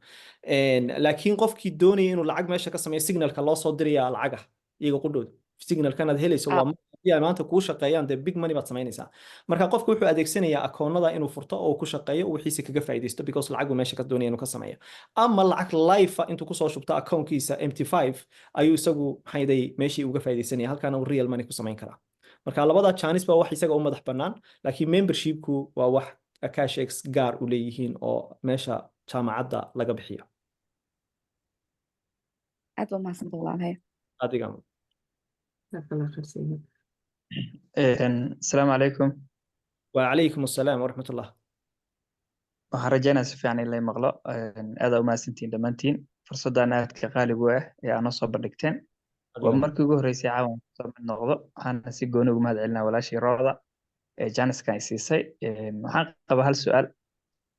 laakiin qofkii doonaya inuu lacag meesha ka sameeyo signalka loo soo diraya lacaga iyaga qudhood signalkan aad helayso waa markii maanta kuu shaqeeyaan de big money baad samaynaysaa marka qofku wuxuu adeegsanayaa akoonada inuu furto oo ku shaqeeyo oo wixiisa kaga faa'iideysto because lacag meesha ka doonaya inuu ka sameeyo ama lacag live intuu ku soo shubto akoonkiisa MT5 ayuu isagu maxayday meeshii uga faa'iideysanaya halkaana uu real money ku samayn karaa marka labada chance baa wax isaga u madax bannaan laakiin membershipku waa wax Akashex gaar u leeyihiin oo meesha jaamacadda laga bixiyo aad baa mahadsantahay walaalahay adiga السلام عليكم وعليكم السلام ورحمة الله waxaan rajaynaa si fiican in la maqlo aad u mahadsantiin dhammaantiin fursaddan aadka qaaligu ah ee aad noo soo bandhigteen waa markii ugu horreysay caawan soo mid noqdo waxaana si gooni ugu mahad celinaa walaashii Rooda ee Janiska ay siisay waxaan qabaa hal su'aal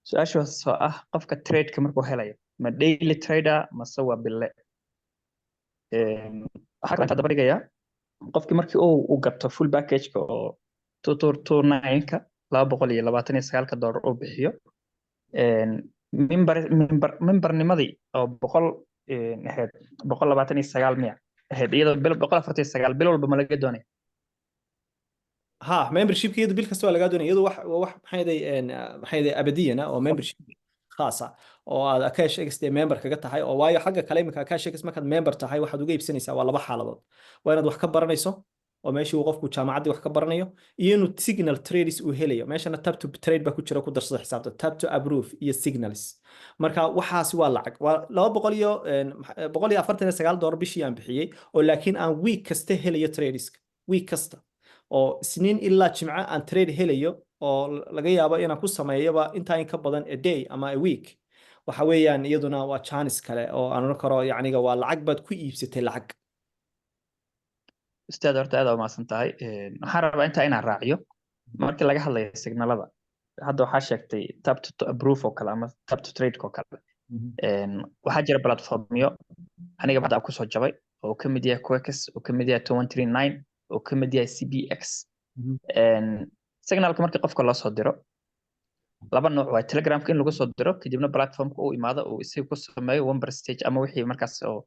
su-aashaas oo ah qofka trade-ka markuu helayo ma daily trader mase waa bille waxaa kaloo inta daba dhigayaa qofkii markii uu gato full package-ka oo 229-ka $229 uu bixiyo membernimadii oo 100 ahayd 129 miya ahayd iyadoo 149 bil walba ma laga doonay ها membership كيدو بيل كستوا لقى دون يدو wax maxay abadiyana oo membership khaas ah oo aad Akash X member kaga tahay oo waayo xagga kale imika Akash X markaad member tahay waxaad uga iibsanaysaa waa laba xaaladood waa inaad wax ka baranayso oo meeshii uu qofku jaamacaddii wax ka baranayo iyo inuu signal trades uu helayo meeshana tab to trade ba ku jira ku darsada xisaabta tab to approve iyo signals marka waxaasi waa lacag waa 249 dollar bishii aan bixiyay oo laakiin aan week kasta helayo trades week kasta oo isniin ilaa jimco aan trade helayo oo laga yaabo inaan ku sameeyaba inta in ka badan a day ama a week waxa weeyaan iyaduna waa chance kale oo aan oran karo yacniga waa lacag baad ku iibsatay lacag ustaad horta aad u maasan tahay waxaan rabaa inaan raaciyo markii laga hadlayo signalada hadda waxaa sheegtay tab to approve oo kale ama tab to trade oo kale waxaa jira platformyo aniga hadda ku soo jabay oo ka mid yahay Quex oo ka mid yahay 239 oo ka mid yahay CBX signalka markii qofka loo soo diro laba nooc waa Telegramka in lagu soo diro kadibna platformka uu imaado oo isaga ku sameeyo one per stage ama wixii markaas oo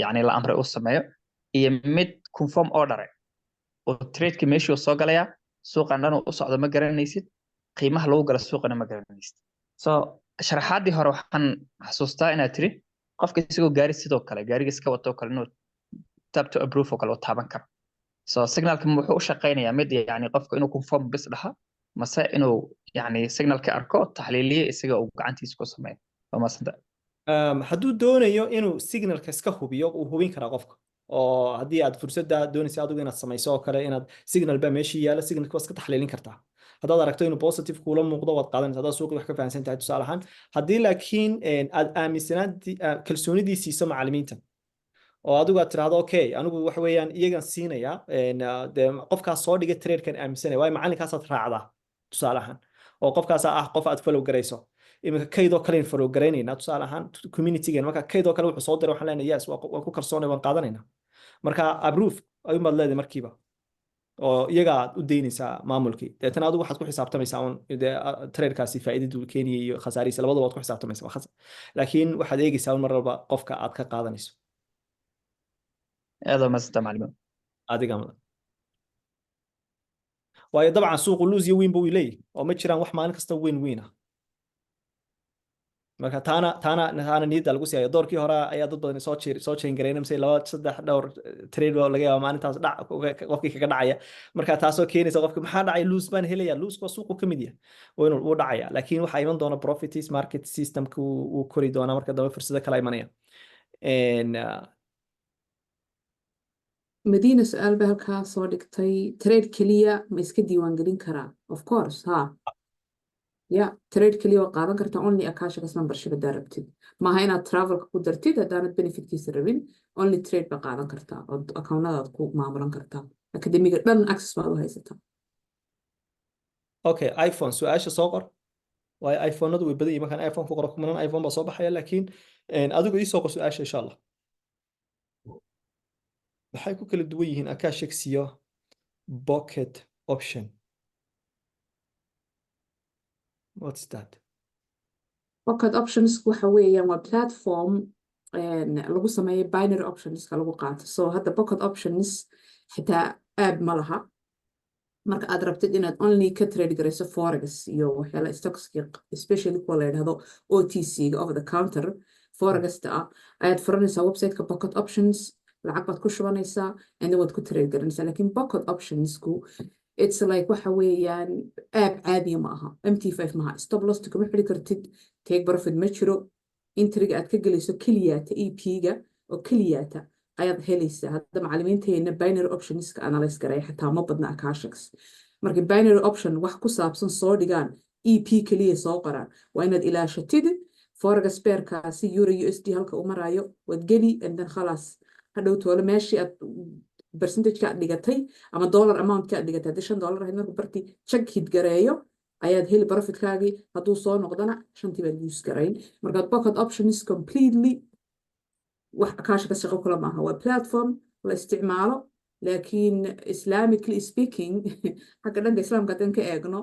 yani la amray uu sameeyo iyo mid confirm order oo trade-ki meeshii soo galaya suuqan dhan uu socdo ma garanaysid qiimaha lagu gala suuqana ma garanaysid so sharaxaadii hore waxaan xasuustaa inaad tiri qofka isagoo gaari sidoo kale gaariga iska wato kale inuu tab to approve oo kale uu taaban karo so signalka wuxuu u shaqeynayaa mid yani qofka inuu confirm bis dhaha mase inuu yani signalka arko taxliiliye isaga uu gacantiisa ku sameeyo waa maasanta hadduu doonayo inuu signalka iska hubiyo uu hubin karaa qofka oo haddii aad fursadda doonaysa adigu inaad samayso oo kale inaad signal baa meeshii yaala signalka waa iska taxliilin kartaa haddaad aragto inuu positive kuula muuqdo waad qaadanaysa haddaad suuqii wax ka fahansan tahay tusaale ahaan haddii laakiin aad aaminsanaantii kalsoonidii siiso macallimiinta oo adigu aad tiraahdo okay anigu wax weeyaan iyagan siinaya de qofkaas soo dhigay tradekan aaminsanaya waayo macallinkaasaad raacdaa tusaale ahaan oo qofkaas ah qof aad follow garayso iminka kaydoo kale in follow garaynayna tusaale ahaan communitygan marka kaydoo kale wuxuu soo diray waxaan leenahay yes waa ku kalsoonay waan qaadanayna marka approve ayuun baad leedahay markiiba oo iyaga aad u daynaysaa maamulkii deetana adigu waxaad ku xisaabtamaysaa un tradekaasi faa'iidadu keeniyay iyo khasaarihiisa labadaba waad ku xisaabtamaysaa laakiin waxaad eegaysaa mar walba qofka aad ka qaadanayso هذا ما استعمل adiga mudan waayo dabcan suuqu lose iyo win buu leeyahay oo ma jiraan wax maalin kasta win ah marka taana niyadda lagu siiyay doorkii hore ayaa dad badan soo chain gareynay mise 2-3 dhowr trade oo laga yaabo maalintaas dhac qofkii kaga dhacaya marka taasoo keenaysa qofka maxaa dhacay lose baan helaya lose waa suuqu ka mid yahay oo inuu u dhacaya laakiin waxa iman doona profits market systemku uu kori doona marka dambe fursado kala imanaya مدينة سؤال بهالكا صادق تريد كلية ما يسكت ديوان قلين كرا of course ها يا تريد كلية وقارن كرتا only أكاشا كسمان برشبة داربتد ما هينا ترافل كودرتد هدانت benefit كيس الربين only trade بقارن كرتا أكاونا دادكو معمران كرتا أكاديمي قرن أكسس مالو هايستا اوكي ايفون سؤاشا صغر واي ايفون ندو بدي ما كان ايفون فوق رقم من ايفون بصباح لكن ادوغو اي سوق سؤاشا ان شاء الله maxay ku kala duwan yihiin Akash X iyo Pocket Option what's that Pocket Options waxa weeyaan waa platform lagu sameeyo binary options ka lagu qaato so hadda Pocket Options xitaa aad ma laha marka aad rabtid inaad only ka trade garayso forex iyo waxyaala stocks especially kuwa la yidhaahdo OTC over the counter forex ayaad furanaysaa website-ka Pocket Options lacag baad ku shubanaysaa and waad ku trade garanaysaa laakiin Pocket Optionsku it's like waxa weeyaan app caadi ma aha MT5 ma aha stop loss kuma xiri kartid take profit ma jiro intriga aad ka galayso kaliyaata EP-ga oo kaliyaata ayaad helaysaa hadda macallimiinteena binary optionska analyze garay xataa ma badna Akash marka binary option wax ku saabsan soo dhigaan EP kaliya soo qoraan waa inaad ilaashatid forex pairkaasi euro USD halka uu marayo waad geli and then خلاص hadhow toole meeshii aad percentage-ka aad dhigatay ama dollar amount-ka aad dhigatay haddii $5 ahayd markuu bartii check hit gareeyo ayaad heli profit-kaagii hadduu soo noqdana 5 baad use garayn markaad Pocket Options completely wax akaashiga shaqo kula maaha waa platform la isticmaalo laakiin islamically speaking xagga dhanka islaamka haddaan ka eegno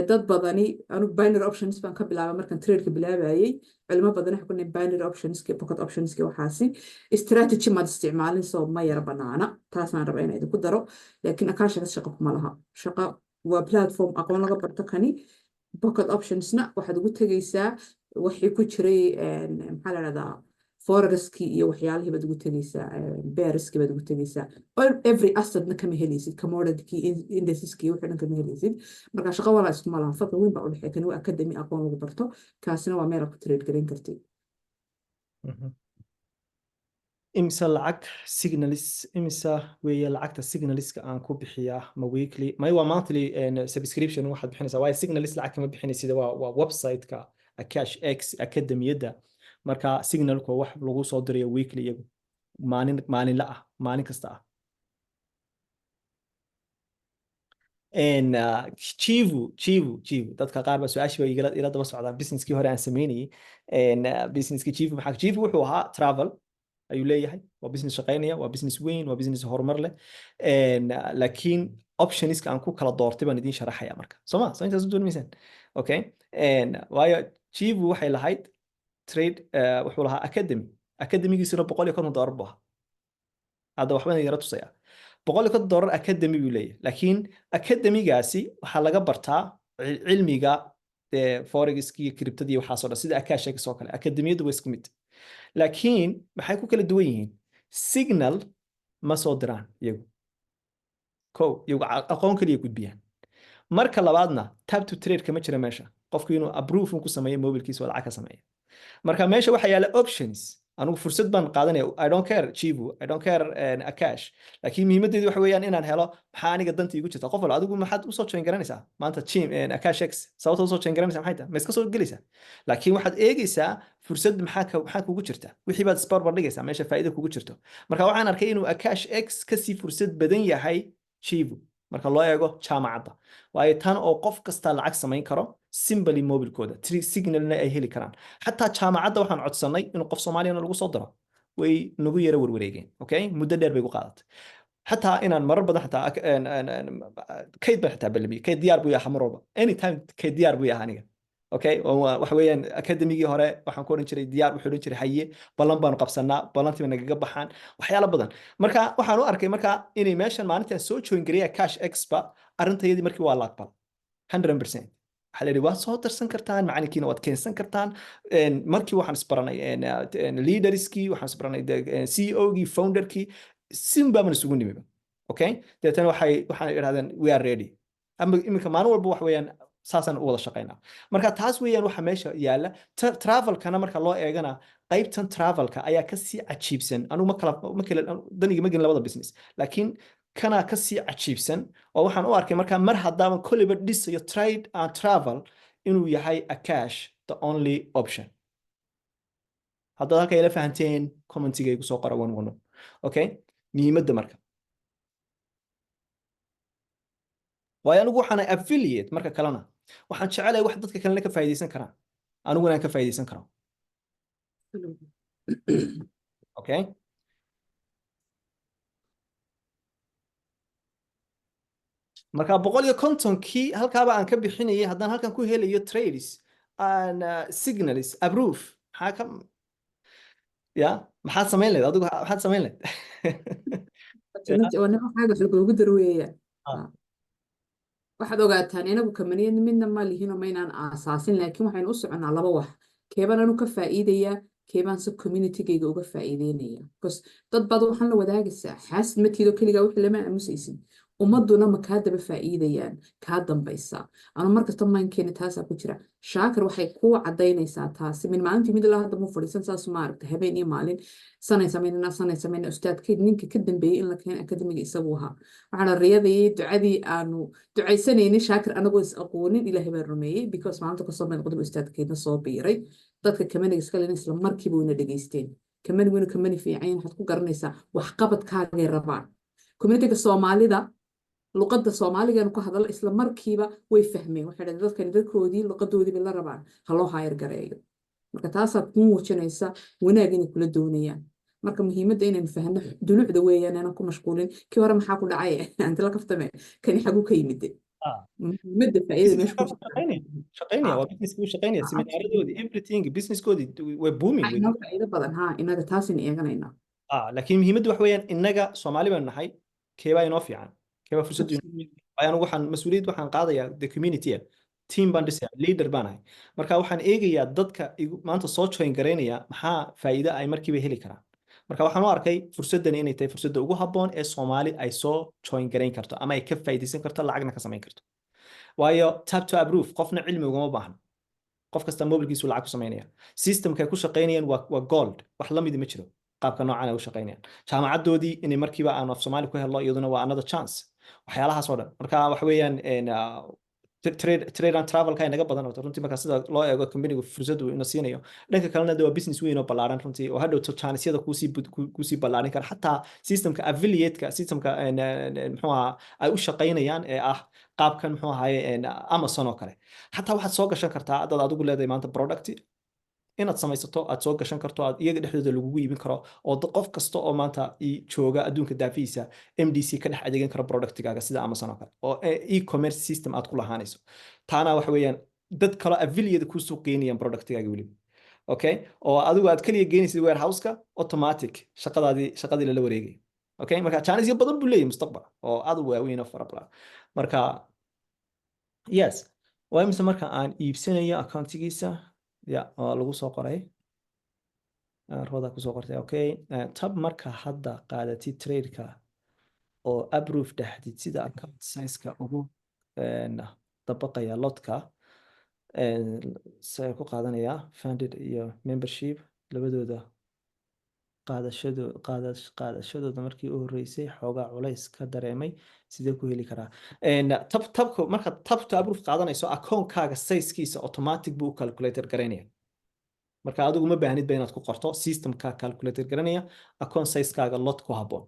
dad badani anigu binary options baan ka bilaabay markaan trade-ka bilaabayay culimo badan waxay ku leeyihiin binary optionski pocket optionski waxaasi strategy maad isticmaalin soo ma yara banaana taasaan rabaa inaan idinku daro laakiin akaashiga shaqo kuma laha shaqo waa platform aqoon laga barto kani pocket optionsna waxaad ugu tegaysaa wixii ku jiray maxaa la dhahdaa forexki iyo waxyaalihii baad ugu tegaysaa beariski baad ugu tegaysaa every assetna kama helaysid commodity indexeski wixii dhan kama helaysid marka shaqo walaa iskuma laha farqi weyn baa u dhexeeya kani waa academy aqoon lagu barto kaasina waa meel aad ku trade garan kartid imisa lacag signalis imisa weeye lacagta signaliska aan ku bixiyaa ma weekly may waa monthly subscription waxaad bixinaysaa waayo signalis lacag kama bixinaysid waa website-ka Akash X akademiyada marka signalku wax lagu soo dirayo weekly iyagu maalin la ah maalin kasta ah Chivu dadka qaar ba su'aashi way ila daba socdaan businesskii hore aan sameynayay businesskii Chivu maxaa Chivu wuxuu ahaa travel ayuu leeyahay waa business shaqeynaya waa business weyn waa business horumar leh laakiin optionska aan ku kala doortay baan idin sharaxaya marka soo intaas u doonaysan okay waayo Chivu waxay lahayd trade wuxuu lahaa academy-giisuna $150 buu ahaa hadda waxbaan yara tusaya $150 academy buu leeyahay laakiin academy-gaasi waxaa laga bartaa cilmiga forex-ki iyo cryptadii waxaas oo dhan sida Akash oo kale academy-yadu way isku mid laakiin maxay ku kala duwan yihiin signal ma soo diraan iyagu iyagu aqoon kaliya gudbiyaan marka labaadna tap to trade kama jira meesha qofku inuu approve ku sameeyo mobilkiisa oo lacag ka sameeyo marka meesha waxa yaala options anigu fursad baan qaadanaya I don't care Chivu I don't care Akash laakiin muhiimadeedu waxa weeyaan inaan helo maxaa aniga danta igu jirta qof walba adigu maxaad u soo join garanaysaa maanta Akash X sababta u soo join garanaysaa maxay tahay ma iska soo gelaysaa laakiin waxaad eegaysaa fursad maxaa kugu jirta wixii baad isbarbar dhigaysaa meesha faa'iido kugu jirto marka waxaan arkay inuu Akash X ka sii fursad badan yahay Chivu marka loo eego jaamacadda waayo tan oo qof kasta lacag samayn karo simply mobilkooda signalna ay heli karaan xataa jaamacadda waxaan codsanay inuu qof Soomaaliyana lagu soo diro way nagu yara warwareegeen okay muddo dheer bay ku qaadatay xataa inaan marar badan xataa kayd baan xataa balamiye kayd diyaar buu yahay mar walba anytime kayd diyaar buu yahay aniga okay waxa weeyaan academy-gii hore waxaan ku oran jiray diyaar wuxuu oran jiray haye ballan baanu qabsanaa ballantii bay nagaga baxaan waxyaalo badan marka waxaan u arkay marka inay meeshan maalintaan soo join gareeya Cash Expa arintayadii markii waa la aqbal 100% waxa la yidhi waad soo darsan kartaan macalinkiina waad keensan kartaan markii waxaan isbaranay leaderskii waxaan isbaranay CEO-gii founderkii simba man isugu nimiba okay deetana waxaan idhahdeen we are ready ama iminka maalin walba wax weeyaan saasan u wada shaqeynaa marka taas weeyaan waxa meesha yaala travel-kana marka loo eegana qaybtan travel-ka ayaa ka sii cajiibsan anu ma kala daniga ma gelin labada business laakiin kana ka sii cajiibsan oo waxaan u arkay marka mar haddaba kolliba dhisayo trade and travel inuu yahay Akash the only option haddaad halka ila fahanteen commentiga igu soo qora one okay muhiimadda marka waayo anigu waxaan affiliate marka kalena waxaan jecelahay wax dadka kalena ka faa'iideysan karaan aniguna aan ka faa'iideysan karo okay marka 150kii halkaaba aan ka bixinayay haddaan halkan ku helayo trades and signals approve maxaad samayn lahayd adigu maxaad samayn lahayd waxaad ogaataan inagu kamaniyad midna ma lihiin oo maynaan aasaasin laakiin waxaynu u soconnaa laba wax keebaan anu ka faa'iidayaa keebaan si communitygayga uga faa'iideynaya because dad baad waxaan la wadaagaysaa xaasid matiido keligaa wixii lama aamusaysin ummaduna ma kaa daba faa'iidayaan kaa dambaysaa ama markasta maankeena taasaa ku jira shaakir waxay kuu cadaynaysaa taasi min maalintii mid ilaa hadda mu fadhiisan saas ma aragta habeen iyo maalin sanay samaynana ustaadkeed ninka ka dambeeyey in la keeno akademiga isagu ahaa waxaana riyadayay ducadii aanu ducaysanaynin shaakir anagoo is aqoonin ilaahay baan rumeeyey because maalinta kasoo meel qodobka ustaadkeedna soo biiray dadka kamaniga iska lena isla markiiba wayna dhegaysteen kamanigu inuu kamani fiican waxaad ku garanaysaa waxqabadkaagay rabaan communityga Soomaalida luqadda Soomaaliga ku hadal isla markiiba way fahmeen waxa dhacday dadkan dadkoodii luqadoodii bay la rabaan ha loo hayr gareeyo marka taas aad ku muujinaysa wanaag inay kula doonayaan marka muhiimadda inaynu fahanno dulucda weeyaan aanan ku mashquulin kii hore maxaa ku dhacay anti la kaftame kani xaguu ka yimid ah muhiimadda faa'iidada business meesha ku shaqaynaya waa business ku shaqaynaya seminaaradoodii everything business koodii way booming way inoo faa'iido badan ha inaga taasina eeganayna laakiin muhiimaddu wax weeyaan innaga Soomaali baan nahay keebaa inoo fiican keebaa fursad ayaan waxaan mas'uuliyad waxaan qaadayaa the community team baan dhisaya leader baan ahay marka waxaan eegayaa dadka maanta soo join gareynaya maxaa faa'iido ay markiiba heli karaan marka waxaan u arkay fursaddan inay tahay fursadda ugu habboon ee Soomaali ay soo join gareyn karto ama ay ka faa'iideysan karto lacagna ka samayn karto waayo tap to approve qofna cilmi ugama baahna qof kasta mobilkiisu lacag ku samaynaya systemka ay ku shaqaynayaan waa gold wax la mid ma jiro qaabka noocan ay u shaqaynayaan jaamacadoodii inay markiiba aan af Soomaali ku helno iyaduna waa another chance waxyaalahaas oo dhan marka wax weeyaan trade and travel ka inaga badan oo runtii marka sida loo eego company-gu fursad uu ina siinayo dhanka kalena waa business weyn oo ballaaran runtii oo hadhow chance-yada kusii ballaarin kara xataa systemka affiliate-ka systemka muxuu ahaa ay u shaqaynayaan ee ah qaabkan muxuu ahaye Amazon oo kale xataa waxaad soo gashan kartaa dad adigu leedahay maanta product inaad samaysato aad soo gashan karto aad iyaga dhexdooda lagugu iibin karo oo qof kasta oo maanta jooga adduunka daafiisa MDC ka dhex adeegan karo productigaaga sida Amazon oo kale oo e-commerce system aad ku lahaanayso taana waxa weeyaan dad kale affiliate ku soo qeynayaan productigaaga waliba okay oo adigu aad kaliya geynaysid warehouse-ka automatic shaqadii la wareegay okay marka chance badan buu leeyahay mustaqbal oo aad u waaweyn oo fara badan marka yes waa imse marka aan iibsanayo accountigiisa ya oo lagu soo qoray roda ku soo qortay okay tab marka hadda qaadatid trade-ka oo approve dhahdid sida account size-ka ugu dabaqaya lotka say ku qaadanaya funded iyo membership labadooda qaadashadooda markii u horeysay xoogaa culays ka dareemay sidee ku heli karaa tabka marka tabta approve qaadanayso account-kaaga size-kiisa automatic buu calculator garaynaya marka adigu ma baahnid ba inaad ku qorto system-ka calculator garanaya account size-kaaga lot ku habboon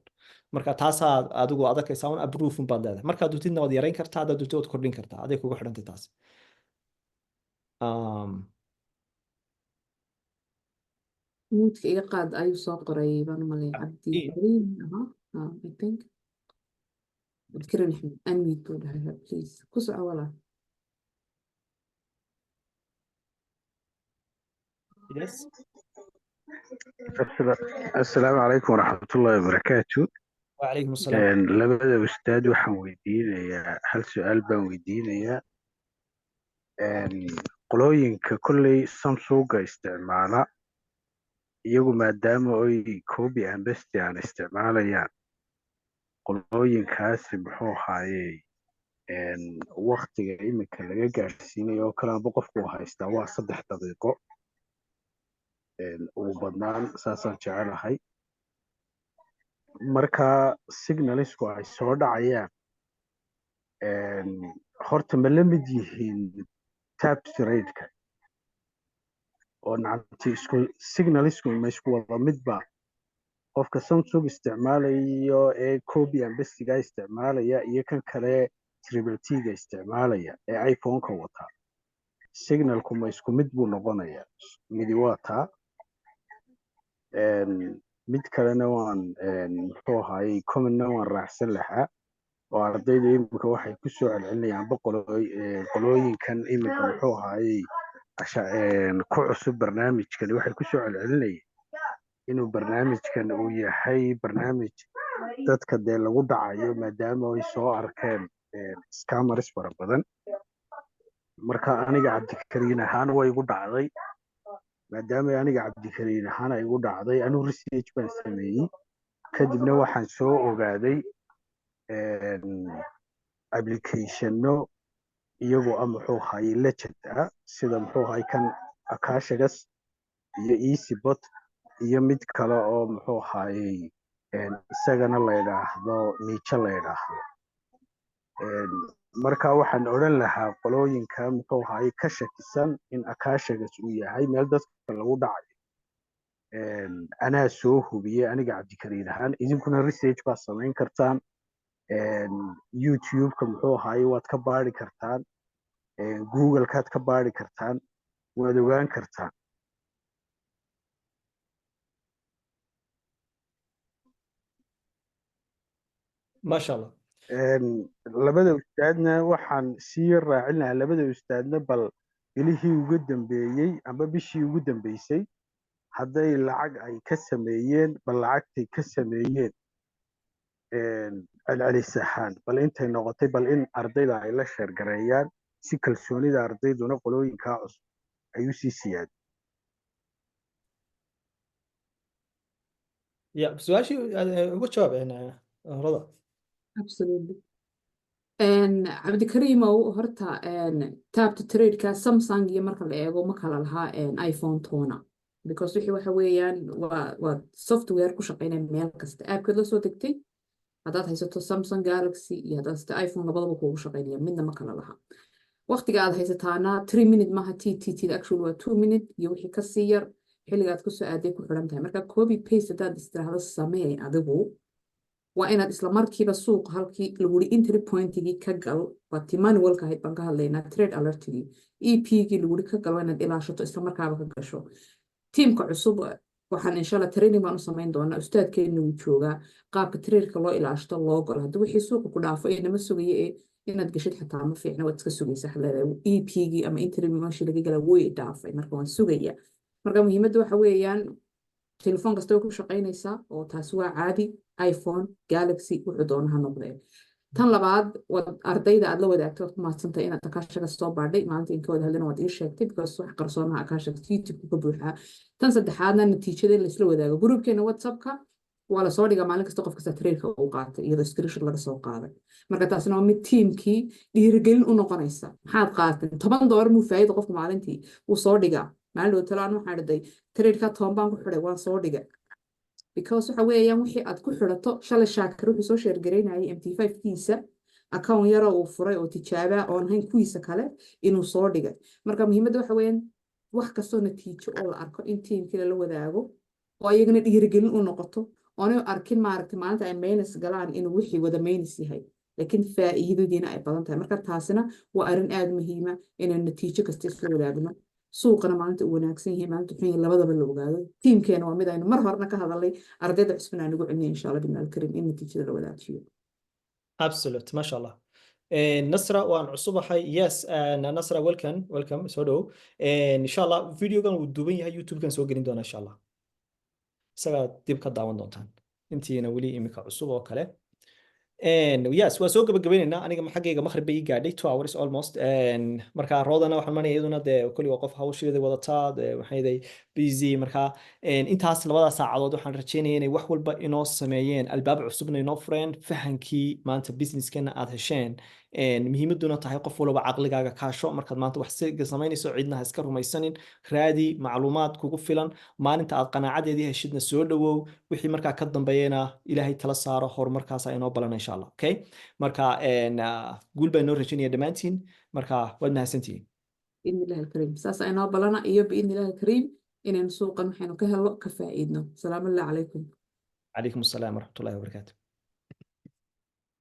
marka taasaa adigu adakaysaa un approve baad leedahay markaad dutidna waad yarayn kartaa haddaad dutid waad kordhin kartaa aday kugu xidhantay taas muudka iga qaad ayuu soo qoray baan malay cabdi karim I think cabdikarim axmed unmute buu dhahay please ku soco walaa yes السلام عليكم ورحمة الله وبركاته. وعليكم السلام لبدا أستاذ waxaan weydiinayaa hal su'aal baan weydiinayaa qolooyinka kolley Samsung isticmaala iyagu maadaama ay copy and paste aan isticmaalayaan qolooyinkaasi muxuu ahaayey waqtiga iminka laga gaarsiinayo oo kale amba qofku haystaa waa 3 daqiiqo ugu badnaan saasaan jecelahay marka signalisku ay soo dhacayaan horta ma la mid yihiin tap trade-ka oo nacamti isku signalisku ma isku wada midba qofka Samsung isticmaalayo ee copy and paste-ga isticmaalaya iyo kan kale triple T-ga isticmaalaya ee iPhone-ka wata signalku ma isku mid buu noqonayaa midi waa taa mid kalena waan muxuu ahaayey commentna waan raacsan lahaa oo ardayda iminka waxay ku soo celcelinayaan qolooyinkan iminka muxuu ahaayey ku cusub barnaamijkani waxay ku soo celcelinayaan inuu barnaamijkan uu yahay barnaamij dadka dee lagu dhacayo maadaama ay soo arkeen scammers fara badan marka aniga cabdikariin ahaan way igu dhacday maadaama aniga cabdikariin ahaan ay igu dhacday anuu research baan sameeyey kadibna waxaan soo ogaaday applicationno iyagoo muxuu ahaayey legend sida muxuu ahaayey kan Akashagas iyo EasyBot iyo mid kale oo muxuu ahaayey isagana la yidhaahdo niche la yidhaahdo marka waxaan odhan lahaa qolooyinka muxuu ahaayey ka shakisan in Akashagas uu yahay meel dadka lagu dhacayo anaa soo hubiyey aniga cabdikariin ahaan idinkuna research baad samayn kartaan YouTube-ka muxuu ahaayey waad ka baari kartaan Google-kaad ka baari kartaan waad ogaan kartaan ما شاء الله. labada ustaadna waxaan sii raacin lahaa labada ustaadna bal bilihii ugu dambeeyey ama bishii ugu dambeysay hadday lacag ay ka sameeyeen bal lacagtay ka sameeyeen celcelis ahaan bal intay noqotay bal in ardayda ay la sheergareeyaan si kalsoonida ardayduna qolooyinkaa cusub ay u sii siyaado. يا سؤاشي uga jawaab rada. absolutely cabdikarimow horta tap to trade-ka Samsung iyo marka la eego ma kala lahaa iPhone toona because wixii waxa weeyaan waa software ku shaqeynaya meel kasta app-ka la soo degtay haddaad haysato Samsung Galaxy iyo haddaad haysato iPhone labadaba kuugu shaqeynaya midna ma kala laha waqtiga aad haysataana 3 minute maaha TTT actually waa 2 minute iyo wixii ka sii yar xilliga aad ku soo aaday ku xiran tahay marka copy paste haddaad istiraahdo samee adigu waa inaad isla markiiba suuqa halkii lagu yiri entry point-gii ka gal waa manualka ahayd baan ka hadlaynaa trade alert-gii EP-gii lagu yiri ka gal waa inaad ilaashato isla markaaba ka gasho tiimka cusub waxaan insha Allah training baan u samayn doonaa ustaadkeena uu joogaa qaabka trade-ka loo ilaashto loo galo haddii wixii suuqa ku dhaafo ee nama sugaye inaad gashid xitaa ma fiicna waad iska sugaysaa leedahay EP-gii ama entry meeshii laga gala way dhaafay marka waan sugaya marka muhiimadda waxa weeyaan telefoon kasta way ku shaqaynaysaa oo taasi waa caadi iPhone Galaxy wuxuu doonaha noqdee tan labaad ardayda aad la wadaagto waad ku mahadsantahay inaad akaashaga soo baadhay maalinta inkooda hadlana waad ii sheegtay because wax qarsoonaha akaashaga YouTube ka buuxaa tan saddexaadna natiijada in laisla wadaago gruubkeena WhatsApp-ka waa lasoo dhigaa maalin kasta qof kasta trade-ka uu qaatay iyadoo screenshot laga soo qaaday marka taasina waa mid tiimkii dhiirigelin u noqonaysa maxaad qaatay $10 muu faa'iido qofka maalintii wuu soo dhigaa maalin dhow talaan waxaan dhiday trade-ka 10 baan ku xidhay waan soo dhigay because waxa weeyaan wixii aad ku xidhato shalay shaakir wuxuu soo sheergareynayay MT5-kiisa account yar oo uu furay oo tijaaba oo ahayn kuwiisa kale inuu soo dhigay marka muhiimadda waxa weeyaan wax kastoo natiijo oo la arko in tiimkii la wadaago oo ayagana dhiirigelin u noqoto oonay arkin maaragtay maalinta ay minus galaan inuu wixii wada minus yahay laakiin faa'iidadiina ay badan tahay marka taasina waa arrin aad muhiima inaan natiijo kasta isla wadaagno suuqana maalinta uu wanaagsan yahay maalinta xun labadaba la ogaado tiimkeena waa mid aynu mar horena ka hadalay ardayda cusbana aan ugu celinayo insha Allah bidna alkarim in natiijada la wadaajiyo absolute ma sha Allah. Nasra waan cusubahay yes Nasra welcome soo dhow insha Allah videogan uu duuban yahay YouTube-kan soo gelin doona insha Allah isaga dib ka daawan doontaan intiina weli imika cusub oo kale yes waa soo gabagabeynayna aniga xaggayga maghrib bay gaadhay 2 hours almost marka roodana waxaan manay iyaduna de kulli waa qof hawsheeda wadataa waxayday busy marka intaas labada saacadood waxaan rajeynayaa inay wax walba inoo sameeyeen albaab cusubna inoo fureen fahankii maanta business-keena aad hesheen muhiimaduna tahay qof walba caqligaaga kaasho markaad maanta wax samaynayso cidna ha iska rumaysanin raadi macluumaad kugu filan maalinta aad qanaacadeedii heshidna soo dhawow wixii markaa ka dambeeyana ilaahay tala saaro horumarkaas inoo balan insha Allah okay marka guul baa inoo rajaynaya dhammaantiin marka waad mahadsantihiin بإذن الله الكريم ساسا إنه بلنا إيو بإذن الله الكريم إن نسوقا وحين كهلا كفائدنا سلام الله عليكم عليكم السلام ورحمة الله وبركاته